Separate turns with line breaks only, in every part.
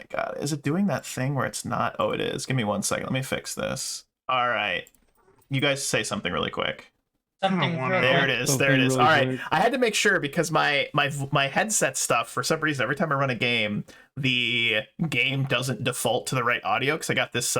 God. Is it doing that thing where it's not? Oh, it is. Give me 1 second. Let me fix this. All right. You guys say something really quick.
Something real
There it
quick.
is. There it is.
Really
All right.
quick.
I had to make sure because my headset stuff, for some reason, every time I run a game, the game doesn't default to the right audio because I got this.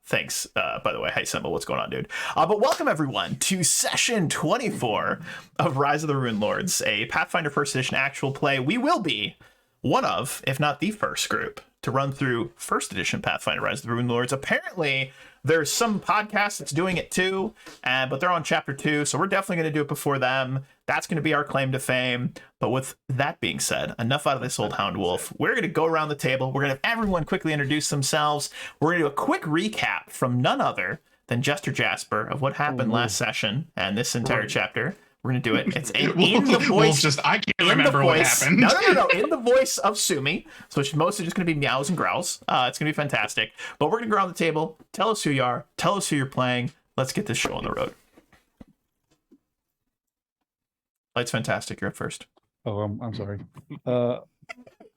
Thanks, by the way. Hey, Simba, what's going on, dude? But welcome, everyone, to session 24 of Rise of the Runelords, a Pathfinder First Edition actual play. We will be one of, if not the first group, to run through First Edition Pathfinder Rise of the Runelords. Apparently, there's some podcast that's doing it too, but they're on chapter 2, so we're definitely going to do it before them. That's going to be our claim to fame. But with that being said, enough out of this old hound wolf. We're going to go around the table. We're going to have everyone quickly introduce themselves. We're going to do a quick recap from none other than Jester Jasper of what happened last session and this entire chapter. We're going to do it. It's in the voice.
I can't remember what happened.
No. In the voice of Sumi. So it's mostly just going to be meows and growls. It's going to be fantastic. But we're going to go around the table. Tell us who you are. Tell us who you're playing. Let's get this show on the road. Light's fantastic. You're up first.
Oh, I'm sorry. I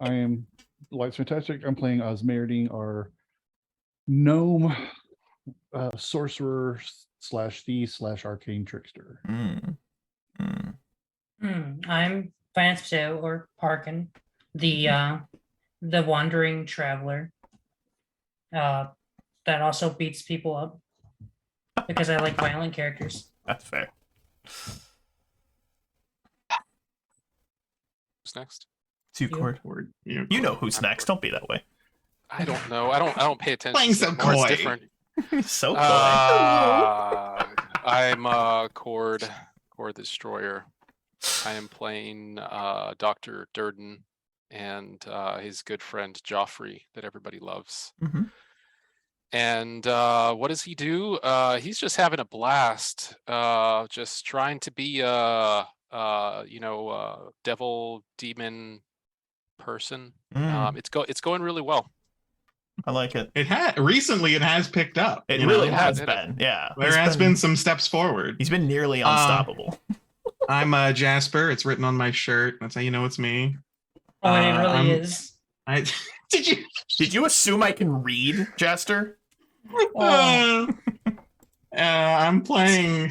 am Light's Fantastic. I'm playing Osmerding, our gnome sorcerer / thief / arcane trickster.
I'm Finance Potato or Parkin, the wandering traveler. That also beats people up because I like violent characters.
That's fair.
Who's next?
It's you, Cord. You know who's next. Don't be that way.
I don't know. I don't pay attention.
Playing so
anymore. It's
coy.
different.
So cool.
I'm Cord the Destroyer. I am playing Dr. Durden and his good friend Joffrey that everybody loves.
Mm-hmm.
And what does he do? He's just having a blast. Just trying to be devil demon person. It's going really well.
I like it.
It has picked up.
It really has been. Yeah.
There has been some steps forward.
He's been nearly unstoppable.
I'm Jasper. It's written on my shirt. That's how you know it's me.
Oh, and it really is.
Did you assume I can read, Jester?
I'm playing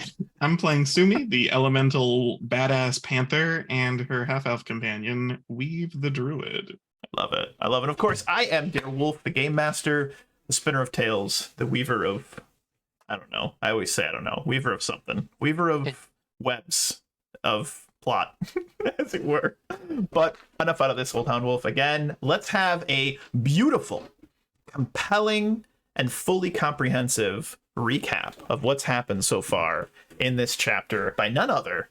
Sumi, the elemental badass panther, and her half-elf companion, Weave the Druid.
I love it. Of course, I am Dear Wolf, the game master, the spinner of tales, the weaver of, I don't know. I always say I don't know. Weaver of something. Weaver of webs of plot, as it were. But enough out of this, old hound wolf. Again, let's have a beautiful, compelling, and fully comprehensive recap of what's happened so far in this chapter by none other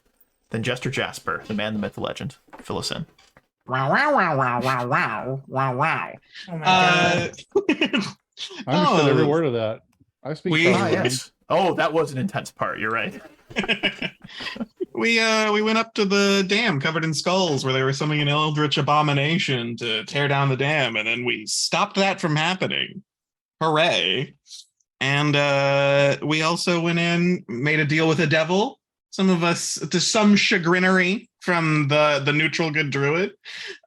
than Jester Jasper, the man, the myth, the legend. Fill us in.
Wow, wow, wow, wow, wow, wow, wow, wow.
Oh my god.
I understood every word of that. I speak.
Yes. Oh, that was an intense part. You're right.
We went up to the dam covered in skulls where they were summoning an eldritch abomination to tear down the dam, and then we stopped that from happening. Hooray. And we also went in, made a deal with the devil. Some of us, to some chagrinery from the neutral good druid,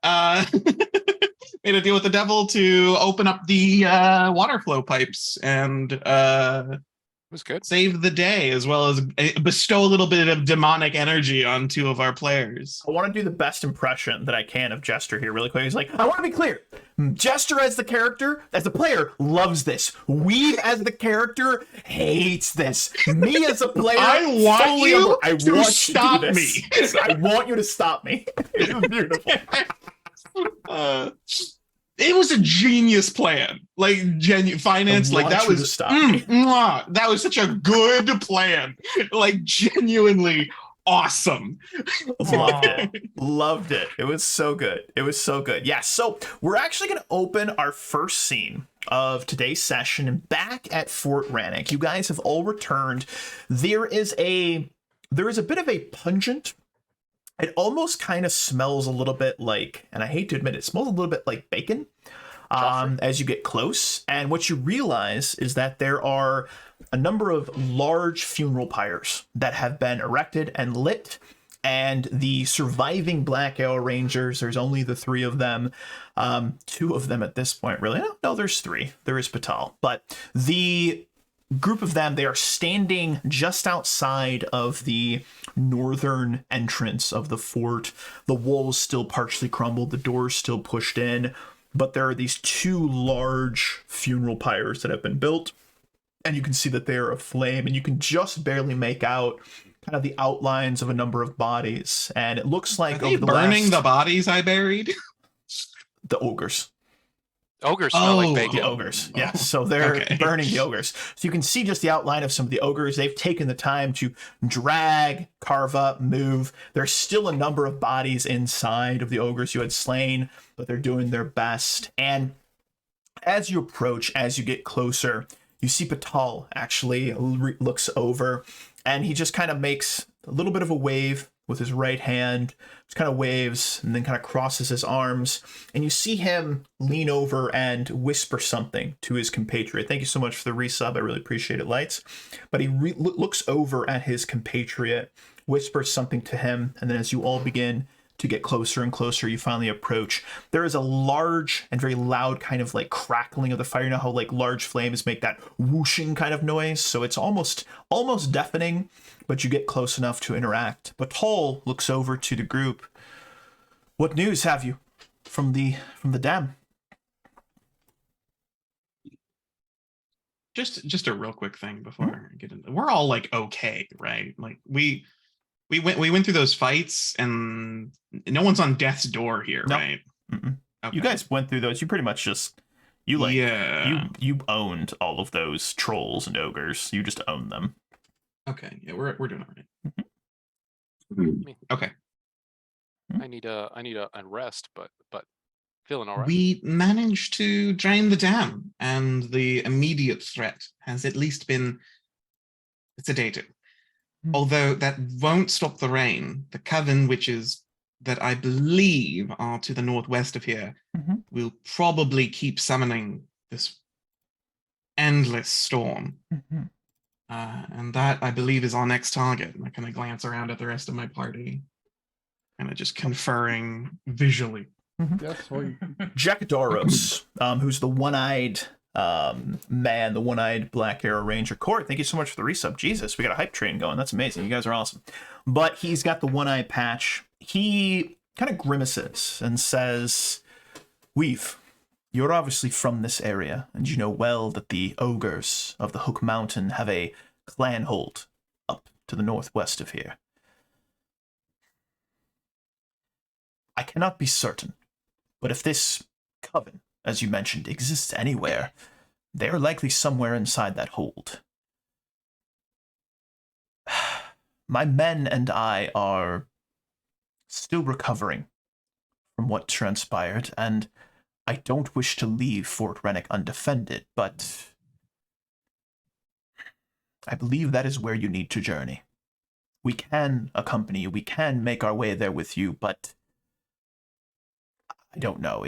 made a deal with the devil to open up the water flow pipes and
It was good.
save the day, as well as bestow a little bit of demonic energy on two of our players.
I want to do the best impression that I can of Jester here really quick. He's like, I want to be clear. Jester as the character, as the player, loves this. Weave as the character hates this. Me as a player,
I want you to
stop
me.
I want you to stop me. It is beautiful.
It was a genius plan, like finance, like that was that was such a good plan, like genuinely awesome.
Loved it. It was so good. Yeah, so we're actually going to open our first scene of today's session back at Fort Rannoch. You guys have all returned. There is a bit of a pungent, it almost kind of smells a little bit like, and I hate to admit it, smells a little bit like bacon as you get close. And what you realize is that there are a number of large funeral pyres that have been erected and lit And the surviving Black Arrow Rangers, there's only the 3 of them. 2 of them at this point, really. No, there's 3. There is Patal. But the group of them, they are standing just outside of the northern entrance of the fort. The walls still partially crumbled, the doors still pushed in, but there are these 2 large funeral pyres that have been built, and you can see that they are aflame, and you can just barely make out kind of the outlines of a number of bodies, and it looks like
Are they
over the
burning
last,
the bodies I buried?
the ogres.
Ogres smell like
Oh,
bacon.
The ogres, yes. So they're
Okay.
burning the ogres. So you can see just the outline of some of the ogres. They've taken the time to drag, carve up, move. There's still a number of bodies inside of the ogres you had slain, but they're doing their best. And as you approach, as you get closer, you see Patal actually looks over, and he just kind of makes a little bit of a wave with his right hand, just kind of waves and then kind of crosses his arms, and you see him lean over and whisper something to his compatriot. Thank you so much for the resub. I really appreciate it, Lights. But he looks over at his compatriot, whispers something to him, and then as you all begin to get closer and closer, you finally approach. There is a large and very loud kind of like crackling of the fire. You know how like large flames make that whooshing kind of noise? So it's almost deafening, but you get close enough to interact. Patal looks over to the group. What news have you from the dam?
Just a real quick thing before I get into. We're all like okay, right? Like we went through those fights, and no one's on death's door here,
No.
right?
Mm-mm.
Okay.
You guys went through those. You pretty much just you owned all of those trolls and ogres. You just owned them.
Okay, yeah, we're doing all right.
Mhm.
Okay.
I need a rest, but feeling all right.
We managed to drain the dam, and the immediate threat has at least been sedated. Although that won't stop the rain, the coven witches that I believe are to the northwest of here
Mhm.
will probably keep summoning this endless storm.
Mhm.
And that, I believe, is our next target. And I kind of glance around at the rest of my party, kind of just conferring visually.
Yes, well,
Jackdaros, who's the one-eyed man, the one-eyed Black Arrow Ranger. Court, thank you so much for the resub. Jesus, we got a hype train going. That's amazing. You guys are awesome. But he's got the one-eye patch. He kind of grimaces and says, Weave, you're obviously from this area, and you know well that the ogres of the Hook Mountain have a clan hold up to the northwest of here. I cannot be certain, but if this coven, as you mentioned, exists anywhere, they are likely somewhere inside that hold. My men and I are still recovering from what transpired, and I don't wish to leave Fort Rennick undefended, but I believe that is where you need to journey. We can accompany you, we can make our way there with you, but I don't know.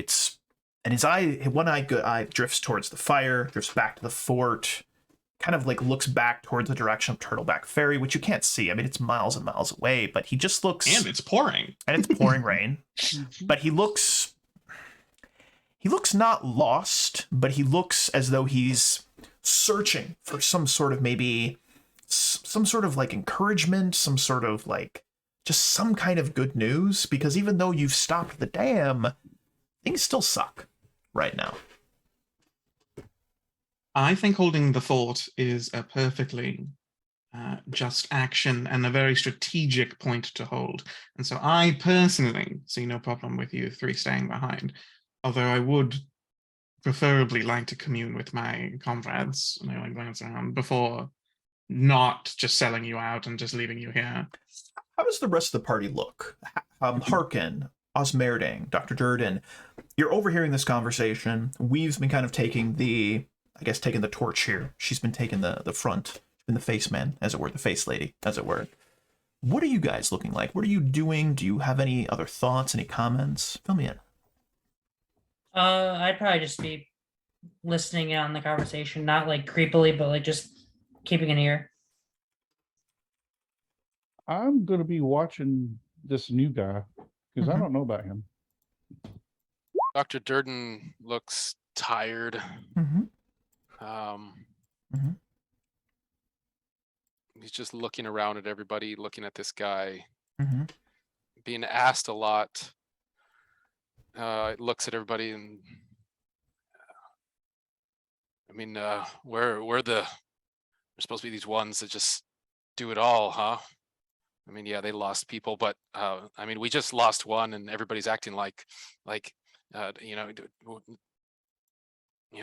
And his one eye drifts towards the fire, drifts back to the fort, kind of like looks back towards the direction of Turtleback Ferry, which you can't see. I mean, it's miles and miles away, but he just looks.
And it's pouring.
And it's pouring rain. But he looks not lost, but he looks as though he's searching for some sort of like encouragement, some sort of like just some kind of good news, because even though you've stopped the dam, things still suck right now.
I think holding the fort is a perfectly just action and a very strategic point to hold. And so I personally see no problem with you 3 staying behind, although I would preferably like to commune with my comrades, and I like glance around, before not just selling you out and just leaving you here.
How does the rest of the party look? Harkin, Osmerding, Dr. Durden, you're overhearing this conversation. Weave's been kind of taking the torch here. She's been taking the front. She's been the face man, as it were, the face lady, as it were. What are you guys looking like? What are you doing? Do you have any other thoughts, any comments? Fill me in.
I'd probably just be listening in on the conversation, not like creepily, but like just keeping an ear.
I'm going to be watching this new guy because I
Mhm.
don't know about him.
Dr. Durden looks tired.
Mm-hmm.
Um,
Mhm.
he's just looking around at everybody, looking at this guy,
Mm-hmm.
being asked a lot. Looks at everybody and I mean, we're supposed to be these ones that just do it all, huh? I mean, yeah, they lost people, but I mean, we just lost one, and everybody's acting like, you know,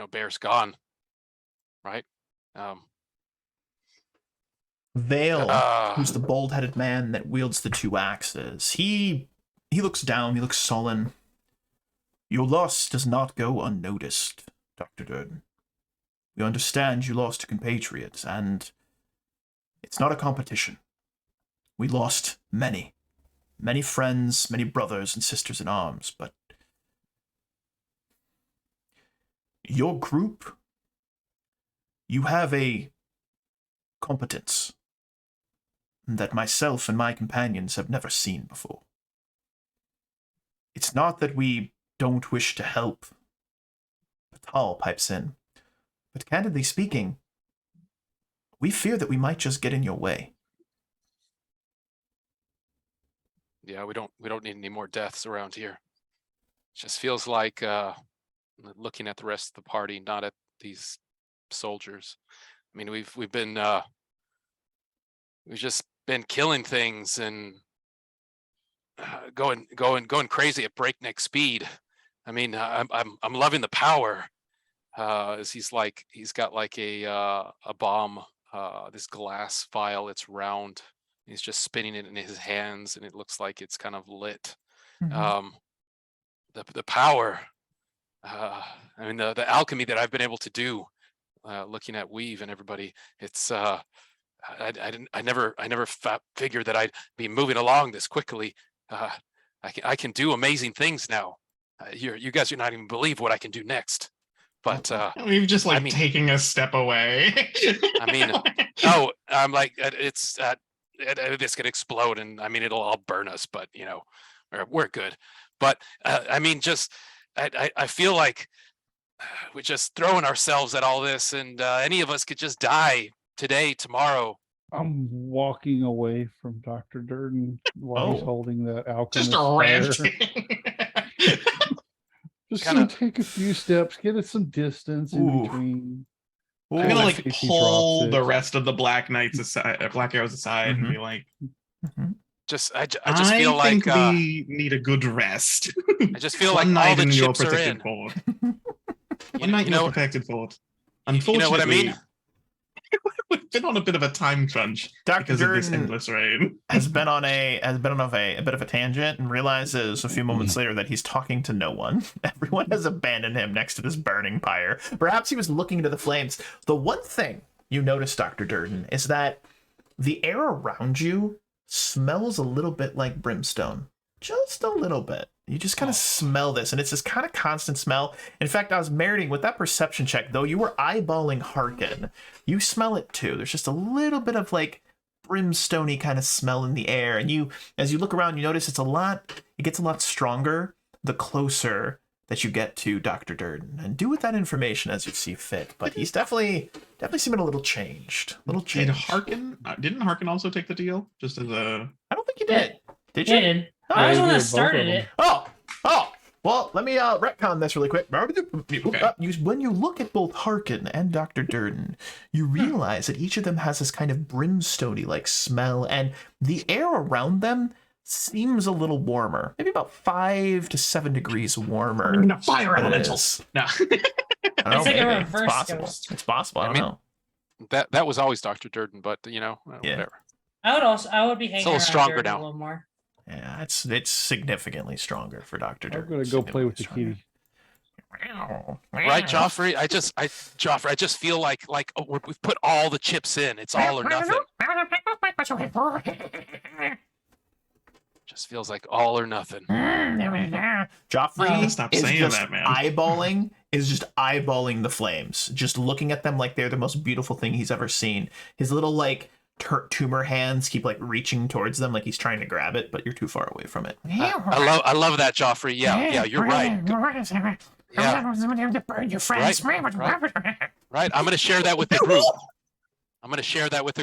Bear's gone, right? Um,
Vale, who's the
uh,
bald-headed man that wields the two axes, he looks down. He looks sullen. Your loss does not go unnoticed, Dr. Durden. We understand you lost a compatriot, and it's not a competition. We lost many, many friends, many brothers and sisters in arms, but your group, you have a competence that myself and my companions have never seen before. It's not that we don't wish to help, Patal pipes in, but candidly speaking, we fear that we might just get in your way.
yeah, we don't need any more deaths around here. Just feels like looking at the rest of the party, not at these soldiers. I mean, we've just been killing things and going crazy at breakneck speed. I mean, I'm loving the power. As he's got like a bomb, this glass vial. It's round. He's just spinning it in his hands, and it looks like it's kind of lit.
Mm-hmm.
The power. I mean, the alchemy that I've been able to do, looking at Weave and everybody. It's I never figured that I'd be moving along this quickly. I can do amazing things now. You guys are not even believe what I can do next. But
We've just like
I mean-
taking a step away.
I mean, oh, I'm like it's this could explode, and I mean it'll all burn us. But you know, we're good. But I mean, just I feel like we're just throwing ourselves at all this, and any of us could just die today, tomorrow.
I'm walking away from Dr. Durden while he's
Oh.
holding that
just
alchemist fire.
ranting.
Just
Kinda-
gonna take a few steps, get it some distance in
Ooh.
between.
Ooh,
I'm gonna like
If he
pull
drops
the
it.
rest of the Black Knights aside, Black Arrows aside, and
Mhm.
be like,
Mhm.
I just feel
think
like
we need a good rest.
I just feel
One
like all
night
the
in your
chips are
protected
in.
fort.
You,
One night
you
in your
know,
protected fort.
you
Unfortunately,
know what I mean?
we've been on a bit of a time crunch
Dr.
because of this
Durden
endless rain.
has been on a bit of a tangent and realizes a few moments later that he's talking to no one. Everyone has abandoned him next to this burning pyre. Perhaps he was looking into the flames. The one thing you notice, Dr. Durden, is that the air around you smells a little bit like brimstone. Just a little bit. You just kind of smell this, and it's this kind of constant smell. In fact, I was meriting with that perception check, though you were eyeballing Harkin. You smell it too. There's just a little bit of like brimstone-y kind of smell in the air, and you, as you look around, you notice it gets a lot stronger the closer that you get to Dr. Durden. And do with that information as you see fit. But he's definitely seeming a little changed.
Didn't Harkin also take the deal? Just as a
I don't think you did. Did you?
Yeah, dude.
Oh,
I was
yeah,
the one
you
that
did, both
started
of them.
it.
Oh, well, let me retcon this really quick.
Okay.
When you look at both Harkin and Dr. Durden, you realize that each of them has this kind of brimstone-y like smell, and the air around them seems a little warmer, maybe about 5 to 7 degrees warmer.
I'm gonna fire
than it
elemental.
is.
No.
I don't
It's
know,
like a
maybe.
reverse
It's possible.
ghost.
It's possible. I
I
don't
mean,
know.
that was always Dr. Durden, but you know,
Yeah.
whatever.
I would be hanging
a little
around
stronger
Jordan
now.
a little more.
Yeah, it's significantly stronger for Dr.
I'm
Durden.
gonna go play with the
Significantly
kitty.
stronger.
Right, Joffrey? Joffrey, I just feel like we've put all the chips in. It's all or nothing. Just feels like all or nothing.
Joffrey
Stop
is
saying
just
that, man.
eyeballing the flames, just looking at them like they're the most beautiful thing he's ever seen. His little like tumor hands keep like reaching towards them, like he's trying to grab it, but you're too far away from it.
I love that, Joffrey. Yeah, you're right. Yeah.
Burn your friends.
Right. I'm gonna share that with the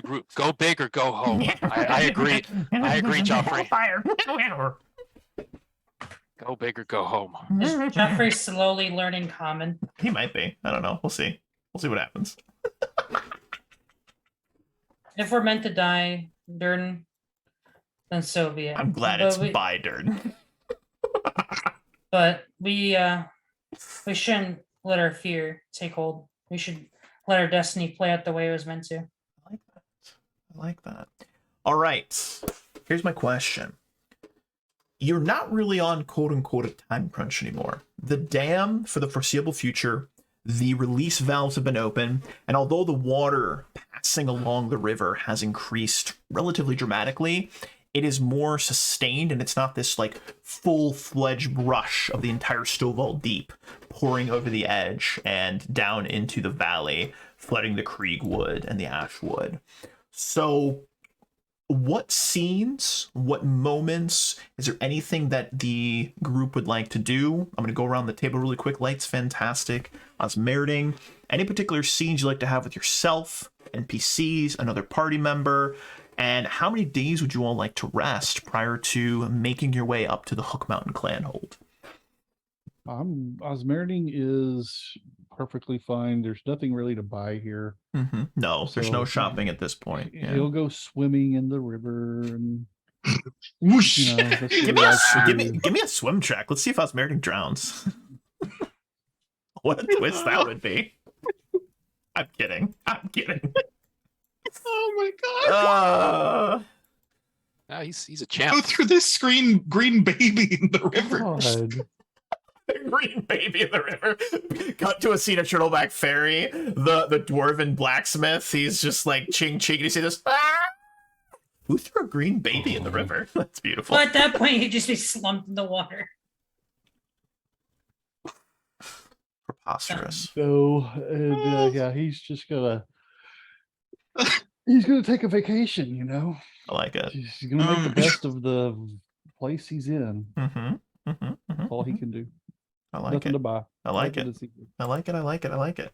group. Go big or go home. I agree. I agree, Joffrey.
Fire.
Go big or go home.
Is Jeffrey slowly learning common?
He might be. I don't know. We'll see. We'll see what happens.
If we're meant to die, Durden, then so be it.
I'm glad
But
it's
we-
by Durden.
But we shouldn't let our fear take hold. We should let our destiny play out the way it was meant to.
I like that. All right. Here's my question. You're not really on quote unquote a time crunch anymore. The dam for the foreseeable future, the release valves have been open, and although the water passing along the river has increased relatively dramatically, it is more sustained, and it's not this like full-fledged rush of the entire Stovall Deep pouring over the edge and down into the valley, flooding the Krieg Wood and the Ash Wood. So what scenes, what moments, is there anything that the group would like to do? I'm going to go around the table really quick. Light's fantastic. Osmerding. Any particular scenes you like to have with yourself, NPCs, another party member, and how many days would you all like to rest prior to making your way up to the Hook Mountain Clanhold?
Osmerding is perfectly fine. There's nothing really to buy here.
No, there's
So,
no shopping at this point. Yeah.
He'll go swimming in the river and
Whoosh.
you know, that's what
Give
he
me, a,
likes to
give,
do.
me, give me a swim check. Let's see if Osmerding drowns. What a twist that would be. I'm kidding.
Oh my god.
He's a
Go
champ.
through this green baby in the river.
God.
Green baby in the river. Cut to a scene of Turtleback Ferry. The dwarven blacksmith. He's just like ching ching. And you see this. Ah! Who threw a green baby in the river? That's beautiful.
Well, at that point, he'd just be slumped in the water.
Preposterous.
So, and yeah, he's just gonna take a vacation, you know.
I like it.
He's gonna make the best of the place he's in. That's all he can do.
I like
Nothing
it.
to buy.
I like
Nothing
it.
to see.
I like it. I like it. I like it.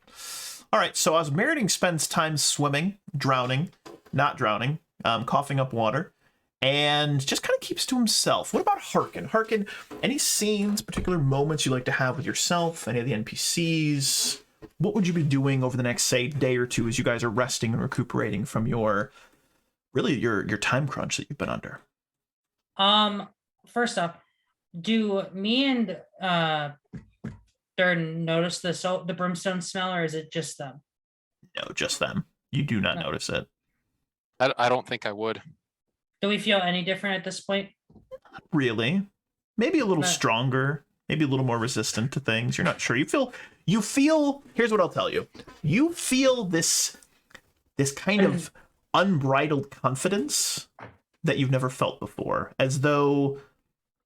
All right. So Osmerding spends time swimming, drowning, not drowning, coughing up water, and just kind of keeps to himself. What about Harkin? Harkin, any scenes, particular moments you like to have with yourself, any of the NPCs? What would you be doing over the next, say, day or two as you guys are resting and recuperating from your time crunch that you've been under?
First up, do me and Durden notice the brimstone smell, or is it just them?
No, just them. You do not
No.
notice it.
I don't think I would.
Do we feel any different at this point?
Really. Maybe a little
No.
stronger, maybe a little more resistant to things. You're not sure. You feel, here's what I'll tell you. You feel this kind of unbridled confidence that you've never felt before, as though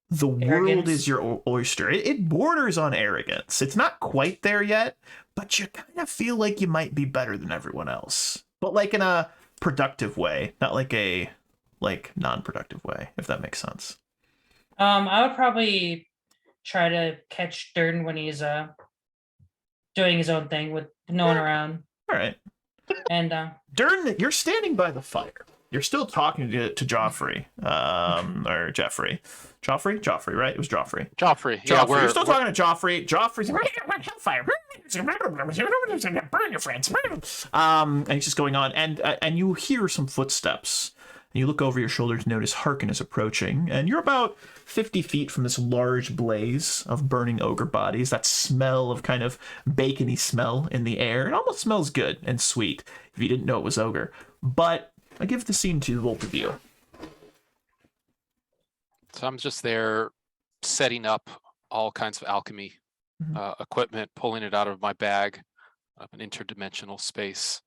the world
Arrogance.
is your oyster. It borders on arrogance. It's not quite there yet, but you kind of feel like you might be better than everyone else, but like in a productive way, not like a non-productive way, if that makes sense.
I would probably try to catch Durden when he's doing his own thing with no one around.
All right.
And
Durden, you're standing by the fire. You're still talking to Joffrey, or Jeffrey. Joffrey, right? It was Joffrey.
Joffrey. Yeah,
You're still talking to Joffrey. Joffrey's
Hellfire. Burn your friends.
and he's just going on, and you hear some footsteps. And you look over your shoulder to notice Harkin is approaching, and you're about 50 feet from this large blaze of burning ogre bodies. That smell of kind of bacony smell in the air. It almost smells good and sweet if you didn't know it was ogre. But I give the scene to both of you.
So I'm just there setting up all kinds of alchemy equipment, pulling it out of my bag of an interdimensional space,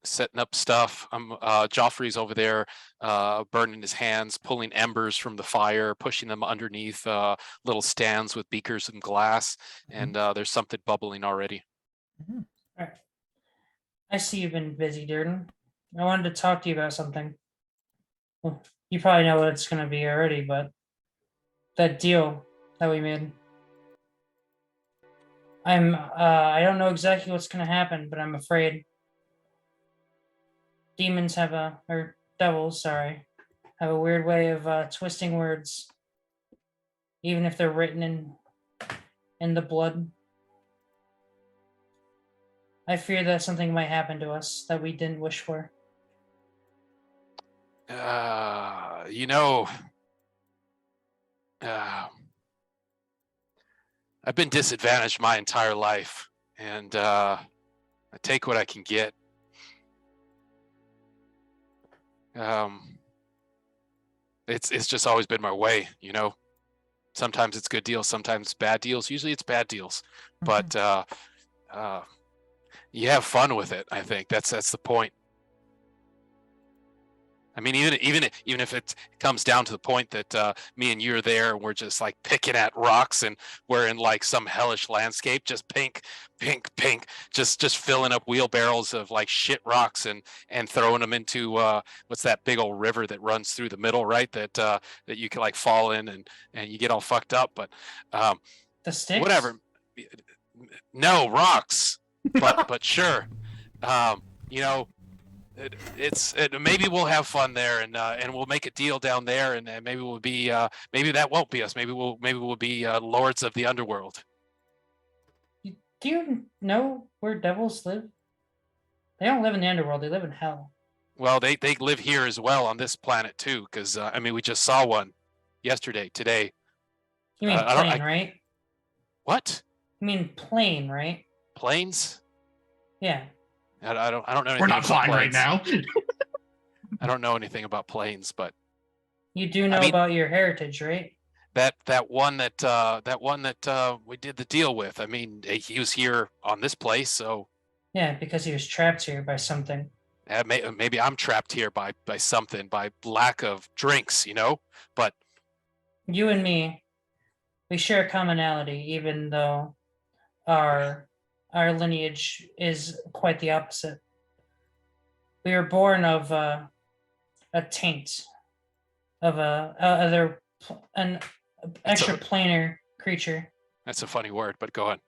setting up stuff. Joffrey's over there burning his hands, pulling embers from the fire, pushing them underneath little stands with beakers and glass, and there's something bubbling already.
all right. I see you've been busy, Durden. I wanted to talk to you about something. Well, you probably know what it's going to be already, but that deal that we made. I don't know exactly what's going to happen, but I'm afraid. Demons have or devils, sorry, have a weird way of twisting words, even if they're written in the blood. I fear that something might happen to us that we didn't wish for.
You know, I've been disadvantaged my entire life, and I take what I can get. It's just always been my way, you know. Sometimes it's good deals, sometimes bad deals. Usually it's bad deals, but you have fun with it. I think that's the point. I mean, even if it comes down to the point that me and you are there and we're just like picking at rocks and we're in like some hellish landscape, just pink, just filling up wheelbarrows of like shit rocks and throwing them into what's that big old river that runs through the middle, right? That you can like fall in and you get all fucked up. But
The sticks?
whatever. No rocks, but sure. You know. Maybe we'll have fun there and we'll make a deal down there and maybe we'll be maybe that won't be us. Maybe we'll be lords of the underworld.
Do you know where devils live? They don't live in the underworld. They live in hell.
Well, they live here as well on this planet too, because I mean we just saw one today.
You mean
I
plane, right?
What?
You mean plane, right?
Planes?
Yeah.
I don't know anything
We're not
about
flying right
planes.
now.
I don't know anything about planes, but
You do know
mean-
about your heritage, right?
that one that we did the deal with. I mean, he was here on this place, so
Yeah, because he was trapped here by something.
maybe I'm trapped here by something, by lack of drinks, you know. But
You and me, we share a commonality, even though our lineage is quite the opposite. We were born of a taint of an extra planar creature.
that's a funny word, but go on.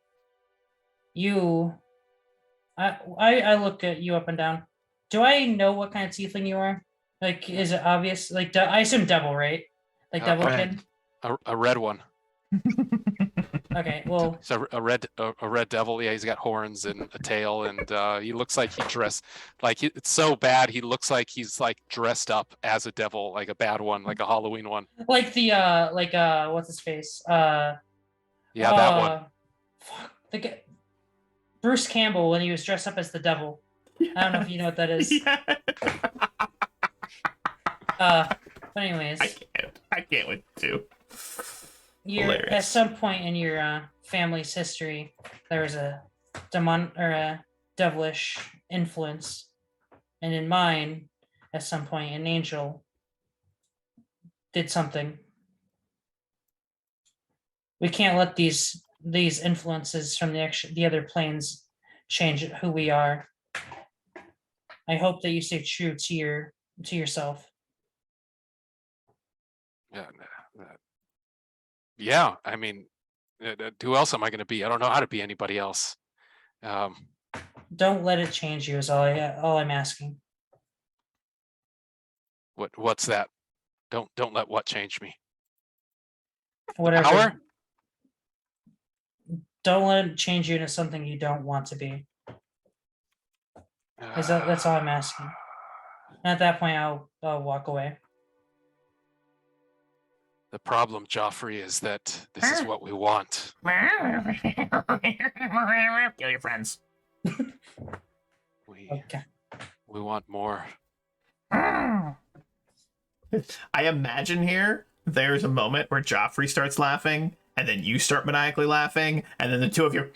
I look at you up and down. Do I know what kind of tiefling you are? Like, is it obvious? Like, I assume devil, right? Like devil
Okay.
kid.
A red one.
Okay, well,
So a red devil. Yeah, he's got horns and a tail, and he looks like he dressed like it's so bad. He looks like he's like dressed up as a devil, like a bad one, like a Halloween one.
like the what's his face?
Yeah, that one.
Fuck, Bruce Campbell when he was dressed up as the devil. I don't know if you know what that is.
Yeah.
But anyways,
I can't wait to.
at
Hilarious.
some point in your family's history, there was a demon or a devilish influence, and in mine, at some point, an angel did something. We can't let these influences from the other planes change who we are. I hope that you stay true to yourself.
Yeah. I mean, who else am I going to be? I don't know how to be anybody else.
Don't let it change you. Is all I'm asking.
What's that? Don't let what change me?
Whatever.
Power?
Don't let it change you into something you don't want to be. That's all I'm asking. And at that point, I'll walk away.
The problem, Joffrey, is that this is what we want.
Kill your friends.
We
Okay.
want more.
I imagine here there's a moment where Joffrey starts laughing, and then you start maniacally laughing, and then the two of you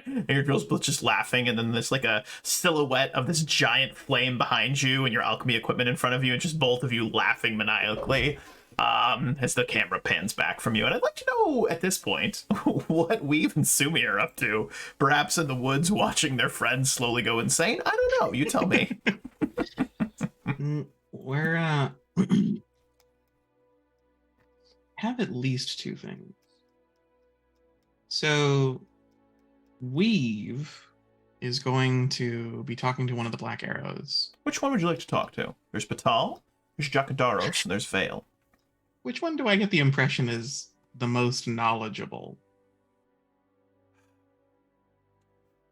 and your girls both just laughing, and then there's like a silhouette of this giant flame behind you and your alchemy equipment in front of you, and just both of you laughing maniacally. as the camera pans back from you. And I'd like to know at this point what Weave and Sumi are up to. Perhaps in the woods watching their friends slowly go insane. I don't know. You tell me.
We're have at least two things. So Weave is going to be talking to one of the Black Arrows.
Which one would you like to talk to? There's Batal, there's Jakadaros, and there's Vale.
Which one do I get the impression is the most knowledgeable?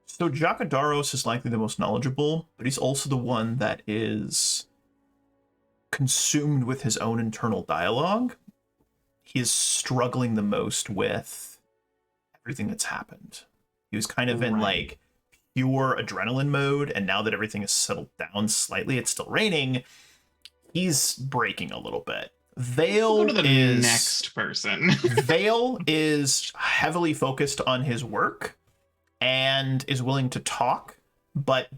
So Jakadaros is likely the most knowledgeable, but he's also the one that is consumed with his own internal dialogue. He is struggling the most with everything that's happened. He was kind of in like pure adrenaline mode, and now that everything has settled down slightly, it's still raining, he's breaking a little bit. Vale
Go to the
is
next person.
Vale is heavily focused on his work and is willing to talk, but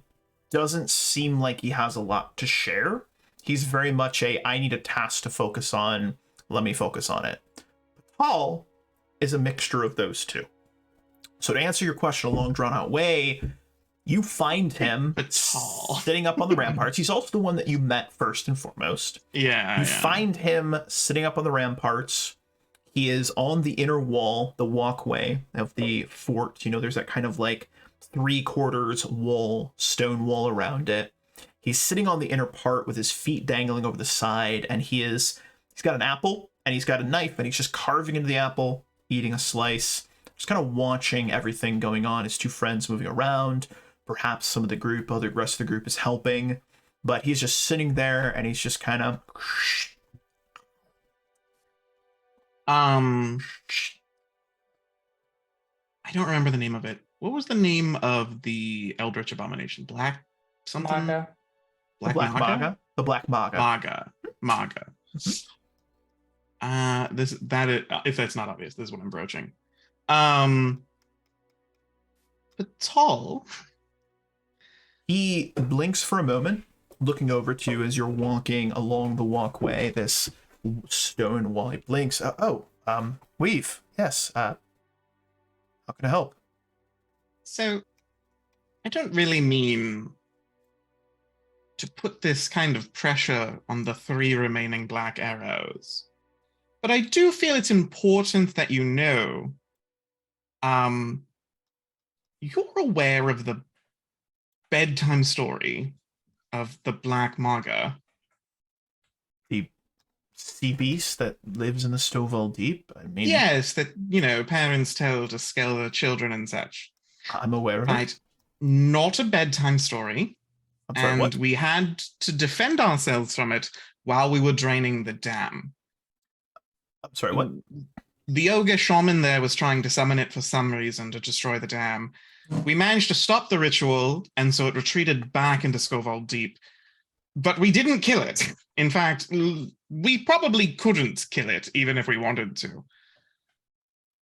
doesn't seem like he has a lot to share. He's very much I need a task to focus on, let me focus on it. Paul is a mixture of those two. So to answer your question a long drawn out way, you find him
Batal.
sitting up on the ramparts. He's also the one that you met first and foremost.
Yeah.
You find him sitting up on the ramparts. He is on the inner wall, the walkway of the fort. You know, there's that kind of like 3/4 wall, stone wall around it. He's sitting on the inner part with his feet dangling over the side, and he's got an apple and he's got a knife, and he's just carving into the apple, eating a slice, just kind of watching everything going on. His two friends moving around. Perhaps some of the rest of the group is helping, but he's just sitting there and he's just kind of.
I don't remember the name of it. What was the name of the Eldritch Abomination? Black something?
Maga.
The Black Maga. The Black Maga.
Maga. If that's not obvious, this is what I'm broaching. Batal.
He blinks for a moment, looking over to you as you're walking along the walkway, this stone wall. He blinks. Weave. Yes. How can I help?
So, I don't really mean to put this kind of pressure on the 3 remaining Black Arrows, but I do feel it's important that you know, you're aware of the bedtime story of the Black Maga.
The sea beast that lives in the Stovall Deep? I mean,
Yes, that, parents tell to scare their children and such.
I'm aware of it.
Right. Not a bedtime story.
I'm sorry,
And
what?
we had to defend ourselves from it while we were draining the dam.
I'm sorry, what?
The ogre shaman there was trying to summon it for some reason to destroy the dam. We managed to stop the ritual, and so it retreated back into Stovall Deep. But we didn't kill it. In fact, we probably couldn't kill it, even if we wanted to.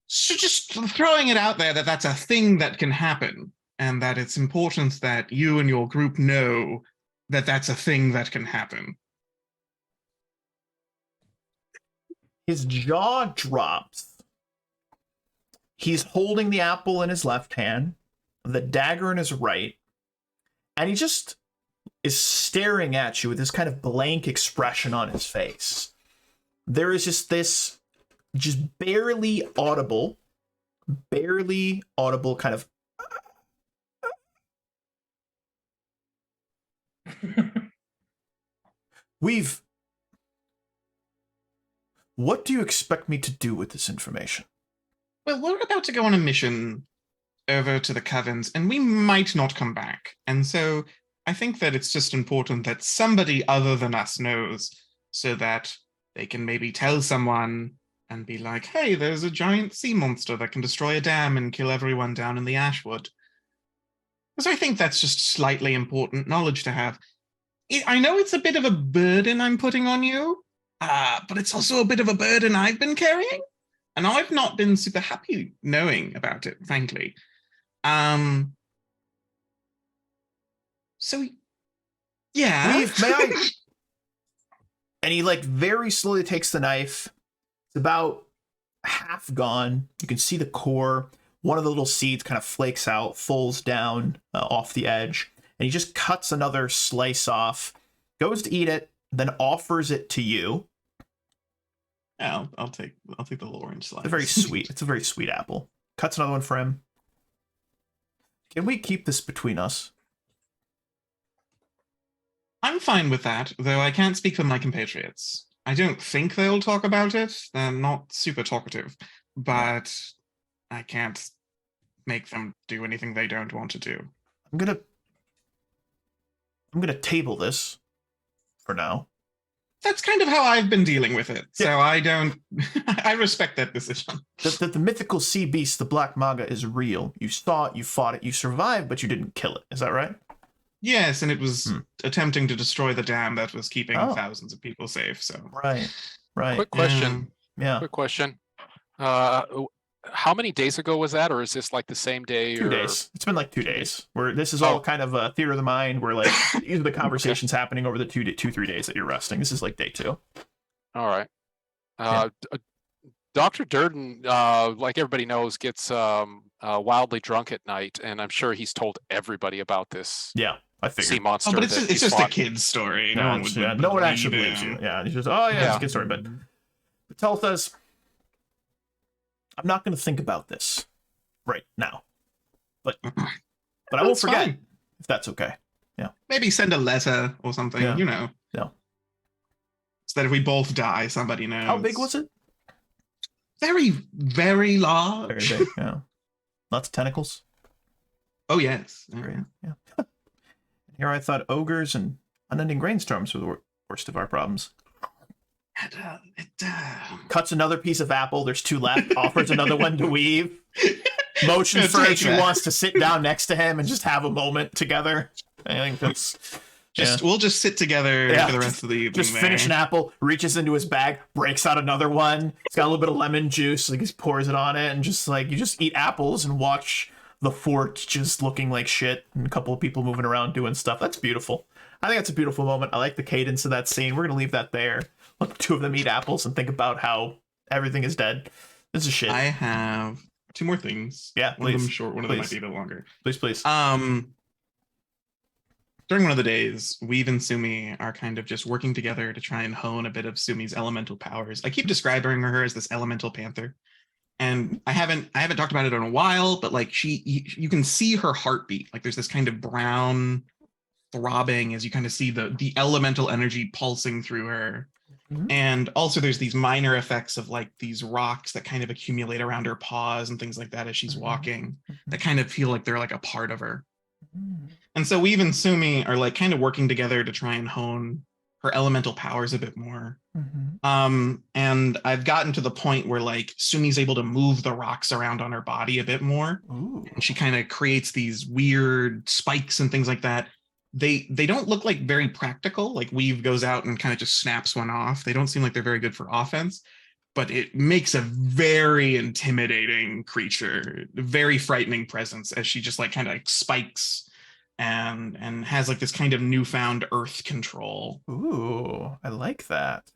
So just throwing it out there that that's a thing that can happen, and that it's important that you and your group know that that's a thing that can happen.
His jaw drops. He's holding the apple in his left hand, the dagger in his right, and he just is staring at you with this kind of blank expression on his face. There is just this barely audible kind of What do you expect me to do with this information?
Well, we're about to go on a mission over to the Covens, and we might not come back. And so I think that it's just important that somebody other than us knows, so that they can maybe tell someone and be like, hey, there's a giant sea monster that can destroy a dam and kill everyone down in the Ashwood. Because I think that's just slightly important knowledge to have. I know it's a bit of a burden I'm putting on you, but it's also a bit of a burden I've been carrying. And I've not been super happy knowing about it, frankly. So, yeah.
May I And he like very slowly takes the knife. It's about half gone. You can see the core. One of the little seeds kind of flakes out, falls down off the edge, and he just cuts another slice off, goes to eat it, then offers it to you.
Yeah, I'll take the little orange slice.
It's very sweet. It's a very sweet apple. Cuts another one for him. Can we keep this between us?
I'm fine with that, though I can't speak for my compatriots. I don't think they'll talk about it. They're not super talkative, but I can't make them do anything they don't want to do.
I'm gonna table this for now.
That's kind of how I've been dealing with it. So I don't I respect that decision.
The mythical sea beast, the Black Maga, is real. You saw it, you fought it, you survived, but you didn't kill it. Is that right?
Yes, and it was attempting to destroy the dam that was keeping
Oh.
thousands of people safe. So
Right.
Quick question.
Yeah.
Quick question. How many days ago was that, or is this like the same day?
2
or...
days. It's been like 2 days. Where this is all
Oh.
kind of a theater of the mind. Where like these are the conversations happening over the 3 days that you're resting. This is like day 2.
All right. Dr. Durden, like everybody knows, gets wildly drunk at night, and I'm sure he's told everybody about this
Yeah, I
sea
figured.
monster.
Oh, but
that
it's
he's
just a
fought.
kid's story.
No,
No one would
no one actually
believe
believes you.
him.
Yeah, he's just, oh yeah, it's
Yeah.
a good story. But Patel says, I'm not going to think about this right now, but I won't
That's
forget
fine.
if that's okay.
Maybe send a letter or something,
Yeah.
you know.
Yeah.
So that if we both die, somebody knows.
How big was it?
Very, very large.
Very big. Yeah, lots of tentacles.
Oh, yes.
Great. Yeah. Here I thought ogres and unending rainstorms were the worst of our problems. Cuts another piece of apple. There's 2 left. Offers another one to Weave. Motion
Yeah,
for
take
she
that.
wants to sit down next to him and just have a moment together. I think that's
We'll just sit together
Yeah,
for the rest of the evening.
just finish an apple, reaches into his bag, breaks out another one. It's got a little bit of lemon juice, like he pours it on it, and just like you just eat apples and watch the fort just looking like shit, and a couple of people moving around doing stuff. That's beautiful. I think that's a beautiful moment. I like the cadence of that scene. We're gonna leave that there. Let the 2 of them eat apples and think about how everything is dead. This is shit.
I have 2 more things.
Yeah,
One of them
please.
short, one of them might
Please.
be a bit longer.
Please.
During one of the days, Weave and Sumi are kind of just working together to try and hone a bit of Sumi's elemental powers. I keep describing her as this elemental panther, and I haven't talked about it in a while, but like you can see her heartbeat. Like there's this kind of brown throbbing as you kind of see the elemental energy pulsing through her.
Mhm.
And also there's these minor effects of like these rocks that kind of accumulate around her paws and things like that as she's
Mhm.
walking that kind of feel like they're like a part of her.
Mhm.
And so Weave and Sumi are like kind of working together to try and hone her elemental powers a bit more.
Mhm.
And I've gotten to the point where like Sumi's able to move the rocks around on her body a bit more.
Ooh.
And she kind of creates these weird spikes and things like that. They don't look like very practical. Like Weave goes out and kind of just snaps one off. They don't seem like they're very good for offense, but it makes a very intimidating creature, very frightening presence as she just like kind of like spikes and has like this kind of newfound earth control.
Ooh, I like that. So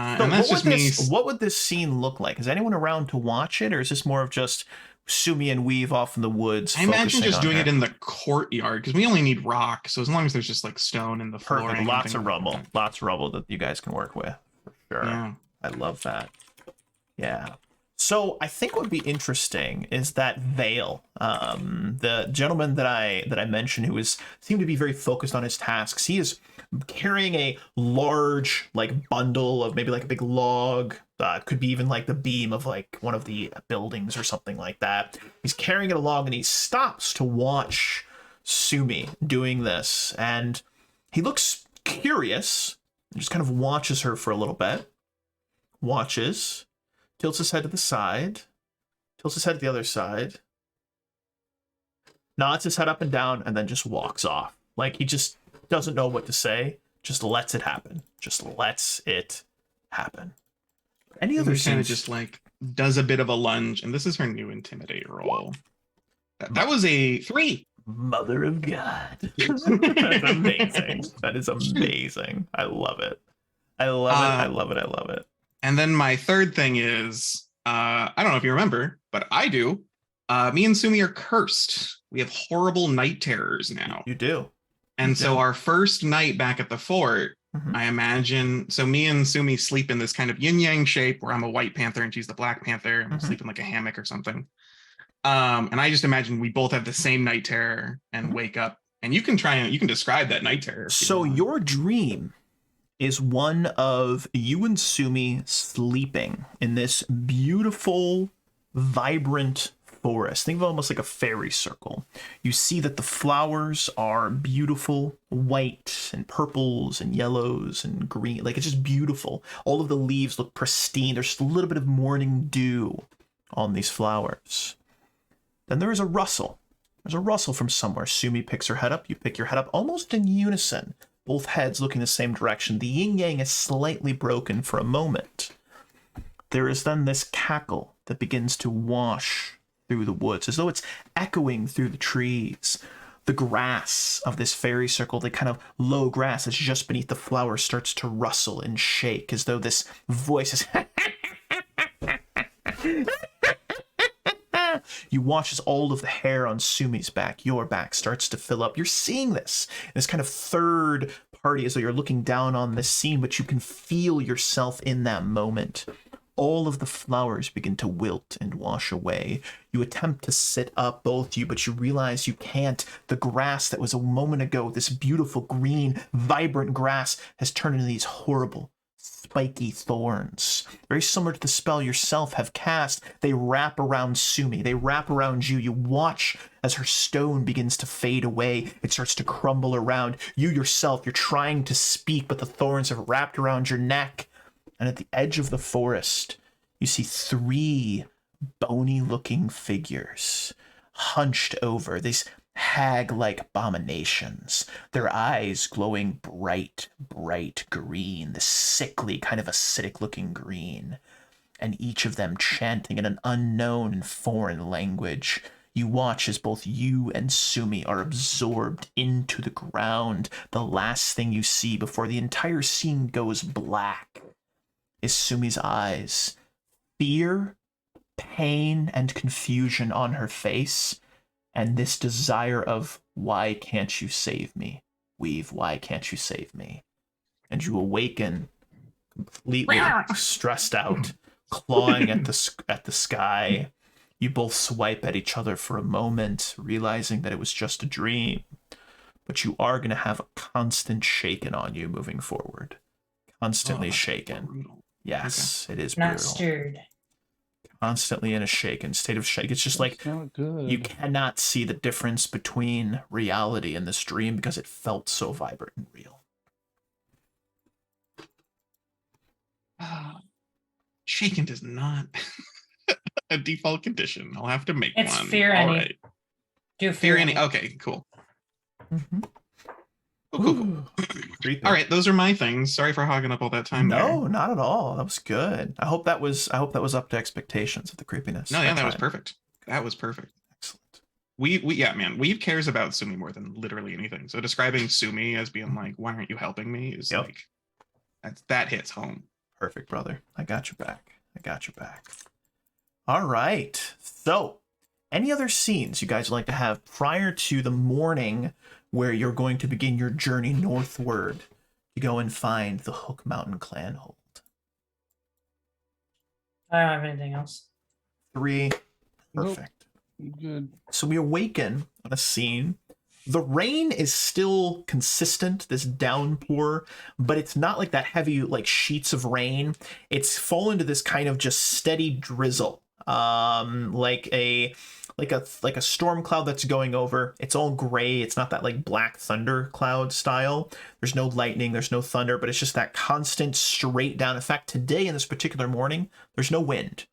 And that's just me.
What would this scene look like? Is anyone around to watch it, or is this more of just Sumi and Weave off in the woods?
I imagine
focusing
just
on
doing
her?
it in the courtyard because we only need rock. So as long as there's just like stone in the floor.
Perfect. Lots of rubble. Lots of rubble that you guys can work with. For sure.
Yeah.
I love that. Yeah. So I think what would be interesting is that Vale, the gentleman that I mentioned, who seemed to be very focused on his tasks. He is carrying a large like bundle of maybe like a big log. Could be even like the beam of like one of the buildings or something like that. He's carrying it along and he stops to watch Sumi doing this, and he looks curious. Just kind of watches her for a little bit. Watches. Tilts his head to the side. Tilts his head to the other side. Nods his head up and down and then just walks off. Like he just doesn't know what to say. Just lets it happen. Just lets it happen. Any other
He kind of
scenes?
just like does a bit of a lunge, and this is her new intimidate roll. That was a 3.
Mother of God. That's amazing. That is amazing. I love it. I love it. I love it. I love it.
And then my third thing is, I don't know if you remember, but I do. Me and Sumi are cursed. We have horrible night terrors now.
You do.
And so
do.
our first night back at the fort,
Mhm.
I imagine, so me and Sumi sleep in this kind of yin yang shape where I'm a white panther and she's the black panther, and we
Mhm.
sleep in like a hammock or something. And I just imagine we both have the same night terror and
Mhm.
wake up. And you can describe that night terror. if you
So
want.
your dream is one of you and Sumi sleeping in this beautiful, vibrant forest. Think of it almost like a fairy circle. You see that the flowers are beautiful, white and purples and yellows and green. Like, it's just beautiful. All of the leaves look pristine. There's just a little bit of morning dew on these flowers. Then there is a rustle. There's a rustle from somewhere. Sumi picks her head up. You pick your head up, almost in unison. Both heads looking the same direction. The yin-yang is slightly broken for a moment. There is then this cackle that begins to wash through the woods, as though it's echoing through the trees. The grass of this fairy circle, the kind of low grass that's just beneath the flowers, starts to rustle and shake, as though this voice is... You watch as all of the hair on Sumi's back, your back, starts to fill up. You're seeing this kind of third party, as though you're looking down on this scene, but you can feel yourself in that moment. All of the flowers begin to wilt and wash away. You attempt to sit up, both you, but you realize you can't. The grass that was a moment ago, this beautiful green, vibrant grass, has turned into these horrible, spiky thorns. Very similar to the spell yourself have cast. They wrap around Sumi. They wrap around you. You watch as her stone begins to fade away. It starts to crumble around. You yourself, you're trying to speak, but the thorns have wrapped around your neck. And at the edge of the forest, you see 3 bony-looking figures hunched over, these hag-like abominations, their eyes glowing bright, bright green, the sickly, kind of acidic-looking green, and each of them chanting in an unknown and foreign language. You watch as both you and Sumi are absorbed into the ground. The last thing you see before the entire scene goes black is Sumi's eyes. Fear, pain, and confusion on her face, and this desire of, why can't you save me? Weave, why can't you save me? And you awaken completely stressed out, clawing at the sky. You both swipe at each other for a moment, realizing that it was just a dream. But you are going to have a constant shaken on you moving forward. Constantly shaken.
Brutal.
Yes, it is
Not
brutal.
stirred.
Constantly in a shaken state of shake. It's just like
That's not good.
you cannot see the difference between reality and this dream because it felt so vibrant and real.
Shaken is not a default condition. I'll have to make
It's
one.
fear
All
any.
right.
Do
Fear
fear
any.
any.
Okay, cool.
Mm-hmm.
Cool.
Creepy.
All right, those are my things. Sorry for hogging up all that time.
No,
there.
not at all. That was good. I hope that was up to expectations of the creepiness.
No, yeah, that was
time.
perfect. That was perfect.
Excellent.
We yeah, man, Weave cares about Sumi more than literally anything. So describing Sumi as being like, why aren't you helping me? Is
Yep.
like that hits home.
Perfect, brother. I got your back. All right. So, any other scenes you guys would like to have prior to the morning where you're going to begin your journey northward to go and find the Hook Mountain clan hold?
I don't have anything else.
3.
Nope.
Perfect.
Good.
So we awaken on a scene. The rain is still consistent, this downpour, but it's not like that heavy, like sheets of rain. It's fallen to this kind of just steady drizzle, like a storm cloud that's going over. It's all gray. It's not that like black thunder cloud style. There's no lightning. There's no thunder, but it's just that constant straight down. In fact, today in this particular morning, there's no wind.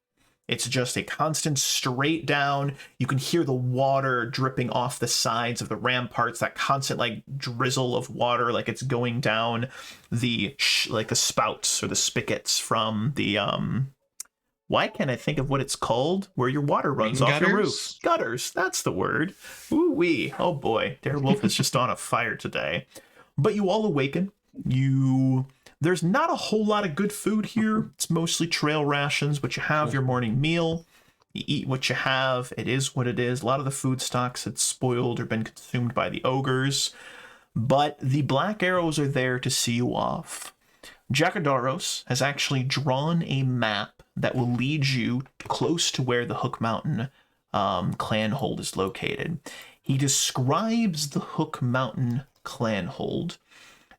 It's just a constant straight down. You can hear the water dripping off the sides of the ramparts, that constant like drizzle of water, like it's going down the like the spouts or the spigots from the why can't I think of what it's called where your water runs
Rain
off your roof?
gutters?
Gutters, that's the word. Ooh wee. Oh boy, Darewolf is just on a fire today. But you all awaken. You There's not a whole lot of good food here. It's mostly trail rations, but you have your morning meal. You eat what you have. It is what it is. A lot of the food stocks had spoiled or been consumed by the ogres. But the Black Arrows are there to see you off. Jacodaros has actually drawn a map that will lead you close to where the Hook Mountain clan hold is located. He describes the Hook Mountain clan hold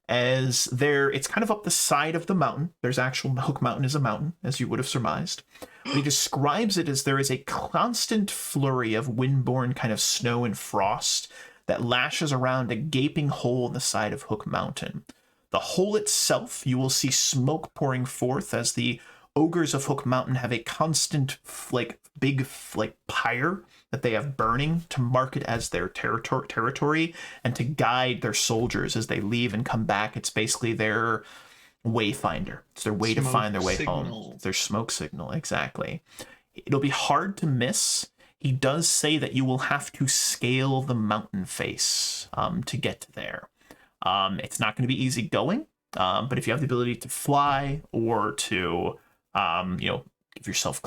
as it's kind of up the side of the mountain. There's actual Hook Mountain is a mountain, as you would have surmised. But he describes it as there is a constant flurry of windborne kind of snow and frost that lashes around a gaping hole in the side of Hook Mountain. The hole itself, you will see smoke pouring forth as the ogres of Hook Mountain have a constant, big pyre that they have burning to mark it as their territory and to guide their soldiers as they leave and come back. It's basically their wayfinder. It's their way to find their way home. It's their smoke signal, exactly. It'll be hard to miss. He does say that you will have to scale the mountain face to get to there. It's not going to be easy going, but if you have the ability to fly or to, give yourself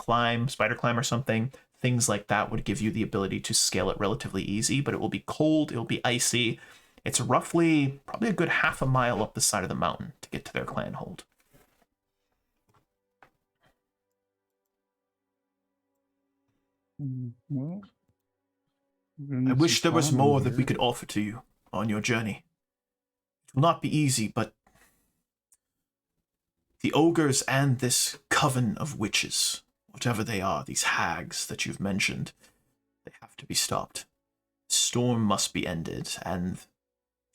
spider climb or something, things like that would give you the ability to scale it relatively easy, but it will be cold, it'll be icy. It's probably a good half a mile up the side of the mountain to get to their clan hold.
Well,
I wish there was more that we could offer to you on your journey. It will not be easy, but the ogres and this coven of witches, whatever they are, these hags that you've mentioned, they have to be stopped. The storm must be ended, and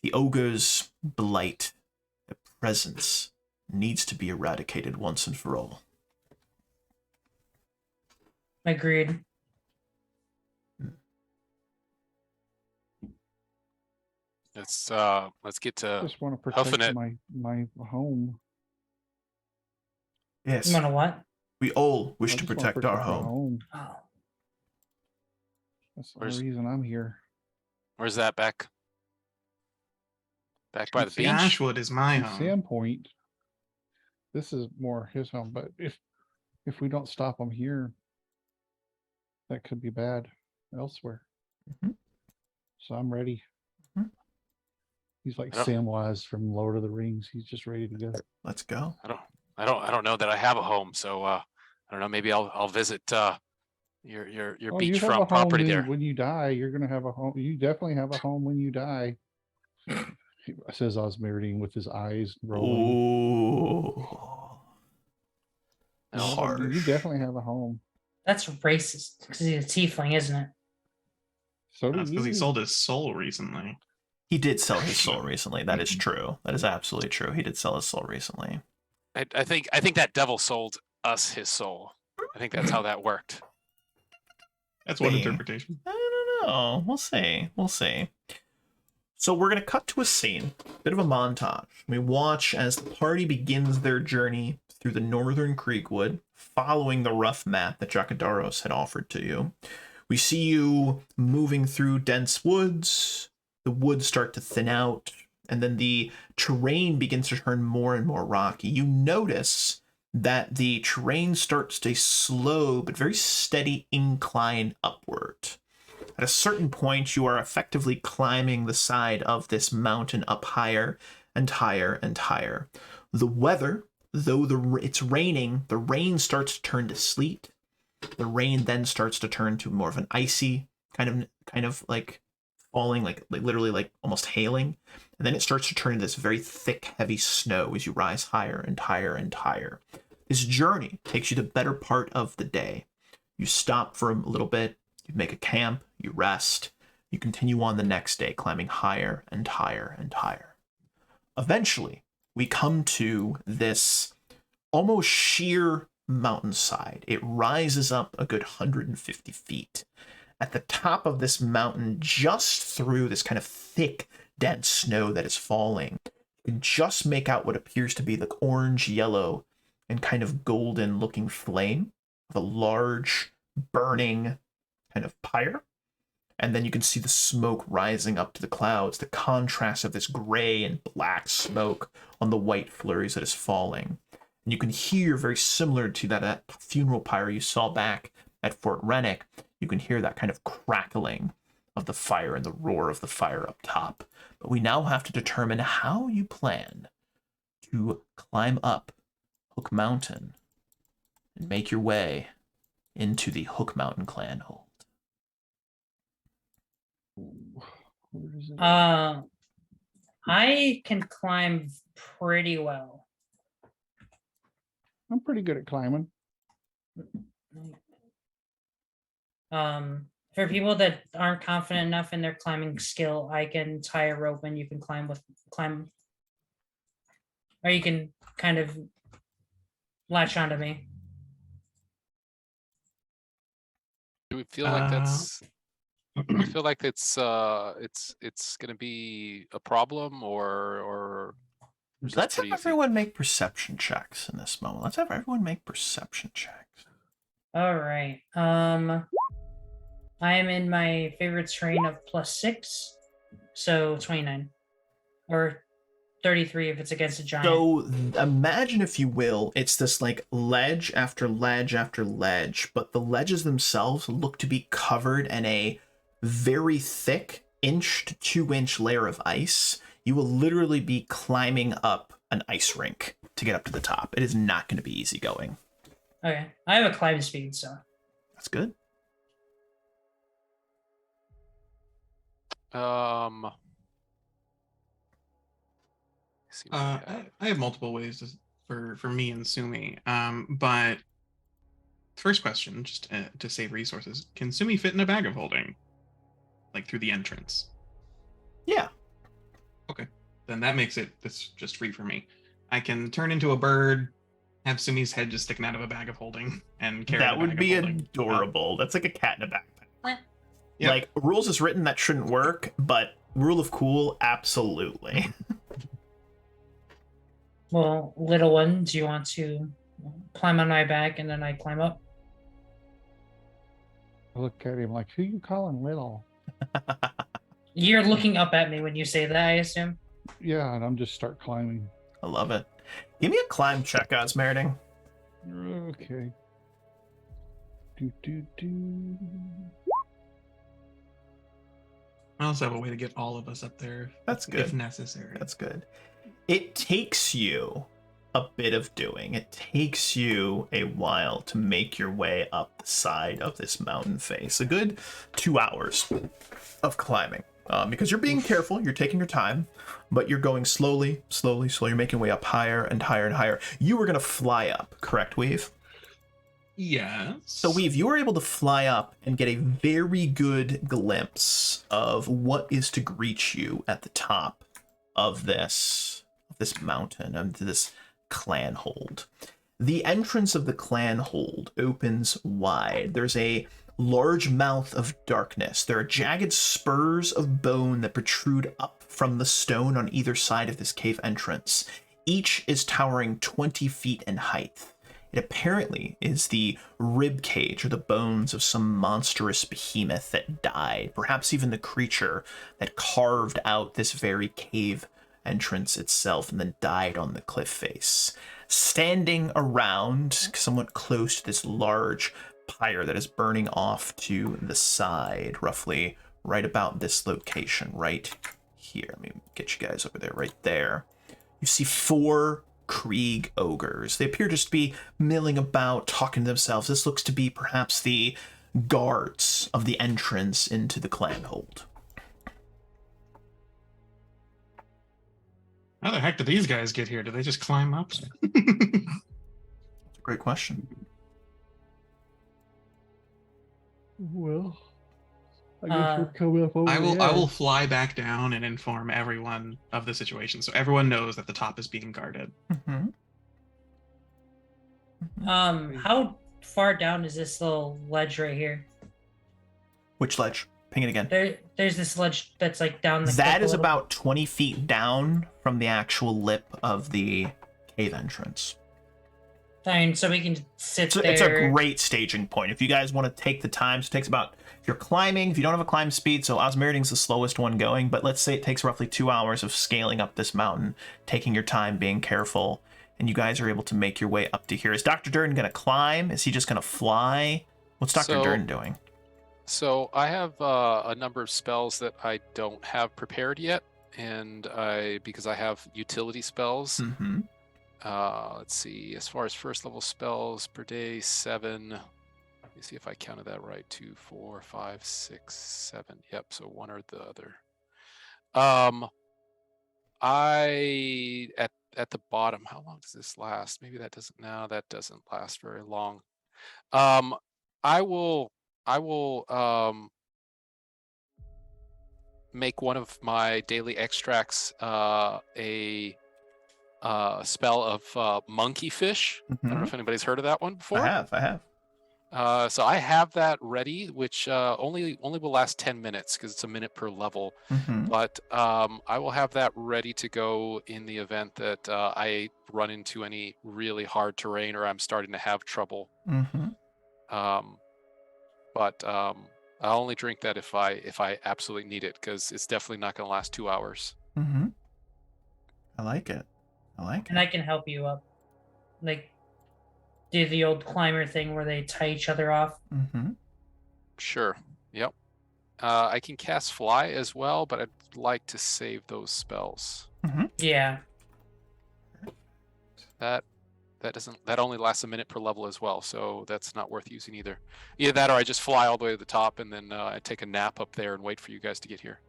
the ogres' blight, their presence, needs to be eradicated once and for all.
Agreed.
Let's get
I
to
just want to
huffing
protect
it.
my home.
Yes,
You want to what?
we all wish
I
to
just wanna
protect our
my
home.
Oh,
That's the
Where's-
only reason I'm here.
Where's that back? Back by the
See,
beach.
Ashwood is my
In
home.
Sandpoint, this is more his home, but if we don't stop him here, that could be bad elsewhere.
Mhm.
So I'm ready.
Mhm.
He's like
I don't-
Samwise from Lord of the Rings. He's just ready to go.
Let's go.
I don't know that I have a home, so I don't know. Maybe I'll visit your
Oh, you have a
beachfront
home
property there.
when you die. You're gonna have a home. You definitely have a home when you die. Says Osmeridian with his eyes rolling.
Ooh.
No, but
Harsh.
you definitely have a home.
that's racist because he's a tiefling, isn't it?
So do
That's because he
you.
sold his soul recently.
He did sell his soul recently. That is true. That is absolutely true. He did sell his soul recently.
I think that devil sold us his soul. I think that's how that worked.
That's one
Hey.
interpretation.
I don't know. We'll see. We'll see. So we're going to cut to a scene, bit of a montage. We watch as the party begins their journey through the northern Creekwood, following the rough map that Jacodaros had offered to you. We see you moving through dense woods. The woods start to thin out, and then the terrain begins to turn more and more rocky. You notice that the terrain starts a slow but very steady incline upward. At a certain point, you are effectively climbing the side of this mountain up higher and higher and higher. The weather, though it's raining, the rain starts to turn to sleet. The rain then starts to turn to more of an icy kind of like falling, like literally like almost hailing. And then it starts to turn into this very thick, heavy snow as you rise higher and higher and higher. This journey takes you the better part of the day. You stop for a little bit, you make a camp, you rest, you continue on the next day, climbing higher and higher and higher. Eventually, we come to this almost sheer mountainside. It rises up a good 150 feet. At the top of this mountain, just through this kind of thick, dense snow that is falling, you can just make out what appears to be the orange, yellow, and kind of golden looking flame of a large, burning kind of pyre. and then you can see the smoke rising up to the clouds, the contrast of this gray and black smoke on the white flurries that is falling. And you can hear, very similar to that funeral pyre you saw back at Fort Rennick, you can hear that kind of crackling of the fire and the roar of the fire up top. But we now have to determine how you plan to climb up Hook Mountain and make your way into the Hook Mountain clan hold.
Where is it?
I can climb pretty well.
I'm pretty good at climbing.
For people that aren't confident enough in their climbing skill, I can tie a rope and you can climb, or you can kind of latch onto me.
Do we feel like that's? Do we feel like it's gonna be a problem or just
Let's have
pretty easy?
everyone make perception checks in this moment. Let's have everyone make perception checks.
All right. I am in my favorite terrain of +6, so 29, or 33 if it's against a giant.
So imagine, if you will, it's this like ledge after ledge after ledge, but the ledges themselves look to be covered in a very thick 1 to 2 inch layer of ice. You will literally be climbing up an ice rink to get up to the top. It is not going to be easy going.
Okay, I have a climb speed, so
That's good.
See what we have.
I have multiple ways for me and Sumi. But first question, just to save resources, can Sumi fit in a bag of holding, like through the entrance?
Yeah.
Okay, then that makes this just free for me. I can turn into a bird, have Sumi's head just sticking out of a bag of holding, and carry.
That
the
would
bag
be
of holding.
adorable. That's like a cat in a backpack.
Yep.
Like, rules is written, that shouldn't work, but rule of cool, absolutely.
well, little one, do you want to climb on my back and then I climb up?
I look at him like, who you calling little?
You're looking up at me when you say that, I assume.
Yeah, and I'm just start climbing.
I love it. Give me a climb check, Osmerding.
Okay. Do.
I also have a way to get all of us up there.
That's
if
good.
necessary.
That's good. It takes you a bit of doing. It takes you a while to make your way up the side of this mountain face. A good 2 hours of climbing. Because you're being careful, you're taking your time, but you're going slowly. You're making your way up higher and higher and higher. You were going to fly up, correct, Weave?
Yes.
So, Weave, you were able to fly up and get a very good glimpse of what is to greet you at the top of this mountain, of this clan hold. The entrance of the clan hold opens wide. There's a large mouth of darkness. There are jagged spurs of bone that protrude up from the stone on either side of this cave entrance. Each is towering 20 feet in height. It apparently is the rib cage or the bones of some monstrous behemoth that died, perhaps even the creature that carved out this very cave entrance itself and then died on the cliff face. Standing around, somewhat close to this large pyre that is burning off to the side, roughly right about this location, right here. Let me get you guys over there, right there. You see 4 Krieg ogres. They appear just to be milling about, talking to themselves. This looks to be perhaps the guards of the entrance into the clan hold.
How the heck did these guys get here? Did they just climb up?
That's a great question.
Well, I guess we're coming up over
I
the
will
edge.
fly back down and inform everyone of the situation, so everyone knows that the top is being guarded.
Mm-hmm.
How far down is this little ledge right here?
Which ledge? Ping it again.
There's this ledge that's like down the
That
cliff a
is
little.
about 20 feet down from the actual lip of the cave entrance.
I mean, so we can sit there.
It's a great staging point. If you guys want to take the time, so it takes about, if you're climbing, if you don't have a climb speed, so Osmeriting's the slowest one going, but let's say it takes roughly 2 hours of scaling up this mountain, taking your time, being careful, and you guys are able to make your way up to here. Is Dr. Durden going to climb? Is he just going to fly? What's Dr. Durden doing?
So I have a number of spells that I don't have prepared yet, and because I have utility spells.
Mm-hmm.
Let's see. As far as first level spells per day, 7. Let me see if I counted that right. 2, 4, 5, 6, 7. Yep. So one or the other. I at the bottom. How long does this last? Maybe that doesn't. No, that doesn't last very long. I will make one of my daily extracts a spell of monkey fish. I don't know if anybody's heard of that one before.
I have.
So I have that ready, which only will last 10 minutes because it's a minute per level.
Mm-hmm.
But I will have that ready to go in the event that I run into any really hard terrain or I'm starting to have trouble.
Mm-hmm.
But I'll only drink that if I absolutely need it, because it's definitely not going to last 2 hours.
Mm-hmm. I like it.
And I can help you up. Like, do the old climber thing where they tie each other off.
Mm-hmm.
Sure. Yep. I can cast fly as well, but I'd like to save those spells.
Mm-hmm.
Yeah.
That only lasts a minute per level as well, so that's not worth using either. Either that or I just fly all the way to the top and then I take a nap up there and wait for you guys to get here.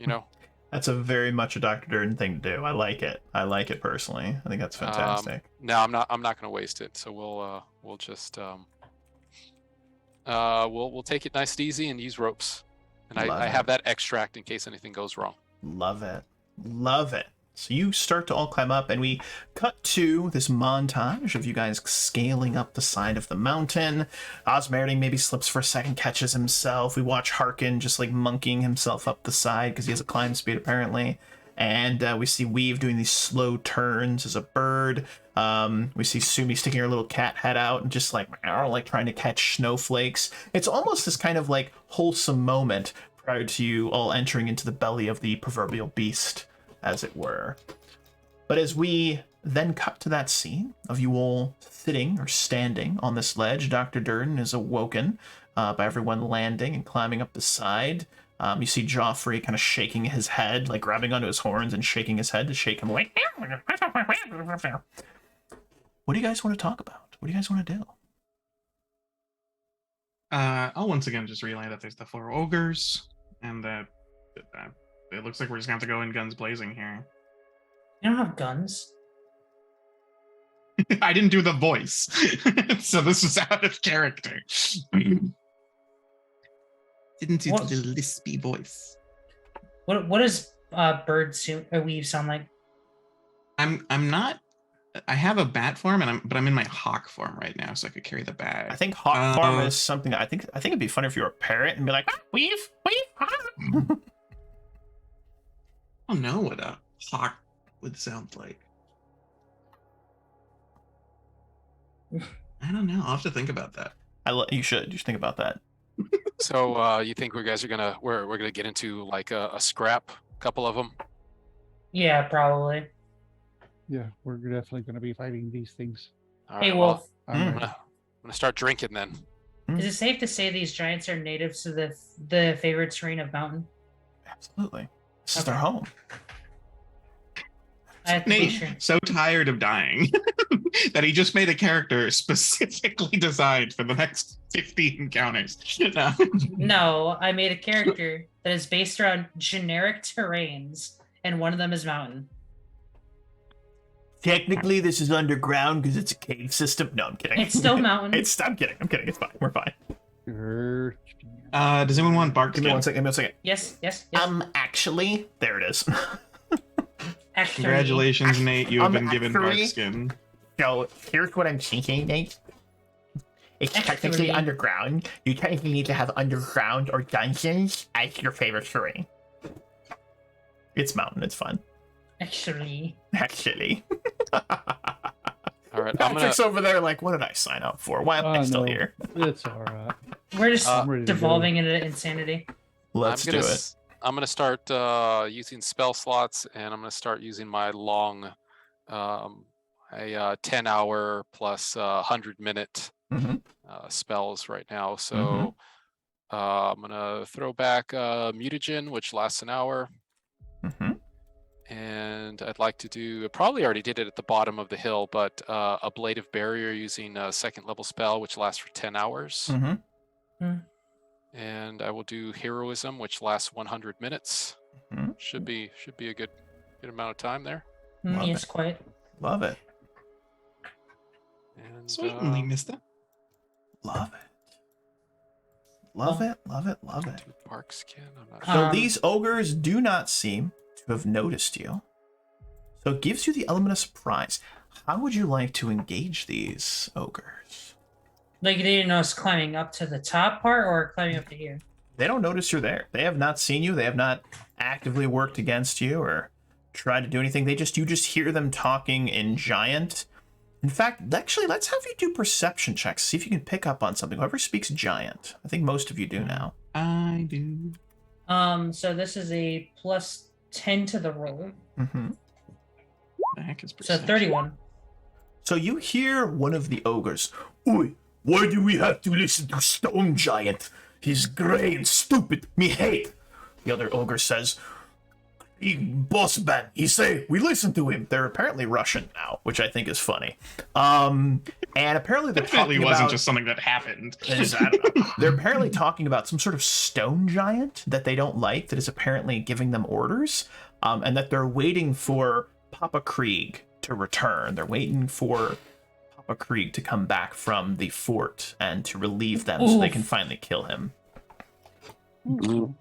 You know?
That's a very much a Dr. Durden thing to do. I like it. I like it personally. I think that's fantastic.
No, I'm not going to waste it. So we'll just we'll take it nice and easy and use ropes. And I have that extract in case anything goes wrong.
Love it. Love it. So you start to all climb up, and we cut to this montage of you guys scaling up the side of the mountain. Osmeriting maybe slips for a second, catches himself. We watch Harkin just like monkeying himself up the side because he has a climb speed apparently. And we see Weave doing these slow turns as a bird. We see Sumi sticking her little cat head out and just like trying to catch snowflakes. It's almost this kind of like wholesome moment prior to you all entering into the belly of the proverbial beast, as it were. But as we then cut to that scene of you all sitting or standing on this ledge, Dr. Durden is awoken by everyone landing and climbing up the side. You see Joffrey kind of shaking his head, like grabbing onto his horns and shaking his head to shake him awake. What do you guys want to talk about? What do you guys want to do?
I'll once again just relay that there's the 4 ogres, and that it looks like we're just going to have to go in guns blazing here.
You don't have guns.
I didn't do the voice, so this is out of character. Didn't do
What?
the lispy voice.
What does bird weave sound like?
I'm not. I have a bat form, but I'm in my hawk form right now, so I could carry the bag.
I think hawk form is something I think it'd be funny if you were a parrot and be like, weave.
I don't know what a hawk would sound like. I don't know. I'll have to think about that.
You should think about that.
So you think we're gonna get into like a scrap, couple of them?
Yeah, probably.
Yeah, we're definitely going to be fighting these things.
All
Hey,
right,
Wolf.
I'm
Mm.
ready.
I'm gonna start drinking then.
Is it safe to say these giants are natives to the favorite terrain of mountain?
Absolutely. This is their
Okay.
home.
I have to be
Nate,
sure.
so tired of dying that he just made a character specifically designed for the next 50 encounters. No.
No, I made a character that is based around generic terrains, and one of them is mountain.
Technically, this is underground because it's a cave system. No, I'm kidding.
It's still mountain.
I'm kidding. It's fine. We're fine.
Sure.
Does anyone want bark
Give me
skin?
one second.
Yes.
Actually, there it is.
Actually,
Congratulations, Nate. You have been given bark
actually-
skin.
So here's what I'm thinking, Nate. It's technically
Actually-
underground. You technically need to have underground or dungeons as your favorite terrain.
It's mountain. It's fun.
Actually,
Actually.
All right, I'm gonna.
Patrick's over there like, what did I sign up for? Why am I still
no,
here?
It's all right.
We're just
I'm ready to go.
devolving into insanity.
Let's
I'm
do
gonna,
it.
I'm gonna start using spell slots, and I'm gonna start using my long, a 10-hour plus 100-minute
Mhm.
spells right now. So I'm gonna throw back mutagen, which lasts an hour,
Mm-hmm.
and I'd like to do. I probably already did it at the bottom of the hill, but a blade of barrier using a 2nd level spell, which lasts for 10 hours.
Mm-hmm.
And I will do heroism, which lasts 100 minutes.
Mhm.
Should be a good amount of time there.
Love
Yes,
it.
quite.
Love it.
And
Certainly, mister.
Love it. Love
Well,
it. Love it. Love it.
do bark skin. I'm not
So
sure.
these ogres do not seem to have noticed you. So it gives you the element of surprise. How would you like to engage these ogres?
Like, they didn't know us climbing up to the top part or climbing up to here.
They don't notice you're there. They have not seen you. They have not actively worked against you or tried to do anything. You just hear them talking in giant. In fact, actually, let's have you do perception checks. See if you can pick up on something. Whoever speaks giant. I think most of you do now.
I do.
So this is a plus 10 to the roll.
Mm-hmm.
The heck is
So
perception?
31.
So you hear one of the ogres. Oi, why do we have to listen to Stone Giant? He's gray and stupid. Me hate. The other ogre says, boss man, he say, we listen to him. They're apparently Russian now, which I think is funny. And apparently they're
Definitely
talking
wasn't
about...
just something that happened.
I don't know. They're apparently talking about some sort of stone giant that they don't like that is apparently giving them orders, and that they're waiting for Papa Krieg to return. They're waiting for Papa Krieg to come back from the fort and to relieve them so they can finally kill him.
Ooh,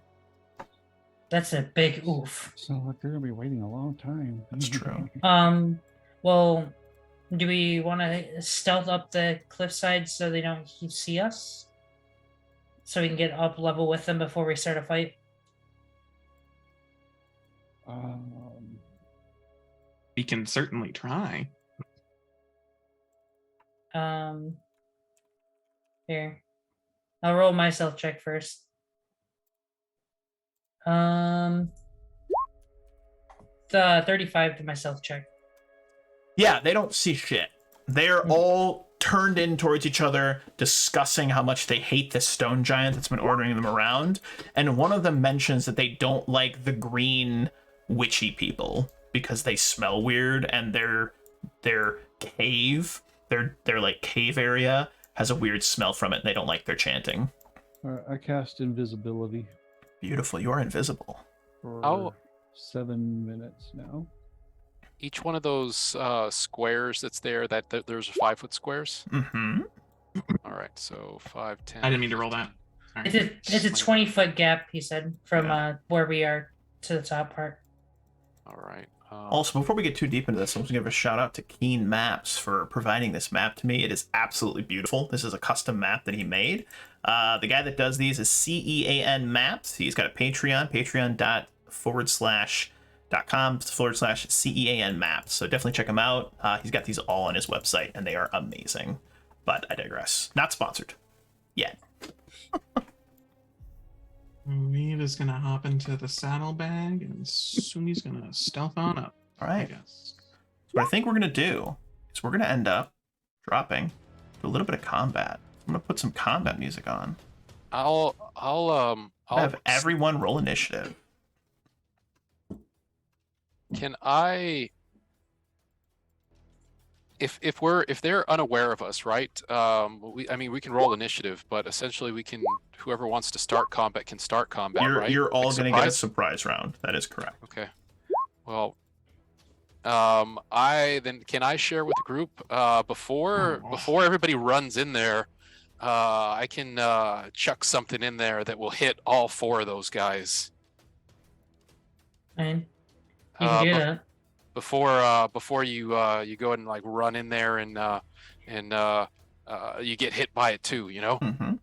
That's a big oof.
sounds like they're gonna be waiting a long time.
That's true.
Well, do we want to stealth up the cliffside so they don't see us? So we can get up level with them before we start a fight?
We can certainly try.
Here. I'll roll my stealth check first. The 35 to my stealth check.
Yeah, they don't see shit. They're all turned in towards each other, discussing how much they hate this stone giant that's been ordering them around. And one of them mentions that they don't like the green witchy people because they smell weird, and their cave, their like cave area has a weird smell from it, and they don't like their chanting.
I cast invisibility
Beautiful, you are invisible.
for 7 minutes now.
Each one of those squares that's there, that there's 5-foot squares.
Mm-hmm.
All right, so 5, 10.
I didn't mean to roll that. Sorry.
It's a 20-foot gap, he said, from where we are to the top part.
All right.
Also, before we get too deep into this, I'm just going to give a shout out to Keen Maps for providing this map to me. It is absolutely beautiful. This is a custom map that he made. The guy that does these is CEAN Maps. He's got a Patreon, patreon.com/CEAN Maps. So definitely check him out. He's got these all on his website, and they are amazing. But I digress. Not sponsored yet.
Reeve is gonna hop into the saddlebag, and Sumi's gonna stealth on up.
All
I
right.
guess.
So what I think we're going to do is we're going to end up dropping a little bit of combat. I'm going to put some combat music on.
I'll
Have everyone roll initiative.
Can I, if they're unaware of us, right? We can roll initiative, but essentially whoever wants to start combat can start combat, right?
You're all
Like
going to get a
surprise?
surprise round. That is correct.
Okay. Well, can I share with the group before everybody runs in there? I can chuck something in there that will hit all 4 of those guys.
And you can do that.
Before you go and like run in there and you get hit by it too, you know.
Mm-hmm.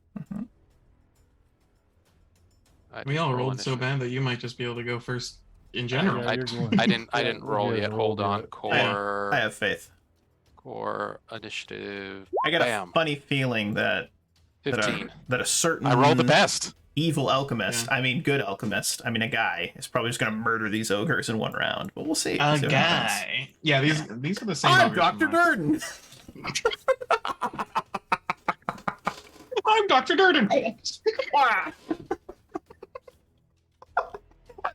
We all rolled so
initiative.
bad that you might just be able to go first in general.
Yeah,
I
you're going-
I didn't
Yeah,
roll
yeah,
yet.
roll
Hold on,
it.
core.
I have faith.
Score initiative.
I got
Bam.
a funny feeling that
15.
that a certain
I rolled the best.
evil alchemist,
Yeah.
I mean good alchemist, I mean a guy, is probably just gonna murder these ogres in one round. But we'll see.
A
See what happens.
guy. Yeah, these are the same.
I'm
ogres from
Dr.
last-
Durden.
I'm Dr. Durden.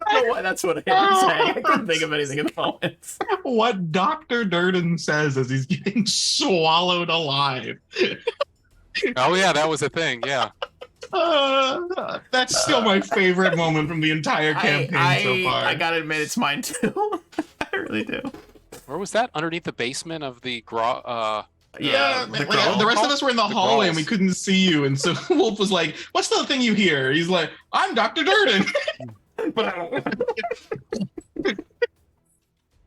I don't know why that's what I had to say. I couldn't think of anything at the moment.
What Dr. Durden says as he's getting swallowed alive.
Oh yeah, that was a thing. Yeah.
That's still my favorite moment from the entire campaign so far.
I gotta admit, it's mine too. I really do.
Where was that? Underneath the basement of the
Yeah,
the
the rest of us were in the hallway and we
Grolls.
couldn't see you, and so Wolf was like, "What's the thing you hear?" He's like, "I'm Dr. Durden."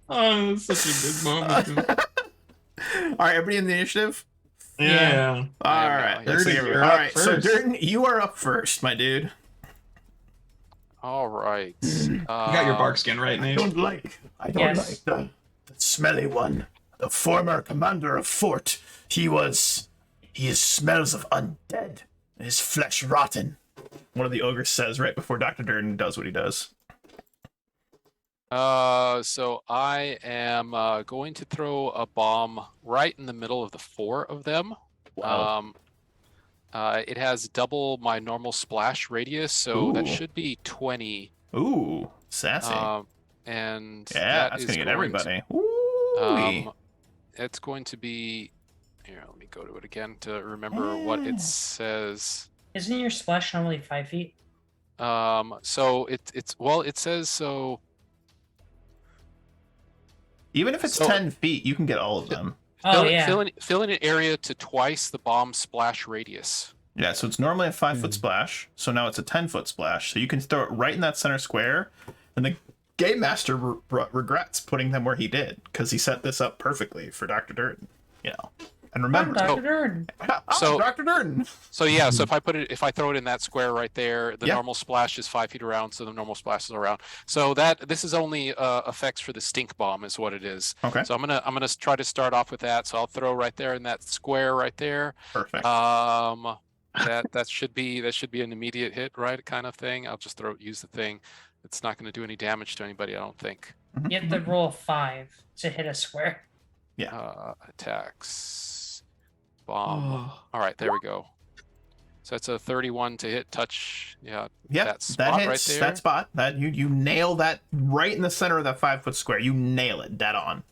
Oh, it's such a good moment.
All right, everybody in the initiative.
Yeah.
All
I am
right,
now,
let's
Durden,
see. All
you're up
right, so
first.
Durden, you are up first, my dude.
All right.
You got your bark skin right, Nate.
I don't
Yes.
like the smelly one. The former commander of fort. He smells of undead. His flesh rotten.
One of the ogres says right before Dr. Durden does what he does.
So I am going to throw a bomb right in the middle of the 4 of them.
Wow.
It has double my normal splash radius, so that
Ooh.
should be 20.
Ooh, sassy.
And
Yeah,
that
that's
is
gonna get
going
everybody.
To,
Ooh.
it's going to be. Here, let me go to it again to remember what it says.
Isn't your splash normally 5 feet?
So it says so.
Even if it's
so-
10 feet, you can get all of them.
Oh yeah.
Fill in an area to twice the bomb splash radius.
Yeah, so it's normally a 5-foot splash, so now it's a 10-foot splash. So you can throw it right in that center square, and the game master regrets putting them where he did because he set this up perfectly for Dr. Durden. You know, and
I'm
remember,
Dr. Durden.
So-
Dr. Durden.
So yeah, so if I throw it in that square right there, the
Yeah.
normal splash is 5 feet around, so the normal splash is around. So this is only effects for the stink bomb, is what it is.
Okay,
So I'm gonna try to start off with that. So I'll throw right there in that square right there.
perfect.
That should be an immediate hit, right? Kind of thing. I'll just use the thing. It's not going to do any damage to anybody, I don't think.
You have to roll 5 to hit a square.
Attacks. Bomb. All right, there we go. So that's a 31 to hit touch. Yeah,
Yep,
that
that
spot right
hits
there.
that spot. That you nail that right in the center of that 5-foot square. You nail it dead on.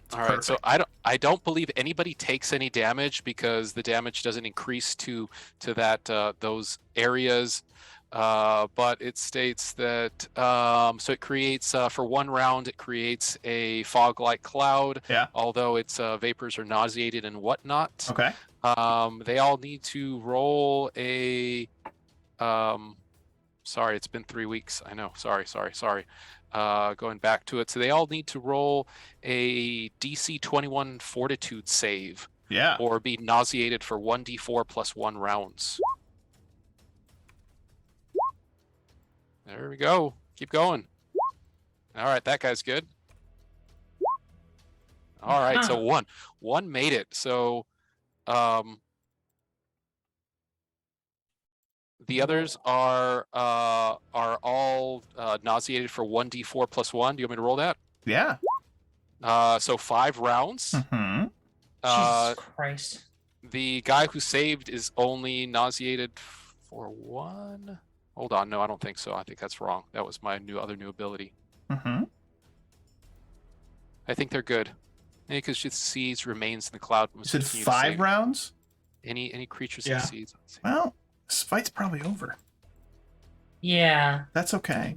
It's
All right, so
perfect.
I don't believe anybody takes any damage because the damage doesn't increase to that those areas. But it states that so it creates for 1 round it creates a fog-like cloud.
Yeah.
Although its vapors are nauseated and whatnot.
Okay.
They all need to roll a. Sorry, it's been 3 weeks. I know. Sorry. Going back to it, so they all need to roll a DC 21 Fortitude save
Yeah.
or be nauseated for 1d4 plus 1 rounds. There we go. Keep going. All right, that guy's good. All right, so one made it. So, the others are all nauseated for 1d4 plus 1. Do you want me to roll that?
Yeah.
So 5 rounds.
Hmm.
Uh,
Jesus Christ.
the guy who saved is only nauseated for 1. Hold on, no, I don't think so. I think that's wrong. That was my other new ability.
Hmm.
I think they're good. Because she sees remains in the cloud.
You
must
said
continue to
5
save.
rounds?
Any creatures
Yeah.
that sees. Let's see.
Well, this fight's probably over.
Yeah.
That's okay.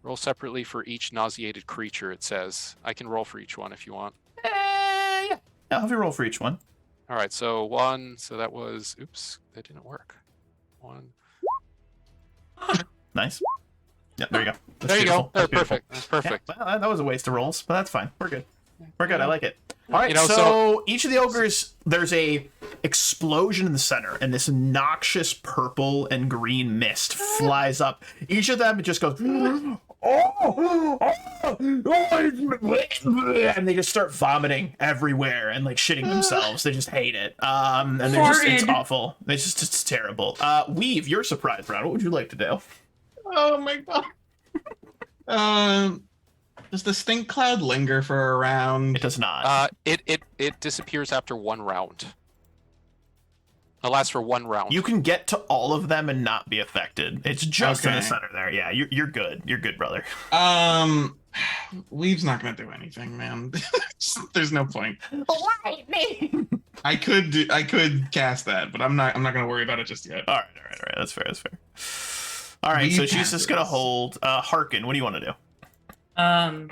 Roll separately for each nauseated creature. It says I can roll for each one if you want.
Yeah. I'll have you roll for each one.
All right, so 1. So that was. Oops, that didn't work. 1.
Nice. Yeah, there you go. That's
There you
beautiful.
go. They're
That's beautiful.
perfect. That's perfect.
Yeah, well, that was a waste of rolls, but that's fine. We're good. We're good. I like it. All right.
You know,
so each of the ogres, there's a explosion in the center, and this noxious purple and green mist flies up. Each of them just goes and they just start vomiting everywhere and like shitting themselves. They just hate it. And they're just, it's
Farted.
awful. It's terrible. Weave, your surprise round. What would you like to do?
Oh my god. Does the stink cloud linger for a round?
It does not.
It disappears after 1 round. It lasts for 1 round.
You can get to all of them and not be affected. It's just in the
Okay.
center there. Yeah, you're good. You're good, brother.
Weave's not gonna do anything, man. There's no point.
Lightning.
I could cast that, but I'm not gonna worry about it just yet.
All right. That's fair. All right, so
Weave
she's just gonna
passes.
hold. Hearken, what do you want to do?
I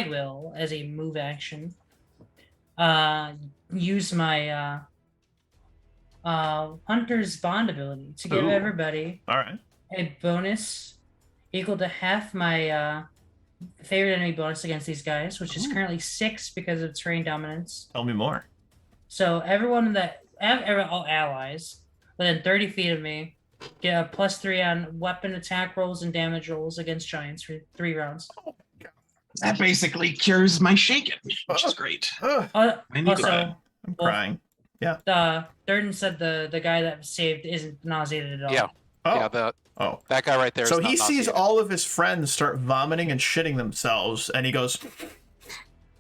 will, as a move action, use my Hunter's Bond ability to give
Ooh.
everybody
All right.
a bonus equal to half my favorite enemy bonus against these guys, which is
Ooh.
currently 6 because of terrain dominance.
Tell me more.
So everyone all allies within 30 feet of me get a +3 on weapon attack rolls and damage rolls against giants for 3 rounds.
That basically cures my shaken, which is great.
Ugh,
I need
Also,
to
I'm
Well,
crying.
Durden said the guy that saved isn't nauseated at all.
Yeah.
Oh.
Yeah,
Oh.
that guy right there.
So
is not
he sees
nauseated.
all of his friends start vomiting and shitting themselves, and he goes,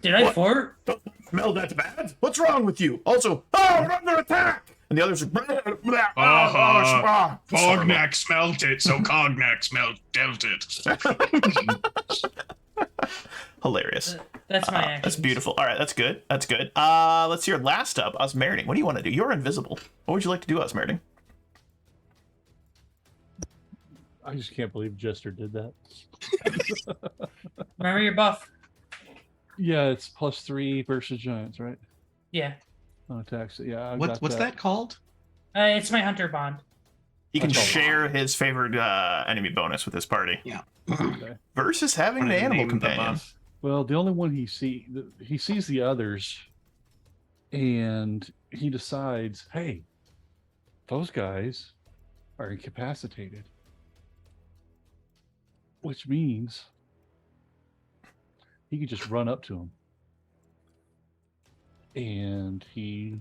Did I
What?
fart?
"Don't smell that bad? What's wrong with you?" Also, "Oh, we're under attack!" And the others are, "Blah, blah, blah,
Uh-huh.
It's horrible.
Cognac smelt it, so Cognac dealt it.
Hilarious.
That's my action.
That's beautiful. All right, that's good. That's good. Let's hear last up. Osmeriting. What do you want to do? You're invisible. What would you like to do, Osmeriting?
I just can't believe Jester did that.
Remember your buff.
Yeah, it's +3 versus giants, right?
Yeah.
On attacks. Yeah. I've
What's
got
that called?
It's my Hunter Bond.
He can
That's all.
share his favored enemy bonus with his party
Okay.
versus having
Wanted
the
to
animal
name the
companion.
buff.
Well, the only one he sees the others, and he decides, hey, those guys are incapacitated, which means he could just run up to them, and he,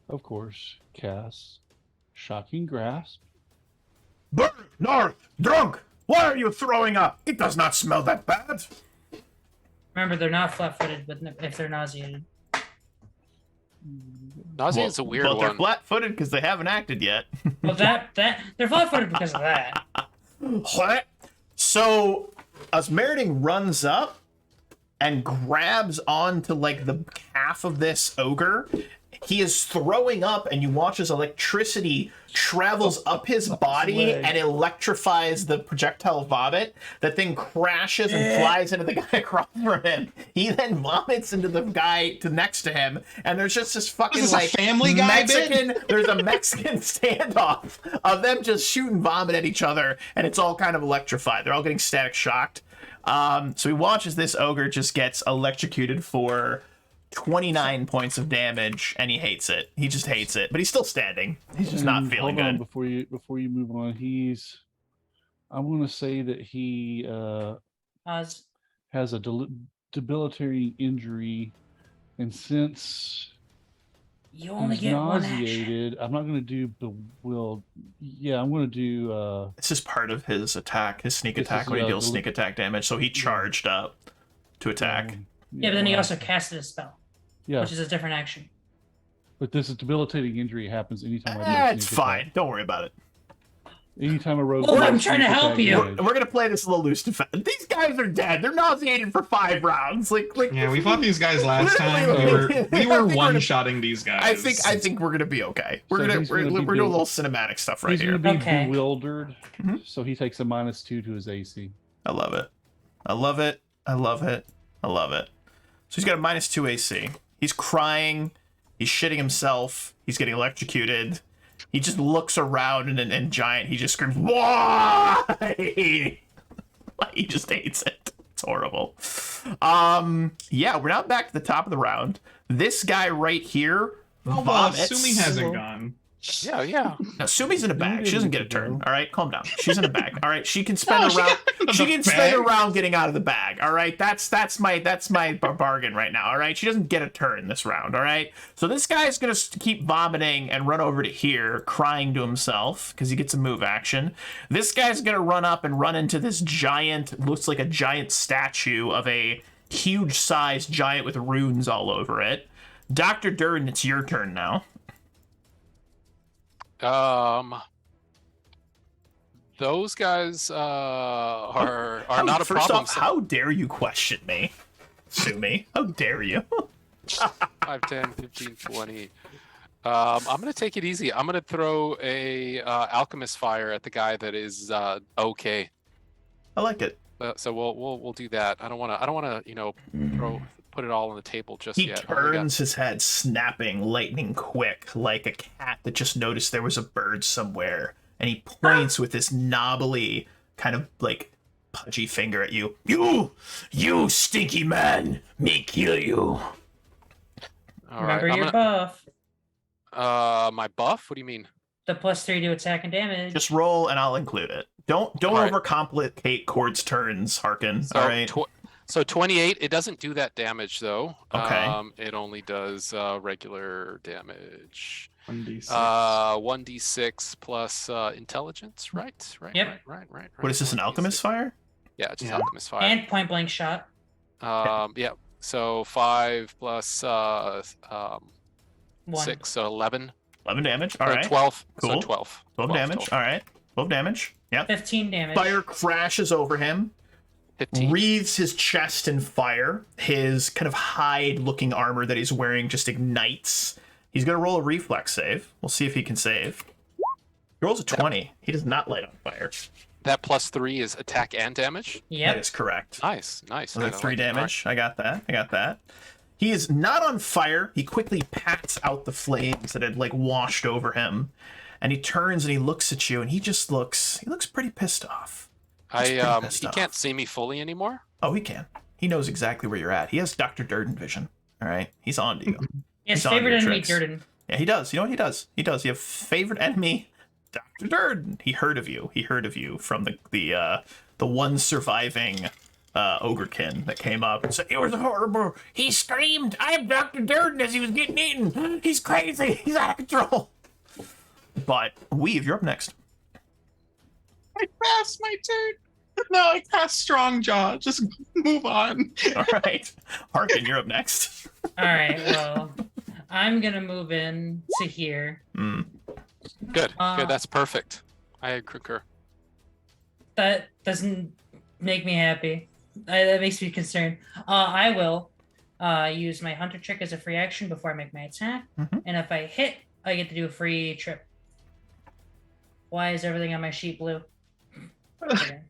of course, casts Shocking Grasp.
Burn, North, drunk! Why are you throwing up? It does not smell that bad.
Remember, they're not flat-footed, but if they're nauseated.
Nausea is a weird
well, they're
one.
flat-footed because they haven't acted yet.
Well, that they're flat-footed because of that.
What? So, Osmeriting runs up and grabs onto like the calf of this ogre. He is throwing up, and you watch as electricity travels up his body
leg.
and electrifies the projectile vomit. That thing crashes and flies into the guy across from him. He then vomits into the guy next to him, and there's just this fucking
Is this a
like
Family Guy bit?
Mexican. There's a Mexican standoff of them just shooting vomit at each other, and it's all kind of electrified. They're all getting static shocked. So he watches this ogre just gets electrocuted for 29 points of damage, and he hates it. He just hates it, but he's still standing. He's just not
And
feeling
hold on,
good.
before you move on, I'm going to say that he
Oz,
has a debilitating injury, and since
you only
he's
get one action.
nauseated, I'm not going to do bewildered. Yeah, I'm going to do.
This is part of his attack, his sneak
This
attack,
is,
when he
yeah,
deals sneak attack damage. So he charged up to attack.
Yeah, but then he
well,
also casted a spell,
yeah,
which is a different action.
but this debilitating injury happens anytime I do a
It's
sneak attack.
fine. Don't worry about it.
Anytime a rogue.
Well,
does
I'm
a
trying to
sneak
help
attack
you.
damage-
We're gonna play this a little loose defense. These guys are dead. They're nauseated for 5 rounds. Like
Yeah, we fought these guys last time.
Literally,
We
I
were
think we're
one-shotting these guys.
I think we're gonna be okay. We're
So
gonna
he's
we're,
gonna be
we're doing a
built-
little cinematic stuff right
He's
here.
going to be
Okay.
bewildered,
Mhm.
so he takes a -2 to his AC.
I love it. I love it. I love it. I love it. So he's got a -2 AC. He's crying. He's shitting himself. He's getting electrocuted. He just looks around and giant. He just screams, "Why?" Like, he just hates it. It's horrible. Yeah, we're now back to the top of the round. This guy right here
Oh, well,
vomits.
Sumi hasn't gone.
Yeah.
Now, Sumi's in a bag. She doesn't get a turn.
Go.
All right, calm down. She's in a bag. All right, she can spend
No,
a
she
round.
got into
She
the
can spend a
bag.
round getting out of the bag. All right, that's my bargain right now. All right, she doesn't get a turn this round. All right, so this guy's gonna keep vomiting and run over to here, crying to himself because he gets a move action. This guy's gonna run up and run into this giant, looks like a giant statue of a huge sized giant with runes all over it. Dr. Durden, it's your turn now.
Those guys are not a
First
problem.
off, how dare you question me, Sumi? How dare you?
5, 10, 15, 20. I'm gonna take it easy. I'm gonna throw a alchemist fire at the guy that is okay.
I like it.
So we'll do that. I don't wanna put it all on the table just
He
yet.
turns his head, snapping lightning quick, like a cat that just noticed there was a bird somewhere, and he points with this knobbly, kind of like pudgy finger at you. You stinky man, me kill you.
All right,
Remember your buff.
my buff? What do you mean?
The +3 to attack and damage.
Just roll, and I'll include it. Don't
All right.
overcomplicate Cord's turns, Harkin.
So,
all right.
So 28. It doesn't do that damage though.
Okay.
It only does regular damage.
1d6.
1d6 plus intelligence, right?
Yep.
Right.
What is this, an
1d6.
alchemist fire?
Yeah, just
Yeah.
alchemist fire.
and point blank shot.
Yeah. So 5 plus
1.
6, so 11.
11 damage. All
So
right.
12.
Cool.
So 12.
12 damage.
total.
All right. 12 damage. Yep.
15 damage.
Fire crashes over him,
15.
wreathes his chest in fire. His kind of hide-looking armor that he's wearing just ignites. He's going to roll a reflex save. We'll see if he can save. He rolls a 20. He does not light on fire.
That +3 is attack and damage.
That
Yep.
is correct.
Nice.
Another
I
3
like it. All
damage. I got that. He is not on fire. He quickly pats out the flames that had like washed over him. And he turns and he looks at you and he looks pretty pissed off.
Right.
pretty pissed
He
off.
can't see me fully anymore.
Oh, he can. He knows exactly where you're at. He has Dr. Durden vision. All right. He's on to you.
Yes,
He's on
favorite
your
enemy,
tricks.
Durden.
Yeah, he does. You know what he does? He does. You have favorite enemy, Dr. Durden. He heard of you. He heard of you from the one surviving ogrekin that came up and said, "It was horrible. He screamed, 'I'm Dr. Durden,' as he was getting eaten. He's crazy. He's out of control." But Weave, you're up next.
I passed my turn. No, I passed Strong Jaw. Just move on.
All right. Harkin, you're up next.
All right, well, I'm going to move in to here.
Good.
Uh,
Good. That's perfect. I concur.
That doesn't make me happy. That makes me concerned. I will use my Hunter trick as a free action before I make my attack.
Mhm.
And if I hit, I get to do a free trip. Why is everything on my sheet blue? Okay.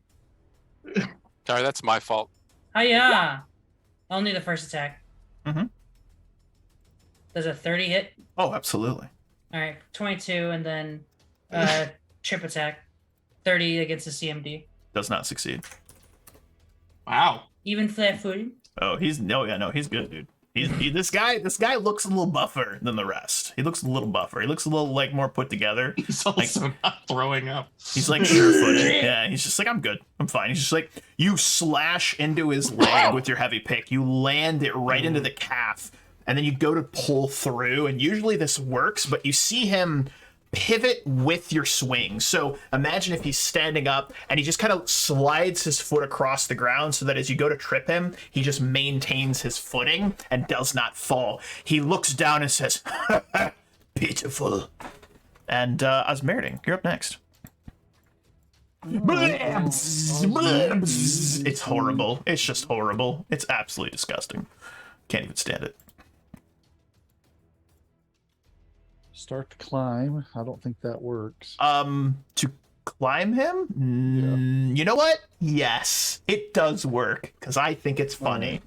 Sorry, that's my fault.
Hiya! Only the first attack.
Mhm.
Does a 30 hit?
Oh, absolutely.
All right, 22, and then trip attack. 30 against the CMD.
Does not succeed.
Wow.
Even flat-footed.
Oh, he's good, dude. This guy looks a little buffer than the rest. He looks a little buffer. He looks a little like more put together.
He's also not throwing up.
He's like sure-footed. Yeah, he's just like, I'm good. I'm fine. He's just like, you slash into his leg with your heavy pick. You land it right into the calf, and then you go to pull through, and usually this works, but you see him pivot with your swing. So imagine if he's standing up and he just kind of slides his foot across the ground so that as you go to trip him, he just maintains his footing and does not fall. He looks down and says, "Pitiful." And Osmerding, you're up next. It's horrible. It's just horrible. It's absolutely disgusting. Can't even stand it.
Start to climb. I don't think that works.
To climb him? You know what? Yes, it does work because I think it's funny.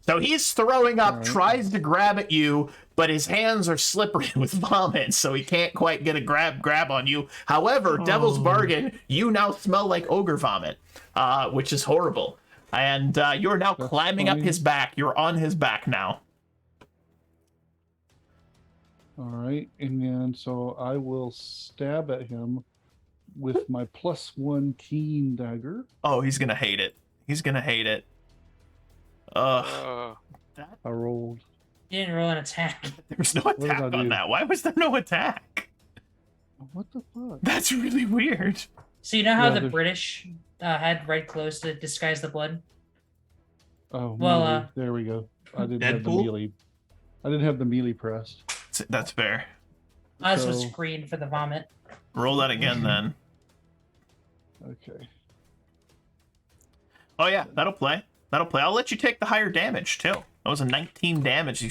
So he's throwing up, tries to grab at you, but his hands are slippery with vomit, so he can't quite get a grab on you. However, Devil's Bargain, you now smell like ogre vomit, which is horrible. And you're now climbing up
funny.
his back. You're on his back now.
All right, and then so I will stab at him with my +1 keen dagger.
Oh, he's gonna hate it. He's gonna hate it. Ugh.
I rolled.
You didn't roll an attack.
There's no
did
attack
I
on
do?
that. Why was there no attack?
What the fuck?
That's really weird.
So you know how
Yeah,
the
there's-
British had red clothes to disguise the blood?
Oh,
Well,
melee. There we go. I didn't have the
Deadpool?
melee. I didn't have the melee pressed.
That's fair.
Oz was
So-
screened for the vomit.
Roll that again then.
Okay.
Oh yeah, that'll play. That'll play. I'll let you take the higher damage too. That was a 19 damage. You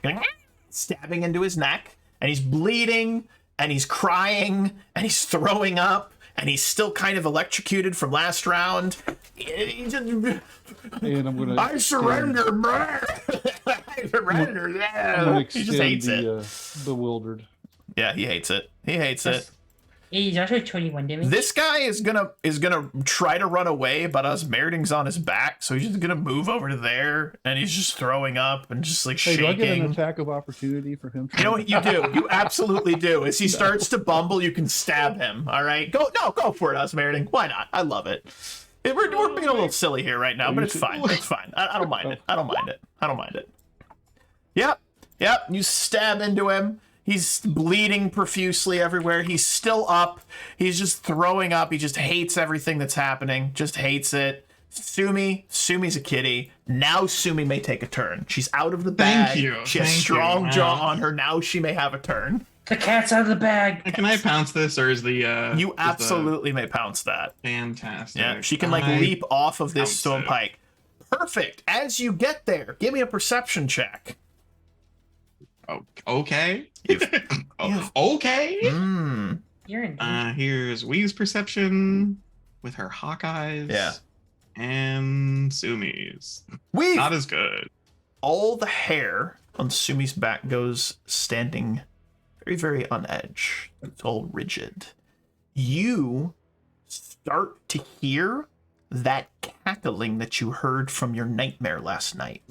you're like, stabbing into his neck, and he's bleeding, and he's crying, and he's throwing up, and he's still kind of electrocuted from last round. He just-
And I'm gonna.
I surrender, man. I surrender.
I'm gonna
Yeah. He
extend
just hates it.
the bewildered.
Yeah, he hates it. He hates it.
He's actually 21 damage.
This guy is gonna try to run away, but Merding's on his back, so he's just gonna move over to there, and he's just throwing up and just like
Hey, do I get an
shaking.
attack of opportunity for him?
You know what you do? You absolutely do. As he starts to bumble, you can stab him. All right, go for it, Merding. Why not? I love it. We're being a little silly here right now, but it's fine. It's fine. I don't mind it. I don't mind it. I don't mind it. Yep. You stab into him. He's bleeding profusely everywhere. He's still up. He's just throwing up. He just hates everything that's happening. Just hates it. Sumi's a kitty. Now Sumi may take a turn. She's out of the bag.
Thank you.
She has
Thank
strong
you.
jaw on her. Now she may have a turn.
The cat's out of the bag.
Can I pounce this, or is the
You absolutely may pounce that.
fantastic?
Yeah, she can like
I-
leap off of this
pounce
stone
it.
pike. Perfect. As you get there, give me a perception check.
Oh, okay.
You've-
Okay.
Mm.
You're in.
Here's Wee's perception with her hawk eyes.
Yeah.
And Sumi's.
Weave.
Not as good.
All the hair on Sumi's back goes standing very, very on edge. It's all rigid. You start to hear that cackling that you heard from your nightmare last night.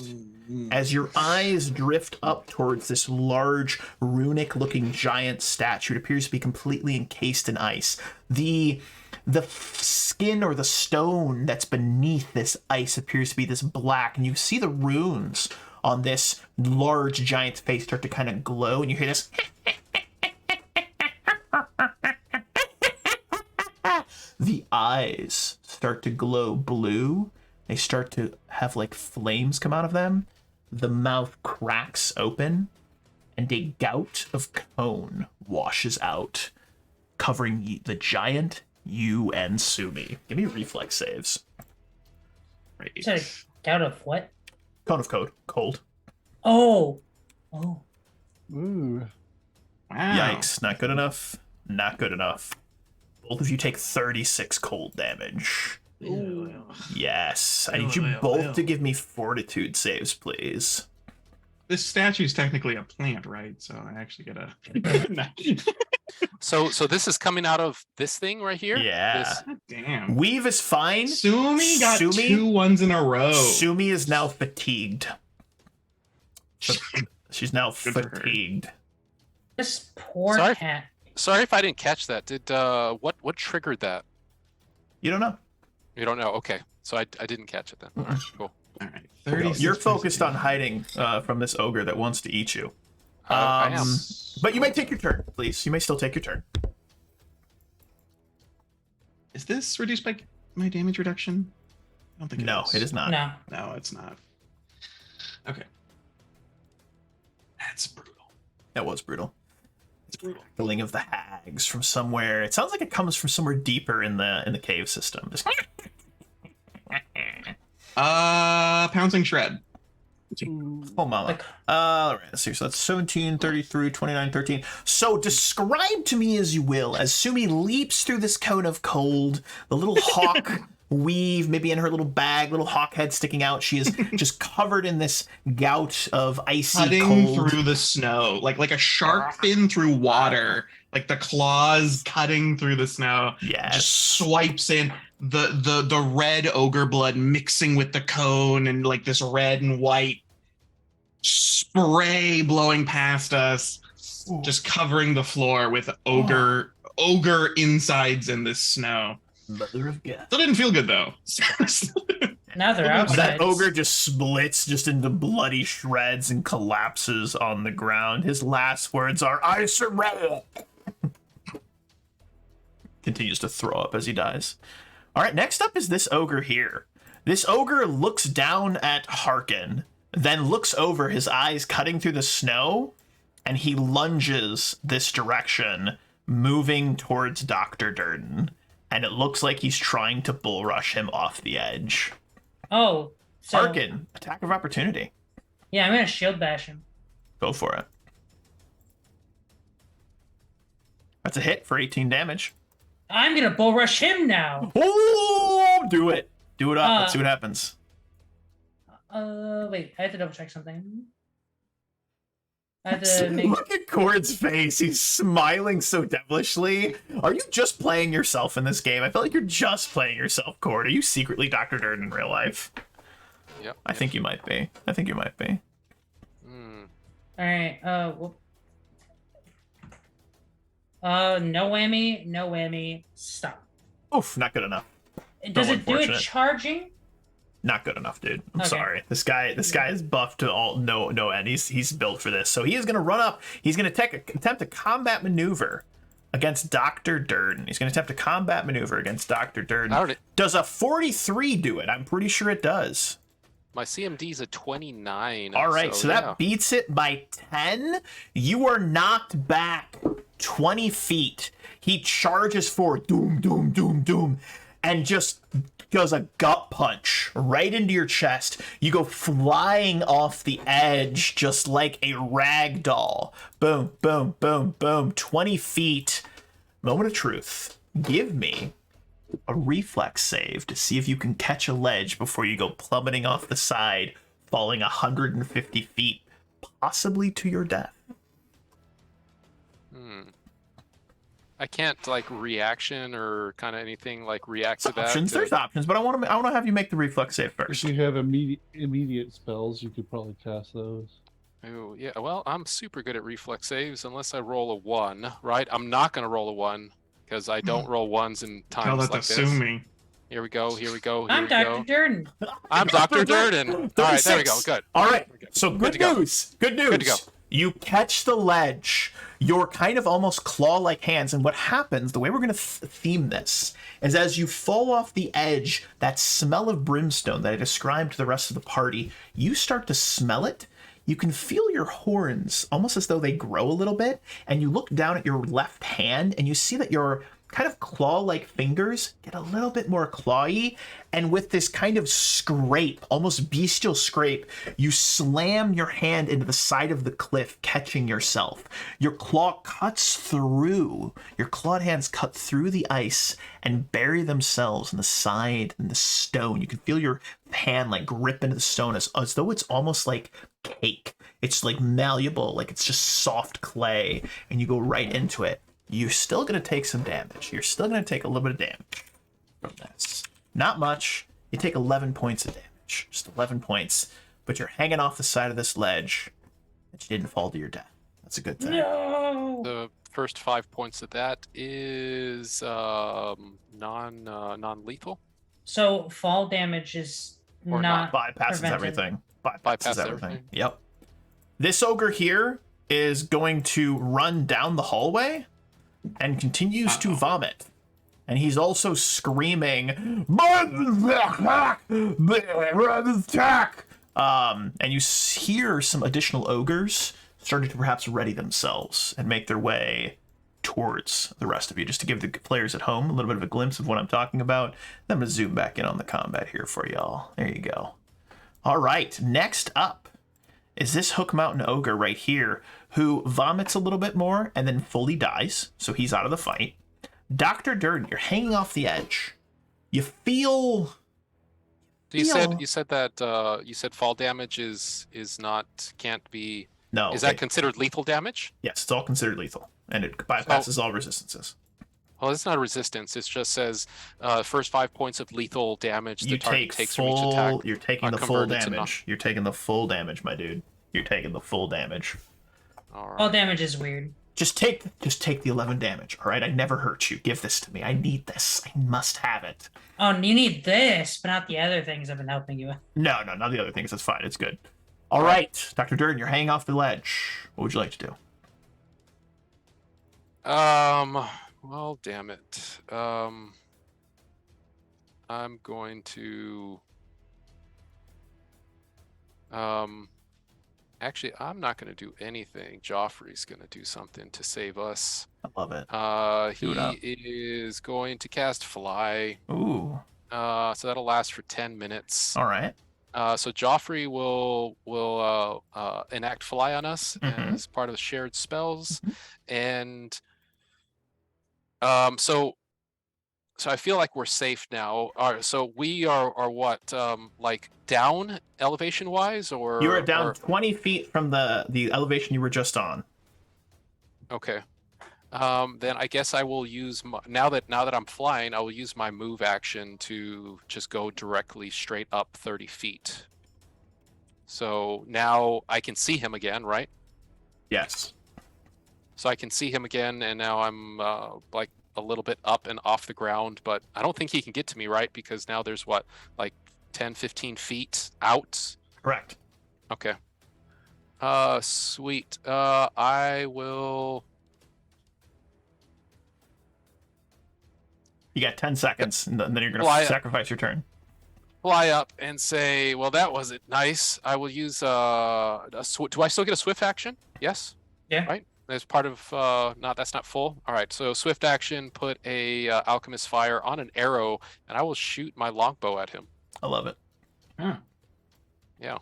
As your eyes drift up towards this large runic-looking giant statue, it appears to be completely encased in ice. The skin or the stone that's beneath this ice appears to be this black, and you see the runes on this large giant's face start to kind of glow, and you hear this. The eyes start to glow blue. They start to have like flames come out of them. The mouth cracks open, and a gout of cone washes out, covering the giant, you, and Sumi. Give me reflex saves.
Great.
You said a gout of what?
Cone of cold.
Oh.
Ooh.
Wow.
Yikes. Not good enough. Not good enough. Both of you take 36 cold damage. Yes. I need you both to give me fortitude saves, please.
This statue's technically a plant, right? So I actually get a.
So this is coming out of this thing right here.
Yeah.
This-
Damn.
Weave is fine.
Sumi got
Sumi?
2 ones in a row.
Sumi is now fatigued. She's now
Good for her.
fatigued.
This poor
Sorry.
cat.
Sorry if I didn't catch that. Did what triggered that?
You don't know.
You don't know. Okay, so I didn't catch it then. All right, cool.
All right. 36
You're focused on
percent.
hiding from this ogre that wants to eat you.
I am.
But you may take your turn, please. You may still take your turn.
Is this reduced by my damage reduction? I don't think
No, it is not.
No.
No, it's not. Okay. That's brutal.
That was brutal.
It's brutal.
Killing of the hags from somewhere. It sounds like it comes from somewhere deeper in the cave system. Just...
Pouncing shred.
Oh, mama.
Like,
All right, let's see. So that's 17, 33, 29, 13. So describe to me as you will, as Sumi leaps through this cone of cold, the little hawk weave, maybe in her little bag, little hawk head sticking out. She is just covered in this gout of icy
Cutting
cold.
through the snow, like a shark fin through water, like the claws cutting through the snow.
Yes.
Just swipes in the red ogre blood mixing with the cone, and like this red and white spray blowing past us. just covering the floor with ogre insides in this snow.
Mother of God.
Still didn't feel good though.
Now they're
That
outside.
That ogre just splits just into bloody shreds and collapses on the ground. His last words are, "I surrender." Continues to throw up as he dies. All right, next up is this ogre here. This ogre looks down at Harkin, then looks over, his eyes cutting through the snow, and he lunges this direction, moving towards Dr. Durden. And it looks like he's trying to bull rush him off the edge.
Oh, so
Harkin, attack of opportunity.
yeah, I'm gonna shield bash him.
Go for it. That's a hit for 18 damage.
I'm gonna bull rush him now.
Oh, do it. Do it up. Let's see what happens.
Wait, I have to double check something. I have to make.
Look at Cord's face. He's smiling so devilishly. Are you just playing yourself in this game? I feel like you're just playing yourself, Cord. Are you secretly Dr. Durden in real life?
Yep.
I think you might be. I think you might be.
Hmm.
All right. No whammy. No whammy. Stop.
Oof, not good enough.
Does it do it
unfortunate.
charging?
Not good enough, dude. I'm
Okay.
sorry. This guy is buffed to all no end. He's built for this. So he is gonna run up. He's gonna attempt a combat maneuver against Dr. Durden. He's gonna attempt a combat maneuver against Dr. Durden.
How'd it-
Does a 43 do it? I'm pretty sure it does.
My CMD's a 29.
All right, so
yeah.
that beats it by 10. You are knocked back 20 feet. He charges forward, doom, doom, doom, doom, and just does a gut punch right into your chest. You go flying off the edge just like a rag doll. Boom, boom, boom, boom. 20 feet. Moment of truth. Give me a reflex save to see if you can catch a ledge before you go plummeting off the side, falling 150 feet, possibly to your death.
I can't like reaction or kind of anything like react to that.
Options. There's options, but I want to have you make the reflex save
If
first.
you have immediate spells, you could probably cast those.
Oh yeah, well I'm super good at reflex saves unless I roll a 1, right? I'm not gonna roll a 1 because I don't roll 1s in
Tell
times
that
like
to
this.
sue me.
Here we go. Here we go. Here
I'm
we
Dr.
go.
Durden.
I'm Dr. Durden. All right, there we go.
36.
Good.
All right.
We're good.
So good
to go.
news. Good news.
Good to go.
You catch the ledge. Your kind of almost claw-like hands, and what happens, the way we're going to theme this, is as you fall off the edge, that smell of brimstone that I described to the rest of the party, you start to smell it. You can feel your horns almost as though they grow a little bit, and you look down at your left hand, and you see that your kind of claw-like fingers get a little bit more clawy, and with this kind of scrape, almost bestial scrape, you slam your hand into the side of the cliff, catching yourself. Your clawed hands cut through the ice and bury themselves in the side and the stone. You can feel your hand like grip into the stone as though it's almost like cake. It's like malleable, like it's just soft clay, and you go right into it. You're still going to take some damage. You're still going to take a little bit of damage from this. Not much. You take 11 points of damage. Just 11 points. But you're hanging off the side of this ledge that you didn't fall to your death. That's a good thing.
No.
The first 5 points of that is non-lethal.
So fall damage is
Or
not
Bypasses
prevented.
everything. Bypasses
Bypass
everything.
everything.
Yep. This ogre here is going to run down the hallway and continues to vomit. And he's also screaming, attack! And you hear some additional ogres starting to perhaps ready themselves and make their way towards the rest of you. Just to give the players at home a little bit of a glimpse of what I'm talking about. Then I'm going to zoom back in on the combat here for y'all. There you go. All right, next up is this Hook Mountain Ogre right here, who vomits a little bit more and then fully dies, so he's out of the fight. Dr. Durden, you're hanging off the edge. You feel...
So you said that you said fall damage is not can't be.
No.
Is that considered lethal damage?
Yes, it's all considered lethal, and it bypasses all resistances.
Well, it's not a resistance. It just says first 5 points of lethal damage the
You
target
take
takes from each attack.
You're taking
are
the full
converted to
damage. You're taking the full damage, my dude. You're taking the full damage.
All right.
All damage is weird.
Just take the 11 damage, all right? I never hurt you. Give this to me. I need this. I must have it.
Oh, you need this, but not the other things I've been helping you with.
No, not the other things. That's fine. It's good. All right, Dr. Dern, you're hanging off the ledge. What would you like to do?
Well, damn it. I'm going to actually, I'm not going to do anything. Joffrey's going to do something to save us.
I love it.
He
it up.
is going to cast Fly.
Ooh.
So that'll last for 10 minutes.
All right.
So Joffrey will enact Fly on us
Mhm.
as part of the shared spells,
Mhm.
and so I feel like we're safe now. So we are what, like down elevation wise, or
You are down 20 feet from the elevation you were just on.
Okay. Then I guess I will use now that I'm flying, I will use my move action to just go directly straight up 30 feet. So now I can see him again, right?
Yes.
So I can see him again, and now I'm like a little bit up and off the ground, but I don't think he can get to me, right? Because now there's what, like 10, 15 feet out?
Correct.
Okay. Sweet. I will...
You got 10 seconds, and then you're going
Fly
to
up.
sacrifice your turn.
Fly up and say, well, that wasn't nice. I will use do I still get a swift action? Yes.
Yeah.
Right. As part of that's not full. All right. So swift action, put a alchemist fire on an arrow, and I will shoot my longbow at him.
I love it.
Yeah.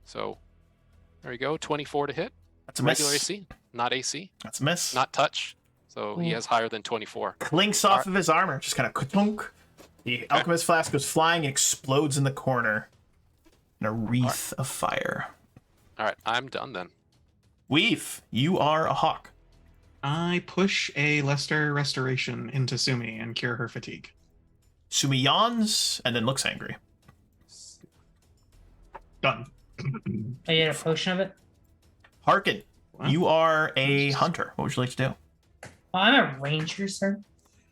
So there you go. 24 to hit.
That's a
Regular
miss.
AC, not AC,
That's a miss.
not touch. So he has higher than 24.
Clinks off of his armor, just kind of ka-tunk. The alchemist flask goes flying and explodes in the corner in a wreath of fire.
All right. I'm done then.
Weave, you are a hawk.
I push a Lester Restoration into Sumi and cure her fatigue.
Sumi yawns and then looks angry.
Done.
I get a potion of it.
Harkin,
Wow.
you are a hunter. What would you like to do?
Well, I'm a ranger, sir.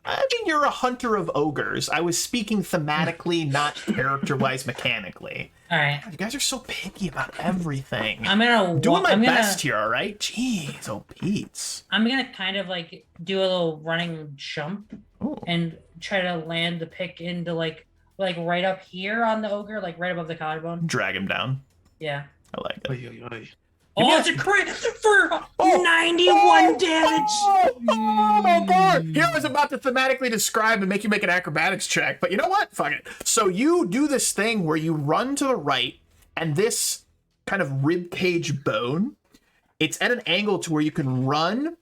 I mean, you're a hunter of ogres. I was speaking thematically, not character-wise mechanically.
All right.
You guys are so picky about everything.
I'm gonna
Doing my
I'm gonna,
best here, all right? Jeez, oh Pete's.
I'm gonna kind of like do a little running jump
Ooh.
and try to land the pick into like right up here on the ogre, like right above the collarbone.
Drag him down.
Yeah.
I like it.
Oy, oy, oy.
Oh, it's a crit for 91 damage.
Oh my god! Here I was about to thematically describe and make you make an acrobatics check, but you know what? Fuck it. So you do this thing where you run to the right, and this kind of rib cage bone, it's at an angle to where you can run,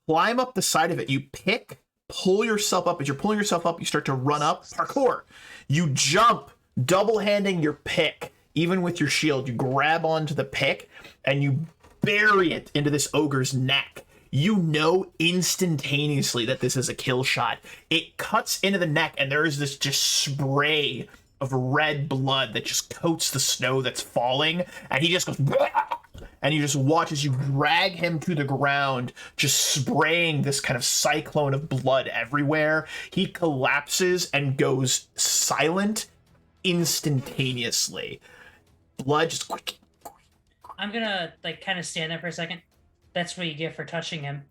climb up the side of it. You pick, pull yourself up. As you're pulling yourself up, you start to run up. Parkour. You jump, double-handing your pick. Even with your shield, you grab onto the pick and you bury it into this ogre's neck. You know instantaneously that this is a kill shot. It cuts into the neck and there is this just spray of red blood that just coats the snow that's falling. And he just goes, and you just watch as you drag him to the ground, just spraying this kind of cyclone of blood everywhere. He collapses and goes silent instantaneously. Blood just quick.
I'm gonna like kind of stand there for a second. That's what you get for touching him.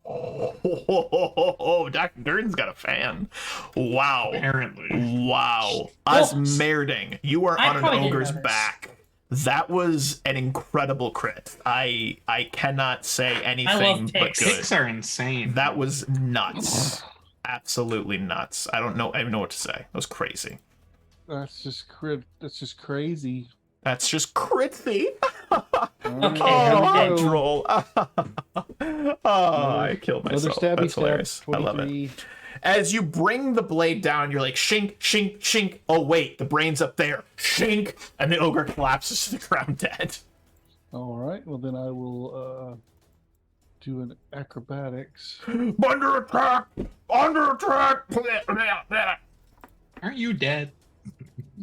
Oh, Dr. Dern's got a fan. Wow.
Apparently.
Wow.
Whoops.
Osmerding, you are
I
on an
probably didn't
ogre's
notice.
back. That was an incredible crit. I cannot say anything but
picks.
good.
Picks are insane.
That was nuts. Absolutely nuts. I don't even know what to say. That was crazy.
That's just crazy.
That's just crazy.
Okay,
Oh,
okay.
droll. I killed
Another
myself.
stabby
That's
stab.
hilarious. I love it.
23.
As you bring the blade down, you're like, shink, shink, shink. Oh, wait, the brain's up there. Shink. And the ogre collapses to the ground dead.
All right. Well, then I will do an acrobatics.
Under attack! Under attack!
Aren't you dead?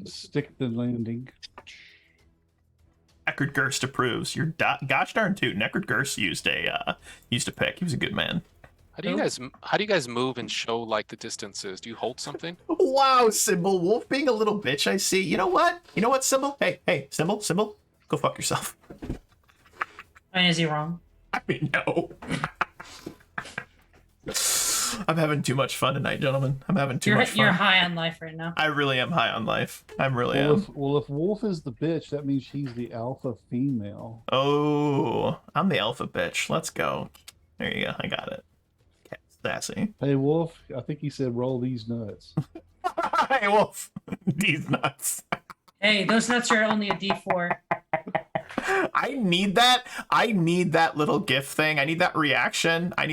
Stick the landing.
Neckard Gerst approves. You're gosh darn tootin'. Neckard Gerst used a pick. He was a good man.
How do you guys move and show like the distances? Do you hold something?
Wow, Symbol. Wolf being a little bitch, I see. You know what? Symbol? Hey, Symbol. Go fuck yourself.
I mean, is he wrong?
I mean, no. I'm having too much fun tonight, gentlemen. I'm having too much fun.
You're high on life right now.
I really am high on life. I really am.
If Wolf is the bitch, that means she's the alpha female.
Oh, I'm the alpha bitch. Let's go. There you go. I got it. Okay, sassy.
Hey, Wolf, I think he said roll these nuts.
Hey, Wolf. These nuts.
Hey, those nuts are only a D4.
I need that little GIF thing. I need that reaction. in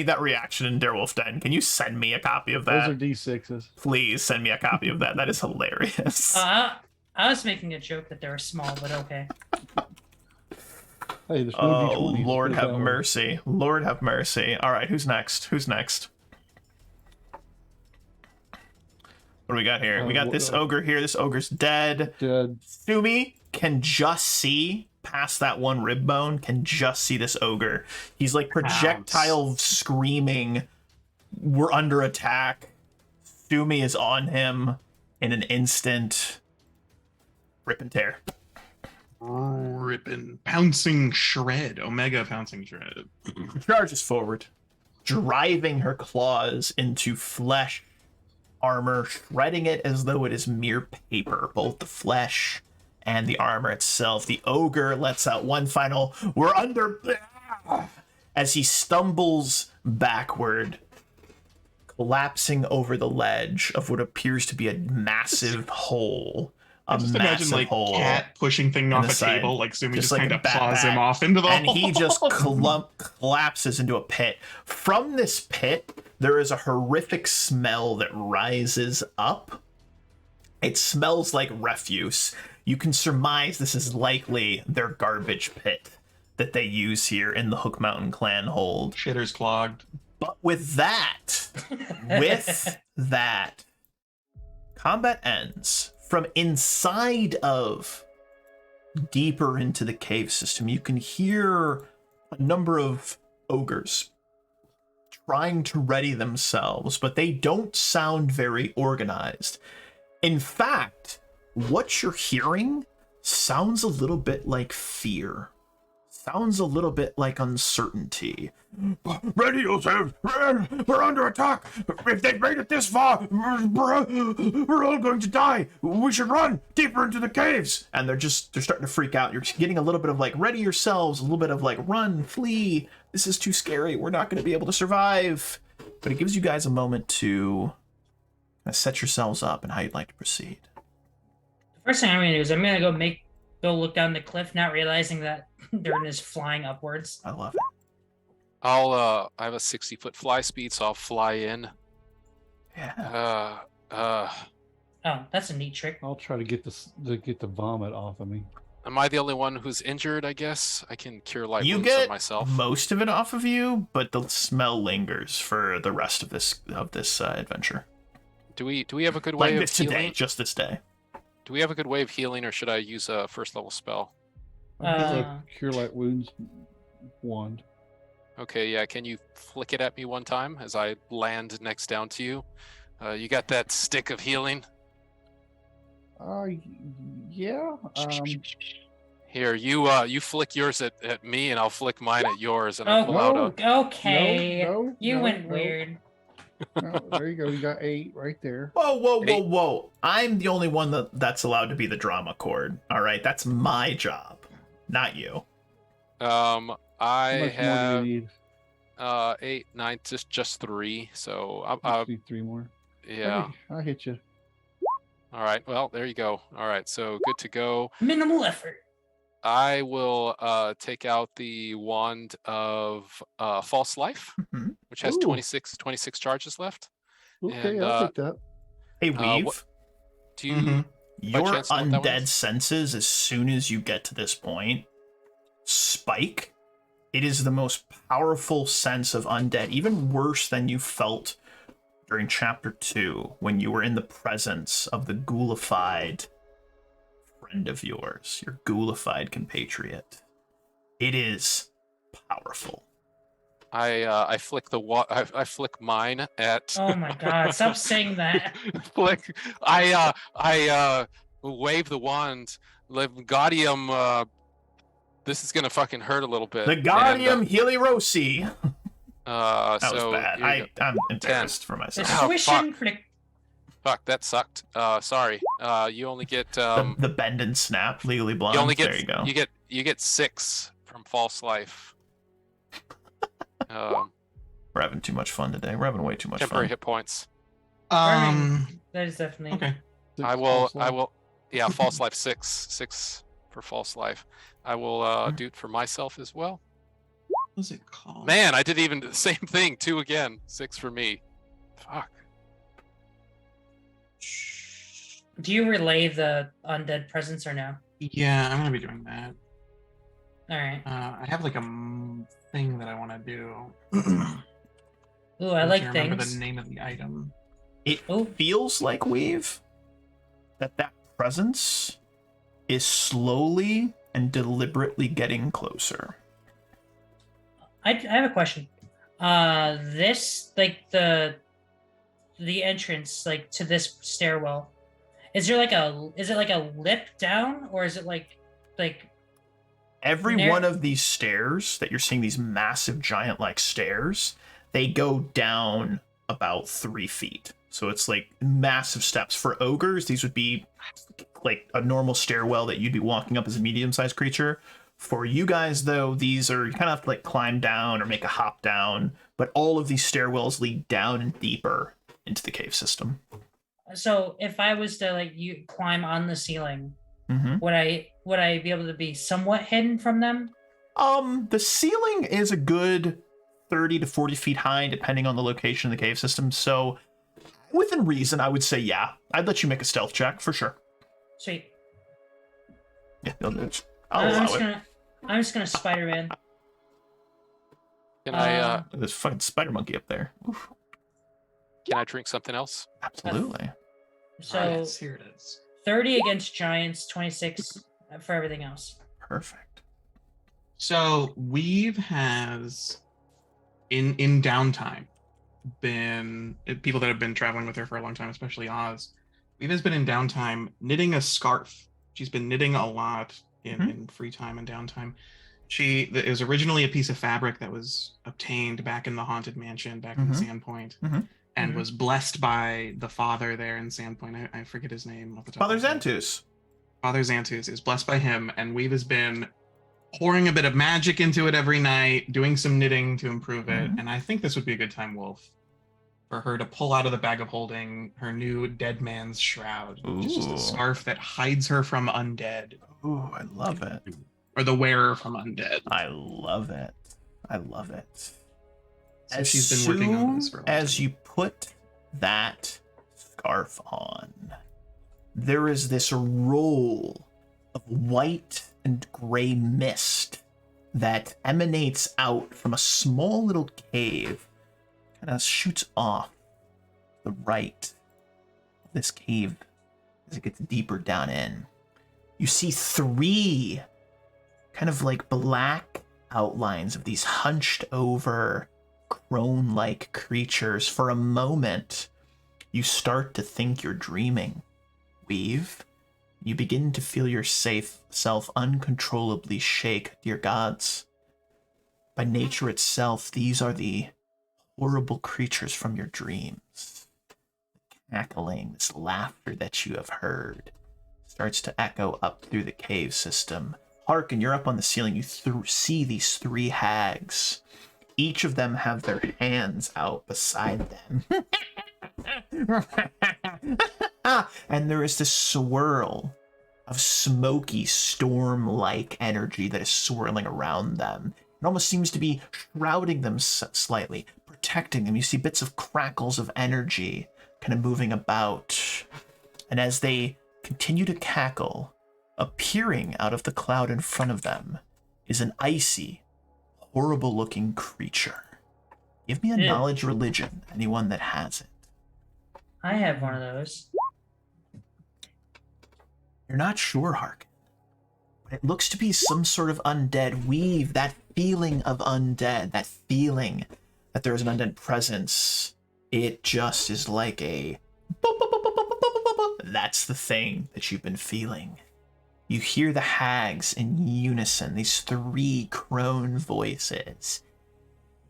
Darewolf Den. Can you send me a copy of that?
Those are D6s.
Please send me a copy of that. That is hilarious.
I was making a joke that they were small, but okay.
Hey, there's no
Oh,
D20s.
Lord
Put it
have
that way.
mercy. Lord have mercy. All right, who's next? What do we got here? We got this ogre here. This ogre's dead.
Dead.
Sumi can just see past that one rib bone, can just see this ogre. He's like projectile screaming. We're under attack. Sumi is on him in an instant. Rip and tear.
Ripping, pouncing shred, Omega pouncing shred.
Charges forward, driving her claws into flesh armor, shredding it as though it is mere paper, both the flesh and the armor itself. The ogre lets out one final, we're under, as he stumbles backward, collapsing over the ledge of what appears to be a massive hole.
I just imagine like
hole
cat pushing thing off a
side.
table, like Sumi just
like
kind
a
of claws him
bat.
off into the
and
hole.
he just collapses into a pit. From this pit, there is a horrific smell that rises up. It smells like refuse. You can surmise this is likely their garbage pit that they use here in the Hook Mountain clan hold.
Shitter's clogged.
But with that, combat ends. From inside of deeper into the cave system, you can hear a number of ogres trying to ready themselves, but they don't sound very organized. In fact, what you're hearing sounds a little bit like fear. Sounds a little bit like uncertainty. Ready yourselves! We're under attack! If they've made it this far, we're all going to die! We should run deeper into the caves! And they're starting to freak out. You're getting a little bit of like, ready yourselves, a little bit of like, run, flee, this is too scary, we're not going to be able to survive. But it gives you guys a moment to set yourselves up and how you'd like to proceed.
The first thing I'm gonna do is I'm gonna go look down the cliff, not realizing that Durden is flying upwards.
I love it.
I have a 60-foot fly speed, so I'll fly in.
Yeah.
Oh, that's a neat trick.
I'll try to get the vomit off of me.
Am I the only one who's injured? I guess I can cure light
You
wounds on
get
myself.
most of it off of you, but the smell lingers for the rest of this adventure.
Do we have a good way
Like
of
this
healing?
today, just this day.
Do we have a good way of healing, or should I use a first level spell?
I have a cure light wounds wand.
Okay, yeah. Can you flick it at me one time as I land next down to you? You got that stick of healing?
Yeah.
Here, you flick yours at me, and I'll flick mine at yours, and I pull out a.
Okay.
No,
You
no,
went
no.
weird.
No, there you go. You got 8 right there.
Whoa. I'm the only one that's allowed to be the drama cord. All right, that's my job, not you.
I
How much more
have
do you need?
8, 9, just 3. So
Just need 3 more.
yeah.
Hey, I'll hit you.
All right. Well, there you go. All right. So good to go.
Minimal effort.
I will take out the wand of false life,
Mhm.
which has
Ooh.
26 charges left.
Okay,
And,
I'll take that.
Hey, Weave,
Do you?
Mhm.
your
chance know what that one
undead
is?
senses, as soon as you get to this point, spike. It is the most powerful sense of undead, even worse than you felt during chapter 2 when you were in the presence of the ghoulified friend of yours, your ghoulified compatriot. It is powerful.
I flick I flick mine at.
Oh my god, stop saying that.
Flick. I wave the wand. Gaudium. This is gonna fucking hurt a little bit.
The Guardium Heliosi. That
so
was bad.
here you go.
I'm embarrassed for
The
myself.
Oh,
swish flick.
Fuck, that sucked. Sorry. You only get
The bend and snap, legally blonde.
you only get
there you go.
you get 6 from false life.
We're having too much fun today. We're having way too much
Temporary
fun.
hit points.
That is definitely.
Okay.
I will. Yeah, false life 6 for false life. I will do it for myself as well.
What was it called?
Man, I did even the same thing. 2 again. 6 for me. Fuck.
Do you relay the undead presence or no?
Yeah, I'm gonna be doing that.
All right.
I have like a thing that I want to do.
Ooh, I like
remember
things.
the name of the item.
It
Oh.
feels like, Weave, that presence is slowly and deliberately getting closer.
I have a question. This like the entrance like to this stairwell. Is it like a lip down or is it like
Every
Nar-
one of these stairs that you're seeing, these massive giant-like stairs, they go down about 3 feet. So it's like massive steps. For ogres, these would be like a normal stairwell that you'd be walking up as a medium-sized creature. For you guys, though, these are you kind of have to like climb down or make a hop down. But all of these stairwells lead down and deeper into the cave system.
so if I was to like you climb on the ceiling,
Mm-hmm.
would I be able to be somewhat hidden from them?
The ceiling is a good 30 to 40 feet high, depending on the location of the cave system. So, within reason, I would say, yeah. I'd let you make a stealth check for sure.
Sweet.
Yeah, I'll allow it.
I'm just gonna Spider-Man.
Can I
Look at this fucking spider monkey up there. Oof.
can I drink something else?
Absolutely.
So
Yes, here it is.
30 against giants, 26 for everything else.
Perfect.
So Weave has in downtime been people that have been traveling with her for a long time, especially Oz. Weave has been in downtime knitting a scarf. She's been knitting a lot in free time and downtime. It was originally a piece of fabric that was obtained back in the haunted mansion back in Sandpoint, and was blessed by the father there in Sandpoint. I forget his name off the top.
Father
of my head.
Xantus.
Father Xantus is blessed by him, and Weave has been pouring a bit of magic into it every night, doing some knitting to improve it. And I think this would be a good time, Wolf, for her to pull out of the bag of holding her new dead man's shroud, which is just
Ooh.
a scarf that hides her from undead,
Ooh, I love it.
or the wearer from undead.
I love it. I love it.
So
As
she's been working on this for a
soon
long
as
time.
you put that scarf on, there is this roll of white and gray mist that emanates out from a small little cave, kind of shoots off the right of this cave as it gets deeper down in. You see 3 kind of like black outlines of these hunched over crone-like creatures. For a moment, you start to think you're dreaming. Weave, you begin to feel your safe self uncontrollably shake, dear gods. By nature itself, these are the horrible creatures from your dreams. The cackling, this laughter that you have heard starts to echo up through the cave system. Hark, and you're up on the ceiling. You see these 3 hags. Each of them have their hands out beside them. And there is this swirl of smoky, storm-like energy that is swirling around them. It almost seems to be shrouding them slightly, protecting them. You see bits of crackles of energy kind of moving about. And as they continue to cackle, appearing out of the cloud in front of them is an icy, horrible-looking creature. Give me a knowledge religion, anyone that has it.
I have one of those.
You're not sure, Hark. But it looks to be some sort of undead. Weave, that feeling of undead, that feeling that there's an undead presence. It just is like a... That's the thing that you've been feeling. You hear the hags in unison, these 3 crone voices.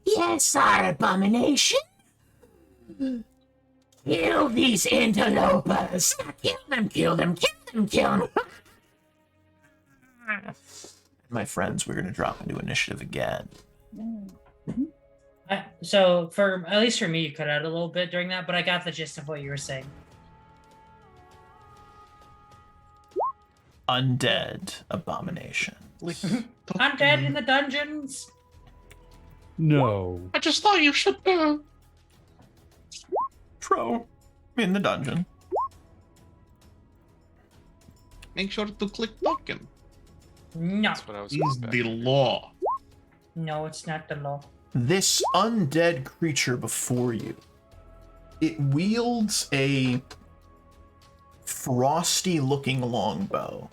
Yes, our abomination. Kill these interlopers. Kill them, kill them, kill them, kill them.
My friends, we're going to drop into initiative again.
So for at least for me, you cut out a little bit during that, but I got the gist of what you were saying.
Undead abomination.
Undead in the dungeons.
No.
I just thought you should
Tro in the dungeon.
make sure to click token.
No,
That's what I was.
Is
going back
the
to.
law.
no, it's not the law.
This undead creature before you, it wields a frosty looking longbow.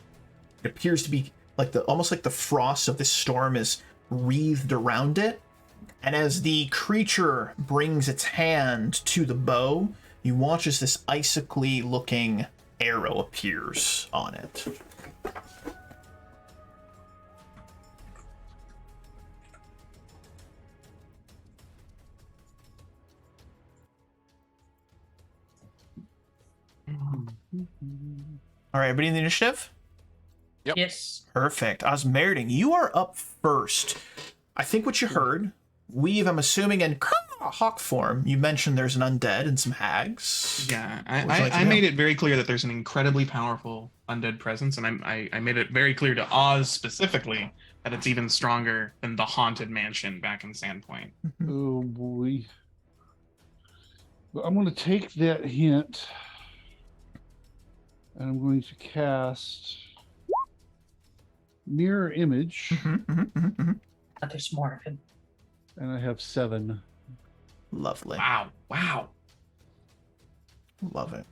It appears to be like almost like the frost of this storm is wreathed around it. And as the creature brings its hand to the bow, you watch as this icically looking arrow appears on it. All right, everybody in the initiative?
Yep.
Yes.
Perfect. Osmerding, you are up first. I think what you heard, Weave, I'm assuming in hawk form, you mentioned there's an undead and some hags.
Yeah,
What would you like to
I
do?
made it very clear that there's an incredibly powerful undead presence, and I made it very clear to Oz specifically that it's even stronger than the haunted mansion back in Sandpoint.
Oh boy. But I'm going to take that hint. And I'm going to cast Mirror Image.
But there's more of him.
And I have 7.
Lovely.
Wow, wow.
Love it.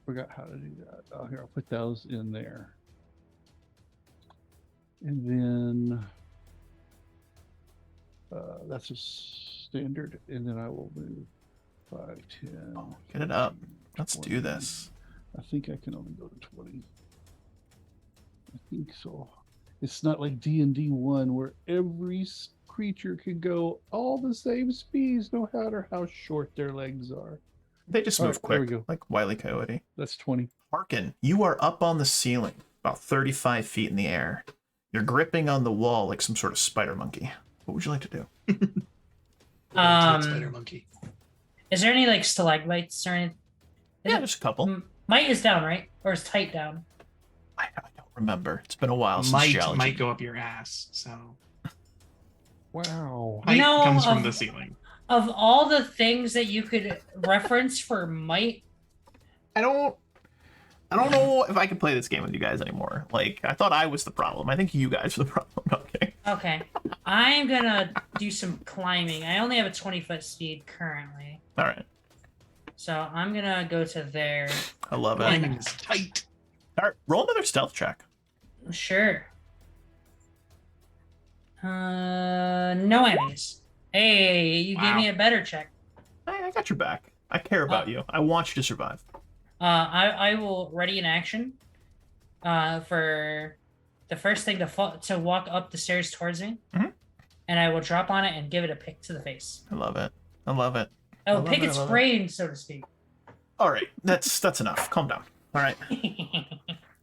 Forgot how to do that. Oh, here, I'll put those in there. And then that's a standard. And then I will move 5, 10.
Oh, get it up. Let's do this.
I think I can only go to 20. I think so. It's not like D&D 1 where every creature can go all the same speeds no matter how short their legs are.
They just
All
move
right, there we
quick,
go.
like Wile E. Coyote.
That's 20.
Harkin, you are up on the ceiling, about 35 feet in the air. You're gripping on the wall like some sort of spider monkey. What would you like to do?
Spider monkey.
Is there any like stalagmites or anything?
Yeah, just a couple.
Might is down, right? Or is tight down?
I don't remember. It's been a while since
Might
geology.
go up your ass. So
Wow.
height
No,
comes from the ceiling.
Of all the things that you could reference for might,
I don't know if I can play this game with you guys anymore. Like, I thought I was the problem. I think you guys are the problem. Okay.
okay. I'm gonna do some climbing. I only have a 20-foot speed currently.
All right.
So I'm gonna go to there.
I love it.
Climbing is tight.
All right, roll another stealth check.
Sure. No enemies. Hey, you gave me a better check.
I got your back. I care about you. I want you to survive.
I will ready an action. For the first thing to walk up the stairs towards me, and I will drop on it and give it a pick to the face.
I love it. I love it.
Oh,
love
pick
it,
its
I love it.
brain, so to speak.
All right, that's enough. Calm down. All right.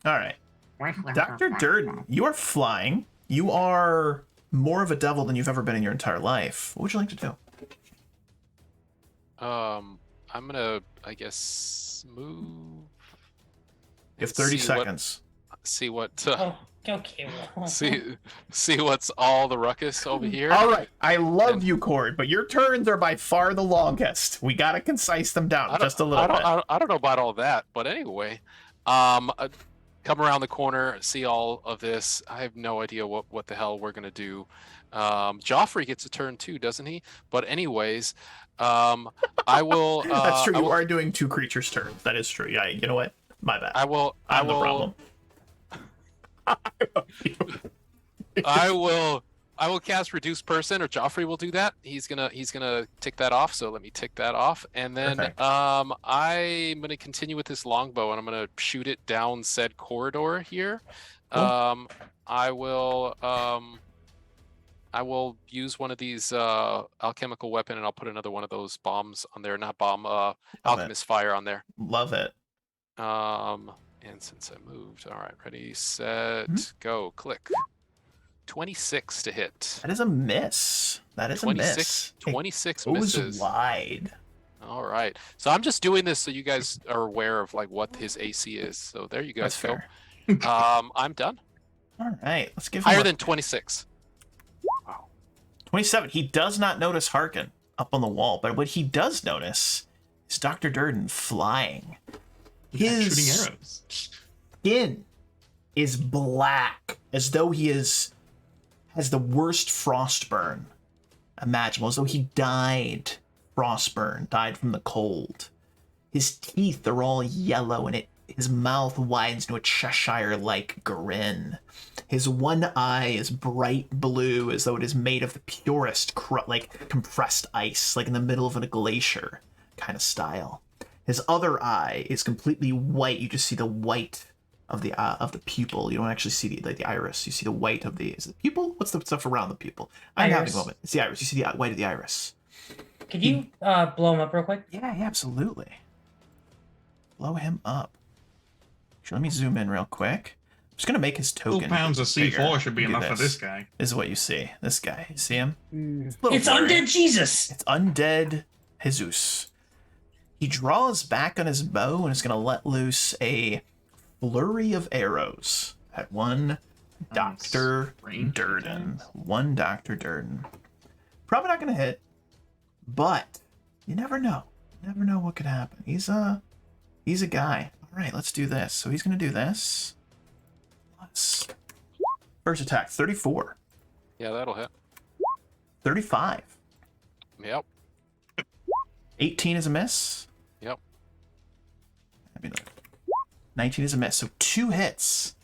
All right. Dr. Durden, you are flying. You are more of a devil than you've ever been in your entire life. What would you like to do?
I'm gonna, I guess, move.
You have 30
see what-
seconds.
See what?
Oh, okay. Well.
See what's all the ruckus over here.
All right. I love you, Cord, but your turns are by far the longest. We got to concise them down just a little bit.
I don't know about all that, but anyway, come around the corner, see all of this. I have no idea what the hell we're gonna do. Joffrey gets a turn too, doesn't he? But anyways, I will.
That's true.
I
You
will,
are doing 2 creatures' turns. That is true. Yeah. You know what? My bad.
I will. I
I'm the
will.
problem.
I will. I will cast Reduce Person, or Joffrey will do that. He's gonna tick that off. So let me tick that off, and then
Perfect.
I'm gonna continue with this longbow, and I'm gonna shoot it down said corridor here.
Cool.
I will use one of these alchemical weapon, and I'll put another one of those bombs on there. Not bomb, alchemist fire on there.
Love it.
And since I moved, all right, ready, set, go, click. 26 to hit.
That is a miss. That is a miss.
26
It goes
misses.
wide.
All right. So I'm just doing this so you guys are aware of like what his AC is. So there you guys
That's
go.
fair.
I'm done.
All right. Let's give him
Higher
a
than 26.
27. He does not notice Harkin up on the wall, but what he does notice is Dr. Durden flying.
Shooting
His
arrows.
skin is black, as though he has the worst frostburn imaginable, as though he died frostburn, died from the cold. His teeth are all yellow, and his mouth widens into a Cheshire-like grin. His one eye is bright blue, as though it is made of the purest, like compressed ice, like in the middle of a glacier kind of style. His other eye is completely white. You just see the white of the pupil. You don't actually see the iris. You see the white of is it the pupil? What's the stuff around the pupil? I'm having a moment. It's the iris. You see the white of the iris.
Could you blow him up real quick?
Yeah, absolutely. Blow him up. Actually, let me zoom in real quick. I'm just gonna make his
2
token.
pounds of C4
bigger.
should be
Look at
enough for this guy.
This is what you see. This guy. You see him?
It's undead Jesus.
It's undead Jesus. He draws back on his bow and is gonna let loose a flurry of arrows at one Dr.
Range
Durden.
attacks.
One Dr. Durden. Probably not gonna hit, but you never know. You never know what could happen. He's a guy. All right, let's do this. So he's gonna do this. First attack, 34.
Yeah, that'll hit.
35.
Yep.
18 is a miss.
Yep.
19 is a miss. So 2 hits.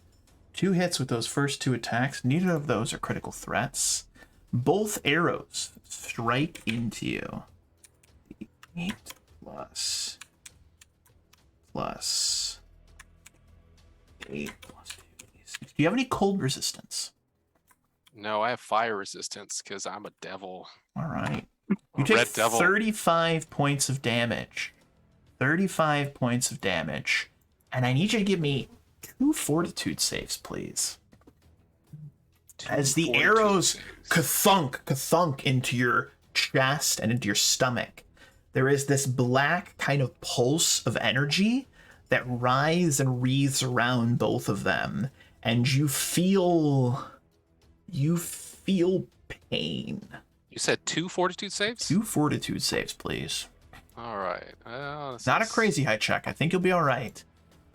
2 hits with those first 2 attacks. Neither of those are critical threats. Both arrows strike into you. 8 plus 8 plus 2. Do you have any cold resistance?
No, I have fire resistance because I'm a devil.
All right.
A
You take
red devil.
35 points of damage. 35 points of damage. And I need you to give me 2 fortitude saves, please. As the
242
arrows
saves.
ka-thunk into your chest and into your stomach, there is this black kind of pulse of energy that writhes and wreathes around both of them. And you feel pain.
You said 2 fortitude saves?
2 fortitude saves, please.
All right. This
Not a
is
crazy high check. I think you'll be all right.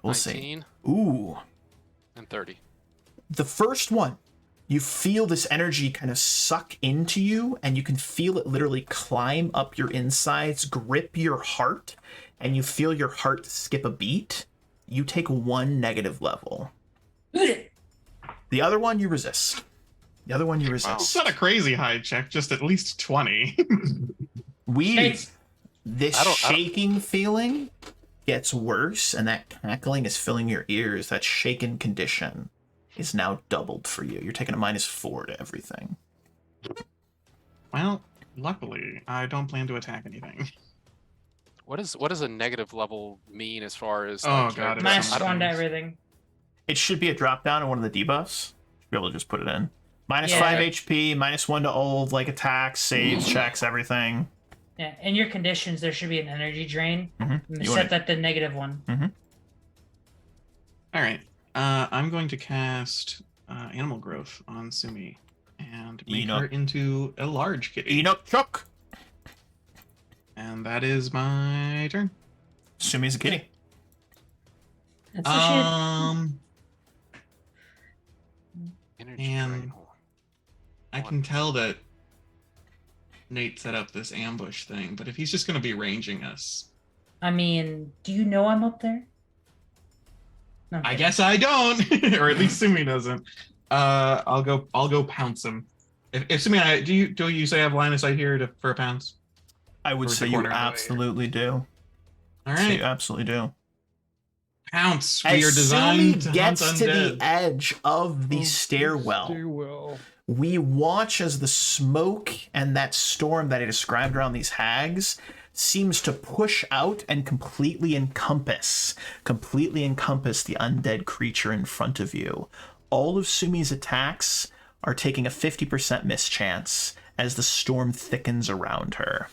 We'll
19
see. Ooh.
and 30.
The first one, you feel this energy kind of suck into you, and you can feel it literally climb up your insides, grip your heart, and you feel your heart skip a beat. You take 1 negative level. The other one, you resist.
It's not a crazy high check, just at least 20.
This
I don't-
shaking feeling gets worse, and that cackling is filling your ears. That shaken condition is now doubled for you. You're taking a -4 to everything.
Well, luckily, I don't plan to attack anything.
What does a negative level mean as far as?
Oh,
like,
God,
character-
Minus
I don't-
1 to everything.
It should be a drop down in one of the debuffs. Should be able to just put it in. -5
Yeah.
HP, -1 to all like attacks, saves, checks, everything.
Yeah, in your conditions, there should be an energy drain.
Mhm.
And
You
set
wanna-
that to -1.
All right. I'm going to cast Animal Growth on Sumi and make
Enoch.
her into a large kitty.
Enoch Chuck.
And that is my turn.
Sumi's a kitty.
That's the shit.
Energy
And
drain.
I can tell that Nate set up this ambush thing, but if he's just going to be ranging us,
I mean, do you know I'm up there? No, I'm
I
kidding.
guess I don't, or at least Sumi doesn't. I'll go pounce him. If Sumi, do you say I have line of sight here for a pounce?
I would
Towards
say
the
you
corner.
absolutely do.
All
So
right,
you absolutely do.
pounce.
As
We are designed
Sumi
to hunt
gets to the
undead.
edge of the
Oh,
stairwell,
Stairwell.
we watch as the smoke and that storm that I described around these hags seems to push out and completely encompass the undead creature in front of you. All of Sumi's attacks are taking a 50% miss chance as the storm thickens around her.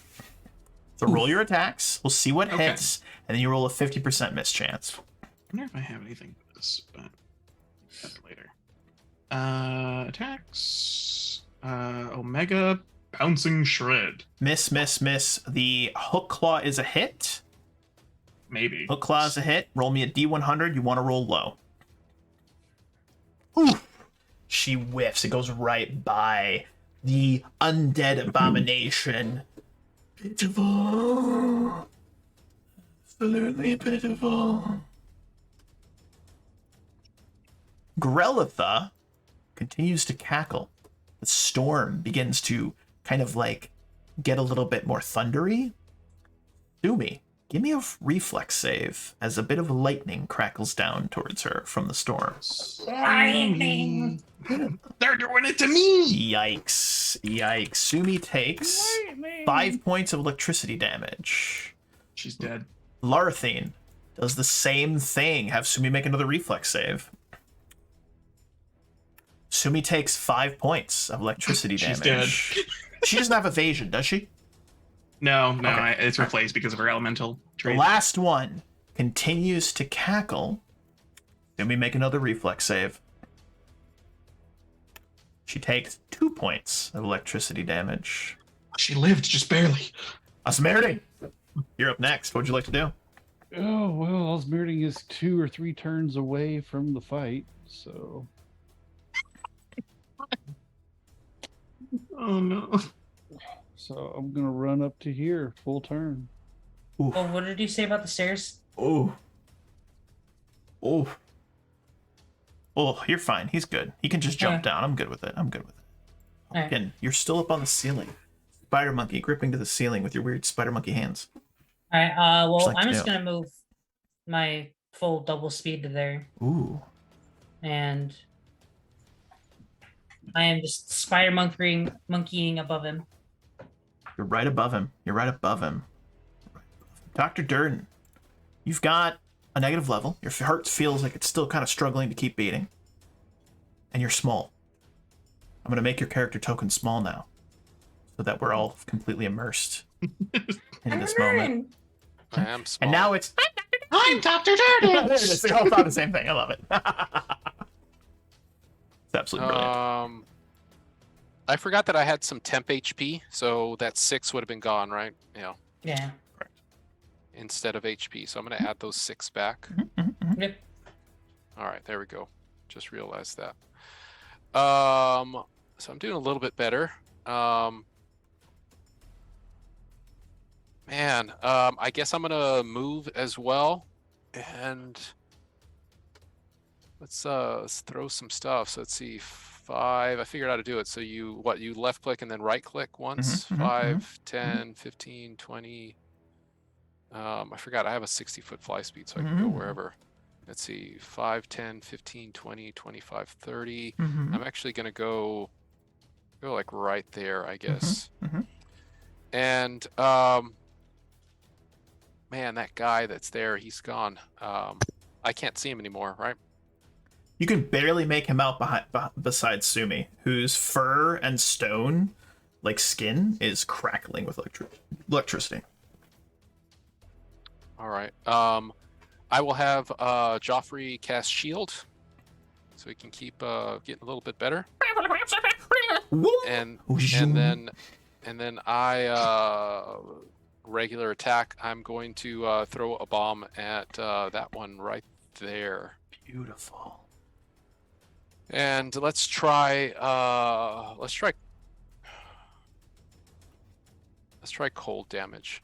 So roll your attacks. We'll see what
Okay.
hits, and then you roll a 50% miss chance.
I wonder if I have anything for this, but that's later. Attacks. Omega Bouncing Shred.
Miss. The hook claw is a hit.
Maybe.
Hook claw is a hit. Roll me a D100. You want to roll low. Oof. She whiffs. It goes right by the undead abomination. Pitiful. Absolutely pitiful. Grelitha continues to cackle. The storm begins to kind of like get a little bit more thundery. Sumi, give me a reflex save as a bit of lightning crackles down towards her from the storm.
Lightning.
They're doing it to me.
Yikes. Sumi takes 5 points of electricity damage.
She's dead.
Larathine does the same thing. Have Sumi make another reflex save. Sumi takes 5 points of electricity
She's
damage.
dead.
She doesn't have evasion, does she?
No,
Okay.
it's replaced because of her elemental
The
trait.
last one continues to cackle. Sumi make another reflex save. She takes 2 points of electricity damage.
She lived just barely.
Asmerdi, you're up next. What would you like to do?
Oh, well, Osmerding is 2 or 3 turns away from the fight, so.
Oh no.
So I'm going to run up to here, full turn.
Well, what did you say about the stairs?
Oh, you're fine. He's good. He can just jump
Okay.
down. I'm good with it.
Alright.
Again, you're still up on the ceiling. Spider monkey gripping to the ceiling with your weird spider monkey hands.
All right. Well,
Would you like
I'm
to
just
do?
gonna move my full double speed to there,
Ooh.
and I am just spider monkeying above him.
You're right above him. Dr. Durden, you've got a negative level. Your heart feels like it's still kind of struggling to keep beating. And you're small. I'm going to make your character token small now. So that we're all completely immersed in this moment.
I am small.
And now it's...
I'm Dr.
There
Durden.
it is. They all thought the same thing. I love it. It's absolutely brilliant.
I forgot that I had some temp HP, so that 6 would have been gone, right? Yeah,
Yeah.
instead of HP. So I'm going to add those 6 back.
Yep.
All right, there we go. Just realized that. So I'm doing a little bit better. I guess I'm gonna move as well, and let's throw some stuff. So let's see, 5. I figured out how to do it. So you left click and then right click once.
Mhm, mhm,
5, 10, 15, 20. I forgot I have a 60-foot fly speed, so I can go
Mhm.
wherever. Let's see, 5, 10, 15, 20, 25, 30.
Mhm.
I'm actually gonna go like right there, I guess.
mhm.
And man, that guy that's there, he's gone. I can't see him anymore, right?
You can barely make him out beside Sumi, whose fur and stone, like skin, is crackling with electricity.
All right. I will have Joffrey cast shield, so he can keep getting a little bit better. And then I regular attack. I'm going to throw a bomb at that one right there.
Beautiful.
And let's try Let's try cold damage.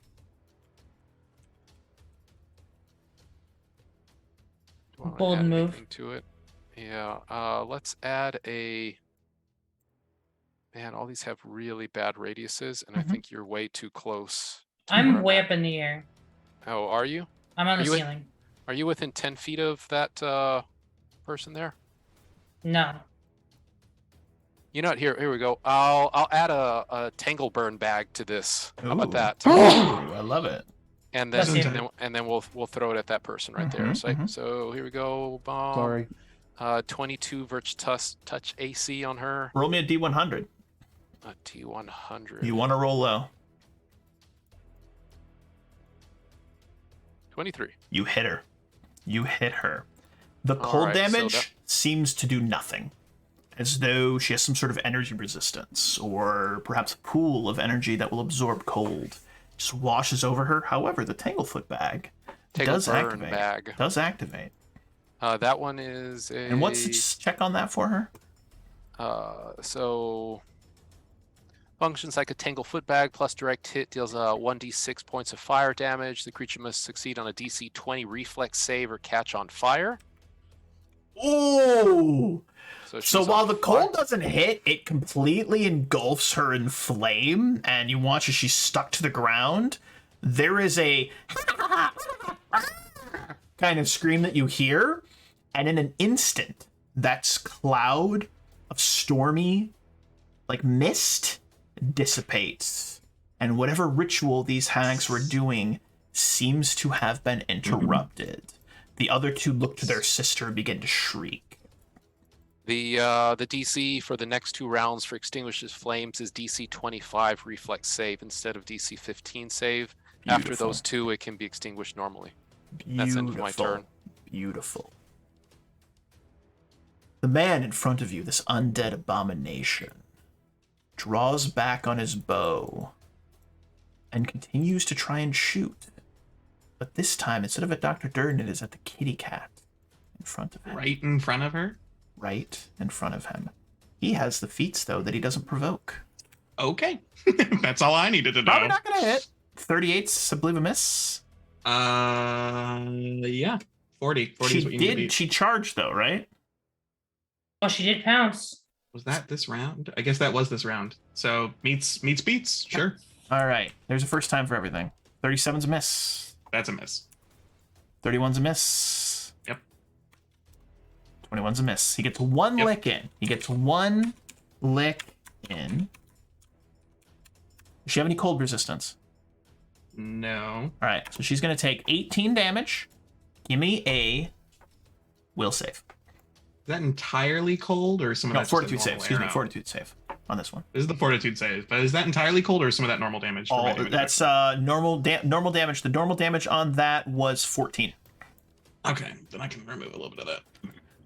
Do I wanna
Bold
add
move.
anything to it? Yeah. Let's add a. Man, all these have really bad radiuses, and I
Mhm.
think you're way too close. to
I'm
where
way
at.
up in the air.
Oh, are you?
I'm on
Are
the
you in-
ceiling.
Are you within 10 feet of that person there?
No.
You know what? Here we go. I'll add a tangle burn bag to this. How about
Ooh.
that?
Ooh, I love it.
And
Bless
then,
you.
and then we'll throw it at that person right there.
Mhm,
So,
mhm.
so here we go. Bomb.
Sorry.
22 virtual touch AC on her.
Roll me a D100.
A T100.
You want to roll low.
23.
You hit her. You hit her. The
All
cold
right, so
damage
that-
seems to do nothing. As though she has some sort of energy resistance, or perhaps a pool of energy that will absorb cold. Just washes over her. However, the Tanglefoot bag
Tangle
does
burn
activate.
bag.
Does activate.
That one is a.
And what's the check on that for her?
So functions like a Tanglefoot bag plus direct hit deals 1d6 points of fire damage. The creature must succeed on a DC 20 reflex save or catch on fire.
Ooh!
So,
So
she's
while
on
the
fire.
cold doesn't hit, it completely engulfs her in flame, and you watch as she's stuck to the ground. There is a kind of scream that you hear, and in an instant, that cloud of stormy, like mist, dissipates, and whatever ritual these hags were doing seems to have been interrupted. The other two look to their sister and begin to shriek.
The DC for the next 2 rounds for extinguishes flames is DC 25 reflex save instead of DC 15 save. After
Beautiful.
those 2, it can be extinguished normally.
Beautiful.
That's the end of my turn.
Beautiful. The man in front of you, this undead abomination, draws back on his bow and continues to try and shoot. But this time, instead of at Dr. Durden, it is at the kitty cat in front of him.
Right in front of her.
Right in front of him. He has the feats, though, that he doesn't provoke.
Okay. That's all I needed to know.
Probably not going to hit. 38's, I believe, a miss.
Yeah. 40. 40
She
is what you need to
did.
beat.
She charged, though, right?
Oh, she did pounce.
Was that this round? I guess that was this round. So meets beats. Sure.
All right. There's a first time for everything. 37's a miss.
That's a miss.
31's a miss.
Yep.
21's a miss. He gets one
Yep.
lick in. He gets one lick in. Does she have any cold resistance?
No.
All right. So she's going to take 18 damage. Give me a will save.
Is that entirely cold or some of
No,
that? just a
fortitude save.
normal
Excuse me.
arrow?
Fortitude save on this one.
This is the fortitude save, but is that entirely cold or some of that normal damage?
All,
preventing the
that's normal damage. The normal damage on that was 14.
Okay, then I can remove a little bit of that.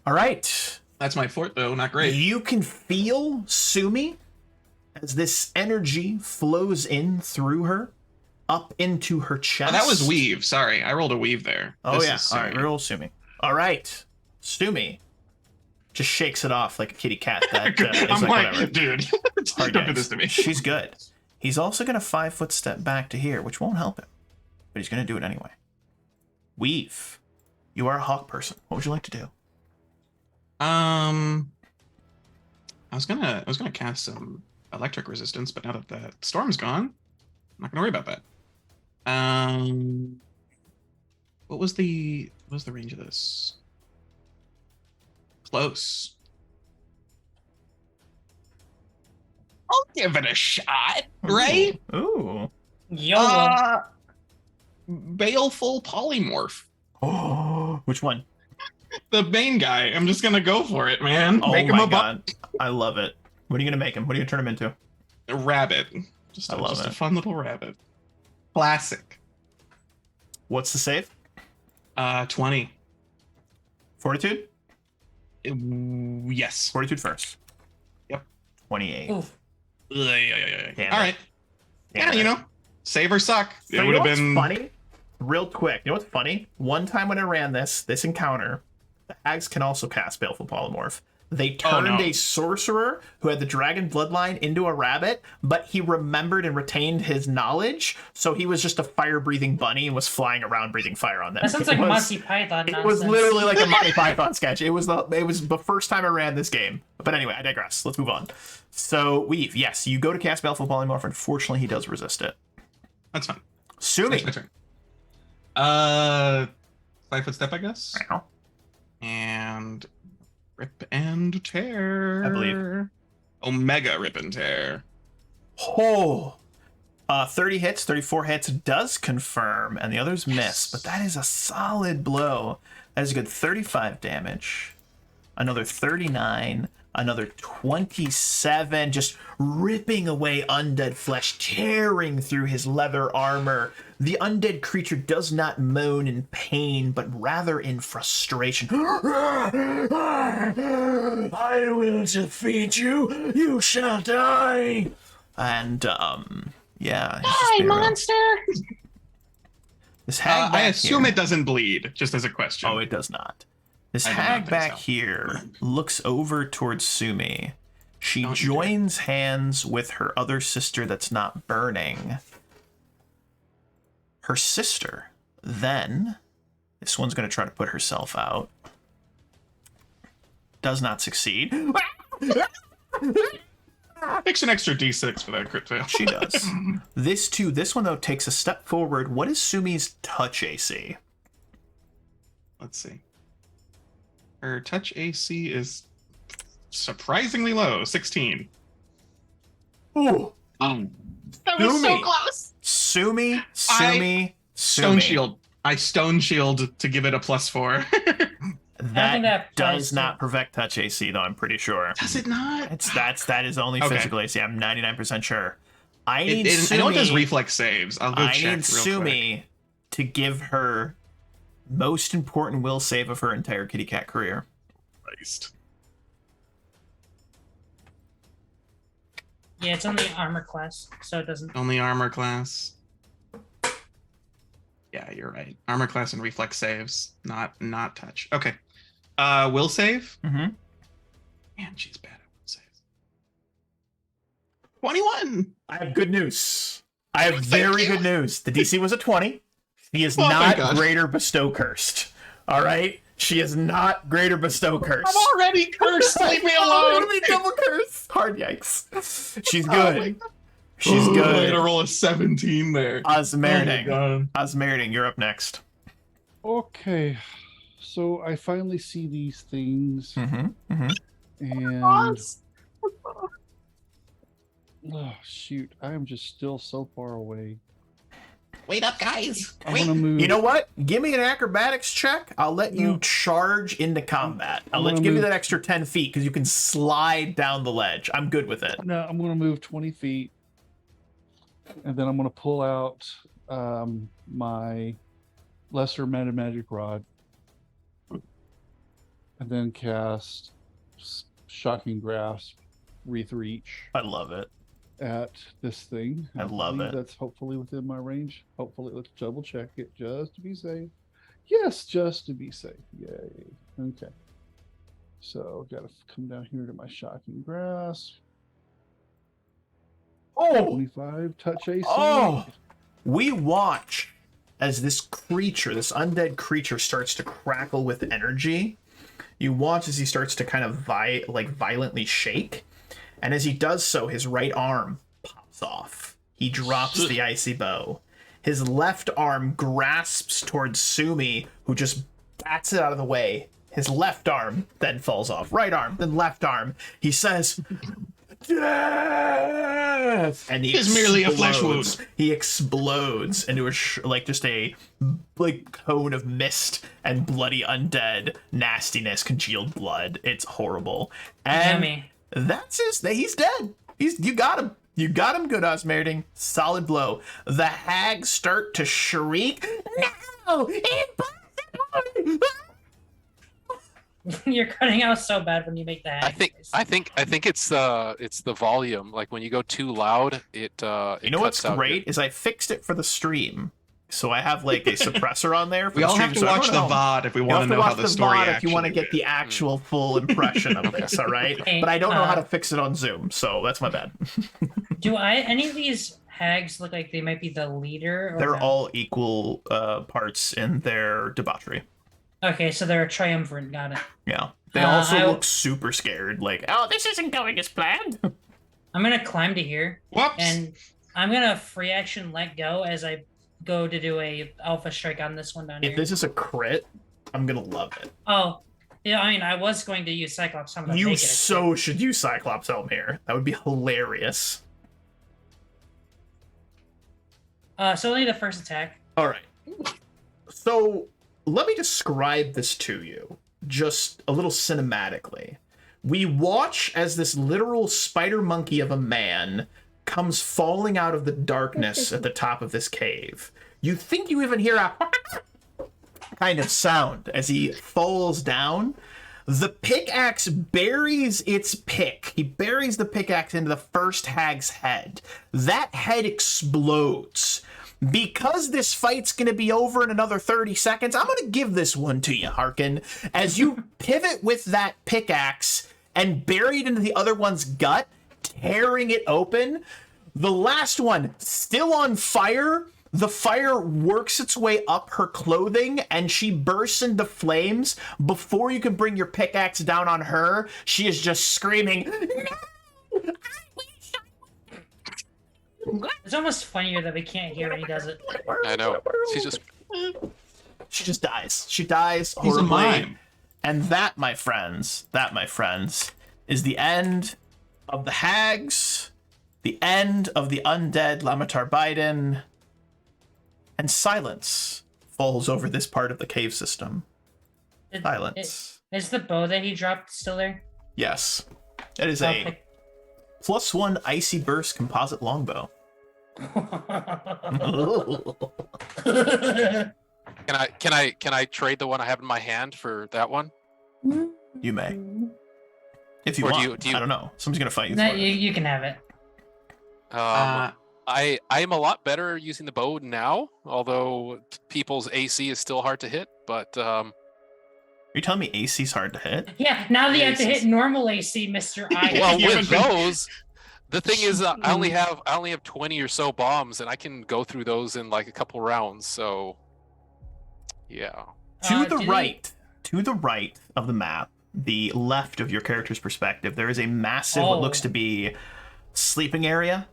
All right.
That's my fort, though. Not great.
You can feel Sumi as this energy flows in through her, up into her chest.
Oh, that was weave. Sorry, I rolled a weave there.
Oh,
This
yeah.
is
All right,
Sumi.
roll Sumi. All right. Sumi just shakes it off like a kitty cat. That is
I'm
like,
like,
whatever.
dude,
Hard
don't do
games.
this to me.
She's good. He's also going to 5-foot step back to here, which won't help him, but he's going to do it anyway. Weave. You are a hawk person. What would you like to do?
I was gonna cast some electric resistance, but now that that storm's gone, I'm not gonna worry about that. What was the range of this? Close. I'll give it a shot, right?
Ooh.
YOLO.
Baleful polymorph.
Oh, which one?
The main guy. I'm just gonna go for it, man.
Oh
Make him
my
a
god. I love it. What are you going to make him? What are you going to turn him into?
a rabbit. Just
I love
a
it.
fun little rabbit. Classic.
What's the save?
20.
Fortitude?
Yes.
Fortitude first.
Yep.
28.
Oof.
Damn
All
it.
right.
Damn
Yeah, you
it.
know, save or suck.
So
It
you
would
know
have
what's
been
funny? Real quick. You know what's funny? One time when I ran this encounter, the hags can also cast Baleful Polymorph. They turned
no.
a sorcerer who had the dragon bloodline into a rabbit, but he remembered and retained his knowledge, so he was just a fire-breathing bunny and was flying around breathing fire on them.
That sounds like Monty Python
It
nonsense.
was literally like a Monty Python sketch. It was the first time I ran this game. But anyway, I digress. Let's move on. So, Weave, yes, you go to cast Baleful Polymorph. Unfortunately, he does resist it.
That's fine.
Sumi.
That's my turn. 5-foot step, I guess.
Meow.
And rip and tear.
I believe.
Omega rip and tear.
Oh. 30 hits, 34 hits does confirm, and the others miss, but that is a solid blow. That is a good 35 damage. Another 39, another 27, just ripping away undead flesh, tearing through his leather armor. The undead creature does not moan in pain, but rather in frustration. I will defeat you. You shall die. And, yeah.
Die, monster!
This hag
I
back
assume
here,
it doesn't bleed, just as a question.
Oh, it does not. This
I did not
hag
think
back
so.
here looks over towards Sumi. She
Don't you dare.
joins hands with her other sister that's not burning. Her sister, then, this one's going to try to put herself out. Does not succeed.
Takes an extra d6 for that crit fail.
She does. This one, though, takes a step forward. What is Sumi's touch AC?
Let's see. Her touch AC is surprisingly low, 16.
Ooh.
That was so close.
Sumi.
Stone shield. I stone shield to give it a +4.
That
that applies
does
to-
not perfect touch AC, though, I'm pretty sure.
Does it not?
That is only
Okay.
physical AC. I'm 99% sure. I need
I know it does
Sumi.
reflex saves. I'll go
I
check
need
real quick.
Sumi to give her most important will save of her entire kitty cat career.
Christ.
Yeah, it's only armor class, so it doesn't.
Only armor class. Yeah, you're right. Armor class and reflex saves, not touch. Okay. Will save?
Mm-hmm.
Man, she's bad at will saves. 21.
I have good news. I have
Thank
very
you.
good news. The DC was a 20. He is
Oh,
not
thank God.
Greater Bestow Cursed. All right? She is not Greater Bestow Cursed.
I'm already cursed. Leave me
I'm
alone.
gonna be double cursed. Hard yikes. She's
Oh my
good.
God.
She's
I'm
good.
gonna roll a 17 there.
Osmerding.
God.
Osmerding, you're up next.
Okay, so I finally see these things,
Mm-hmm. Mm-hmm.
and oh shoot, I am just still so far away.
Wait up, guys.
I want to move.
You know what? Give me an acrobatics check. I'll let you
No.
charge into combat. I'll
I'm
let you
gonna
give you
move-
that extra 10 feet because you can slide down the ledge. I'm good with it.
No, I'm going to move 20 feet, and then I'm going to pull out my lesser meta magic rod, and then cast shocking grasp, wreath reach
I love it.
at this thing.
I love
believe
it.
That's hopefully within my range. Hopefully, let's double check it just to be safe. Yes, just to be safe. Yay. Okay. So got to come down here to my shocking grasp.
Oh!
25 touch AC.
Oh! We watch as this creature, this undead creature, starts to crackle with energy. You watch as he starts to kind of violently shake. And as he does so, his right arm pops off. He drops the icy bow. His left arm grasps towards Sumi, who just bats it out of the way. His left arm then falls off. Right arm, then left arm. He says, "Death!" And he
It's merely a flesh
explodes.
wound.
He explodes into a just a cone of mist and bloody undead nastiness, congealed blood. It's horrible. And
Yummy.
that's he's dead. You got him. You got him, good Osmerding. Solid blow. The hags start to shriek. No! Impossible!
You're cutting out so bad when you make that.
I think it's the volume. Like when you go too loud, it
You know
cuts
what's
out
great is I fixed it for the stream. So I have like a suppressor on there. For
We
the
all
stream,
have to
so
watch
everyone
the
at home,
VOD if we
you
want
have
to know how
watch
the story
VOD if you want to
actually
get the
is.
actual full impression of this. All right,
Hey,
but I don't know how to fix it on Zoom, so that's my bad.
Do any of these hags look like they might be the leader? Or
They're
no?
all equal parts in their debauchery.
Okay, so they're a triumvirate. Got it.
Yeah. They
Uh,
also
I-
look super scared, like, oh, this isn't going as planned.
I'm gonna climb to here,
Whoops.
and I'm gonna free action let go as I go to do a alpha strike on this one down
If
here.
this is a crit, I'm gonna love it.
Oh, yeah. I mean, I was going to use Cyclops. I'm gonna
You
make it a
so should use Cyclops Helm here. That would be hilarious.
crit. So only the first attack.
All right. So let me describe this to you, just a little cinematically. We watch as this literal spider monkey of a man comes falling out of the darkness at the top of this cave. You think you even hear a kind of sound as he falls down. The pickaxe buries its pick. He buries the pickaxe into the first hag's head. That head explodes. Because this fight's going to be over in another 30 seconds, I'm going to give this one to you, Harkin. As you pivot with that pickaxe and bury it into the other one's gut, tearing it open, the last one still on fire. The fire works its way up her clothing and she bursts into flames. Before you can bring your pickaxe down on her, she is just screaming, "No!
It's almost funnier that we can't hear when he does it.
I know. She's just
She just dies. She dies
He's a
horribly.
mime.
And that, my friends, is the end of the hags, the end of the undead Lamatar Biden, and silence falls over this part of the cave system. Silence.
Is the bow that he dropped still there?
Yes. It is
I'll
a
pick-
+1 icy burst composite longbow.
Can I trade the one I have in my hand for that one?
You may. If you
Or do
want.
you-
I don't know. Someone's going to fight you
No,
for it.
you can have it.
I am a lot better using the bow now, although people's AC is still hard to hit. But
Are you telling me AC's hard to hit?
Yeah, now that you have to
Jesus.
hit normal AC, Mr. I.
well,
You're
with
thinking-
those, the thing is, I only have 20 or so bombs, and I can go through those in like a couple rounds. So, yeah.
To the
do they-
right of the map, the left of your character's perspective, there is a massive, what looks
Oh.
to be, sleeping area.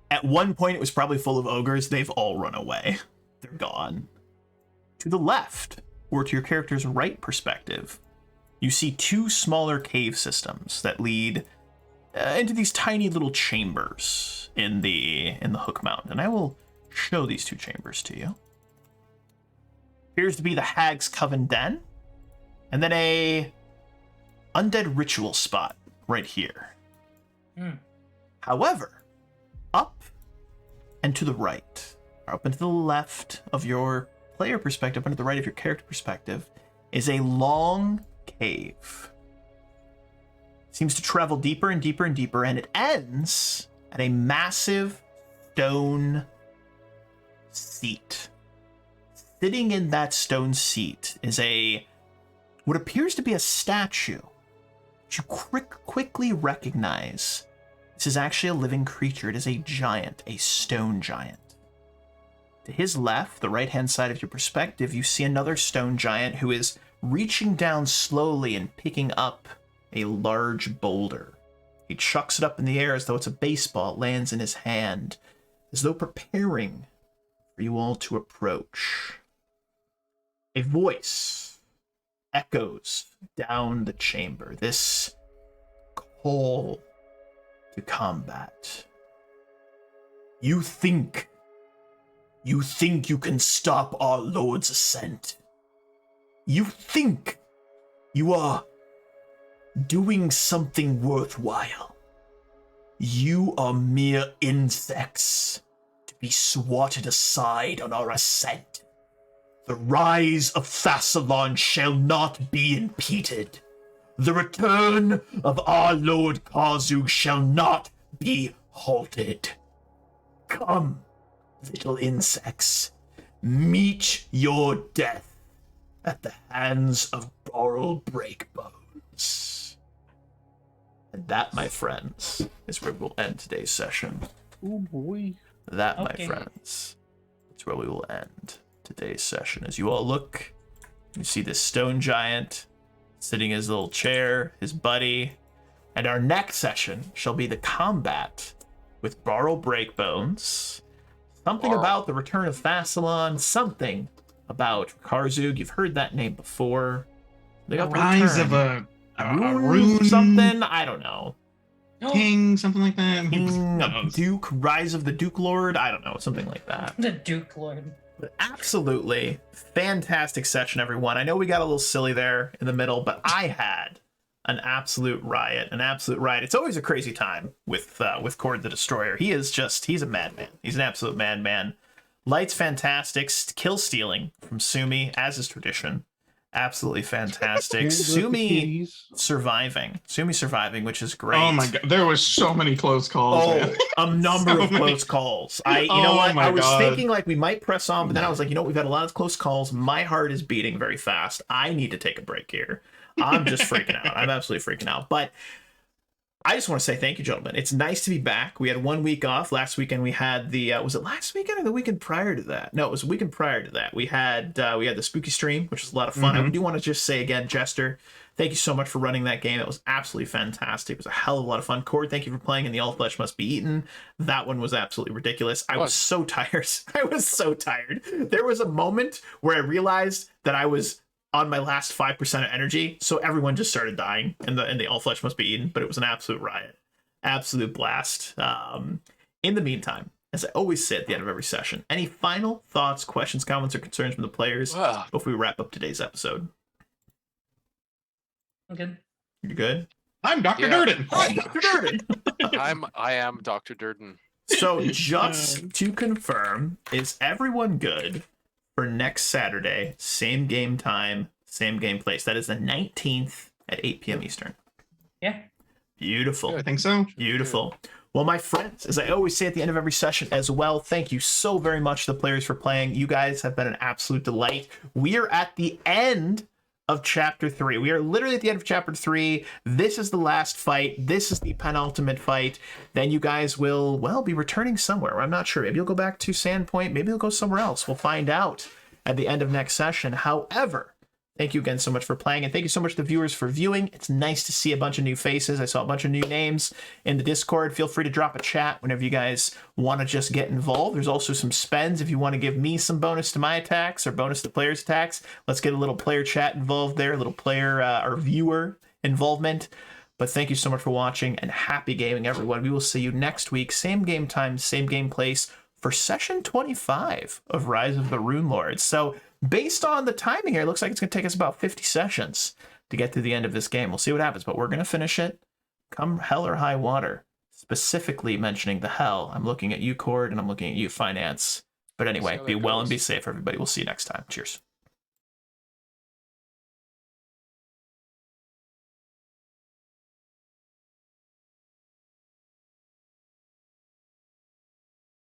At one point, it was probably full of ogres. They've all run away. They're gone. To the left, or to your character's right perspective, you see two smaller cave systems that lead into these tiny little chambers in the Hook Mountain. And I will show these two chambers to you. Appears to be the Hag's Coven Den, and then a undead ritual spot right here.
Hmm.
However, up and to the right, or up and to the left of your player perspective, and to the right of your character perspective, is a long cave. Seems to travel deeper and deeper and deeper, and it ends at a massive stone seat. Sitting in that stone seat is what appears to be a statue. You quickly recognize this is actually a living creature. It is a giant, a stone giant. To his left, the right-hand side of your perspective, you see another stone giant who is reaching down slowly and picking up a large boulder. He chucks it up in the air as though it's a baseball. It lands in his hand, as though preparing for you all to approach. A voice echoes down the chamber. This call to combat. You think you can stop our Lord's ascent. You think you are doing something worthwhile. You are mere insects to be swatted aside on our ascent. The rise of Thassalon shall not be impeded. The return of our Lord Kazu shall not be halted. Come, little insects.
meet your death at the hands of Borrel Breakbones. And that, my friends, is where we'll end today's session.
Oh boy.
That,
Okay.
my friends, is where we will end today's session. As you all look, you see this stone giant sitting in his little chair, his buddy, and our next session shall be the combat with Barrel Breakbones. Something
Barrel.
about the return of Fasalon, something about Karzug. You've heard that name before. They got the
Rise
return.
of a
Rune
rune
something? I don't know.
king, something like that.
King,
Who
a
knows?
Duke, Rise of the Duke Lord? I don't know, something like that.
The Duke Lord.
But absolutely fantastic session, everyone. I know we got a little silly there in the middle, but I had an absolute riot. It's always a crazy time with Cord the Destroyer. He's a madman. He's an absolute madman. Light's fantastic. Kill stealing from Sumi, as is tradition. Absolutely fantastic.
Can't go to
Sumi
kitties.
surviving, which is great.
Oh my god, there was so many close calls.
Oh,
man.
a number
So
of
many.
close calls. You
Oh
know what?
my
I was
God.
thinking like we might press on, but then I was like, you know what? We've had a lot of close calls. My heart is beating very fast. I need to take a break here. I'm just freaking out. I'm absolutely freaking out. But I just want to say thank you, gentlemen. It's nice to be back. We had 1 week off. Last weekend we had the was it last weekend or the weekend prior to that? No, it was the weekend prior to that. We had the spooky stream, which was a lot of fun. I do want to just say again, Jester, thank you so much for running that game. It was absolutely fantastic. It was a hell of a lot of fun. Cord, thank you for playing in the All Flesh Must Be Eaten. That one was absolutely ridiculous. I was so tired. I was so tired. There was a moment where I realized that I was on my last 5% of energy, so everyone just started dying, and the All Flesh Must Be Eaten. But it was an absolute riot, absolute blast. In the meantime, as I always say at the end of every session, any final thoughts, questions, comments, or concerns from the players
Well,
before we wrap up today's episode?
I'm good.
You good?
I'm Dr.
Yeah.
Durden.
Hi, Dr. Durden.
I am Dr. Durden.
So just to confirm, is everyone good for next Saturday? Same game time, same game place. That is the 19th at 8 p.m. Eastern.
Yeah.
Beautiful.
I think so.
Beautiful. Well, my friends, as I always say at the end of every session as well, thank you so very much to the players for playing. You guys have been an absolute delight. We are at the end of chapter 3. We are literally at the end of chapter 3. This is the last fight. This is the penultimate fight. Then you guys will, well, be returning somewhere. I'm not sure. Maybe you'll go back to Sandpoint. Maybe you'll go somewhere else. We'll find out at the end of next session. However, thank you again so much for playing, and thank you so much to the viewers for viewing. It's nice to see a bunch of new faces. I saw a bunch of new names in the Discord. Feel free to drop a chat whenever you guys want to just get involved. There's also some spends if you want to give me some bonus to my attacks or bonus to players' attacks. Let's get a little player chat involved there, a little player or viewer involvement. But thank you so much for watching, and happy gaming, everyone. We will see you next week, same game time, same game place, for session 25 of Rise of the Runelords. So based on the timing here, it looks like it's going to take us about 50 sessions to get to the end of this game. We'll see what happens, but we're going to finish it come hell or high water. Specifically mentioning the hell, I'm looking at you, Cord, and I'm looking at you, Finance. But anyway,
how
be
that
well and
goes.
be safe, everybody. We'll see you next time. Cheers.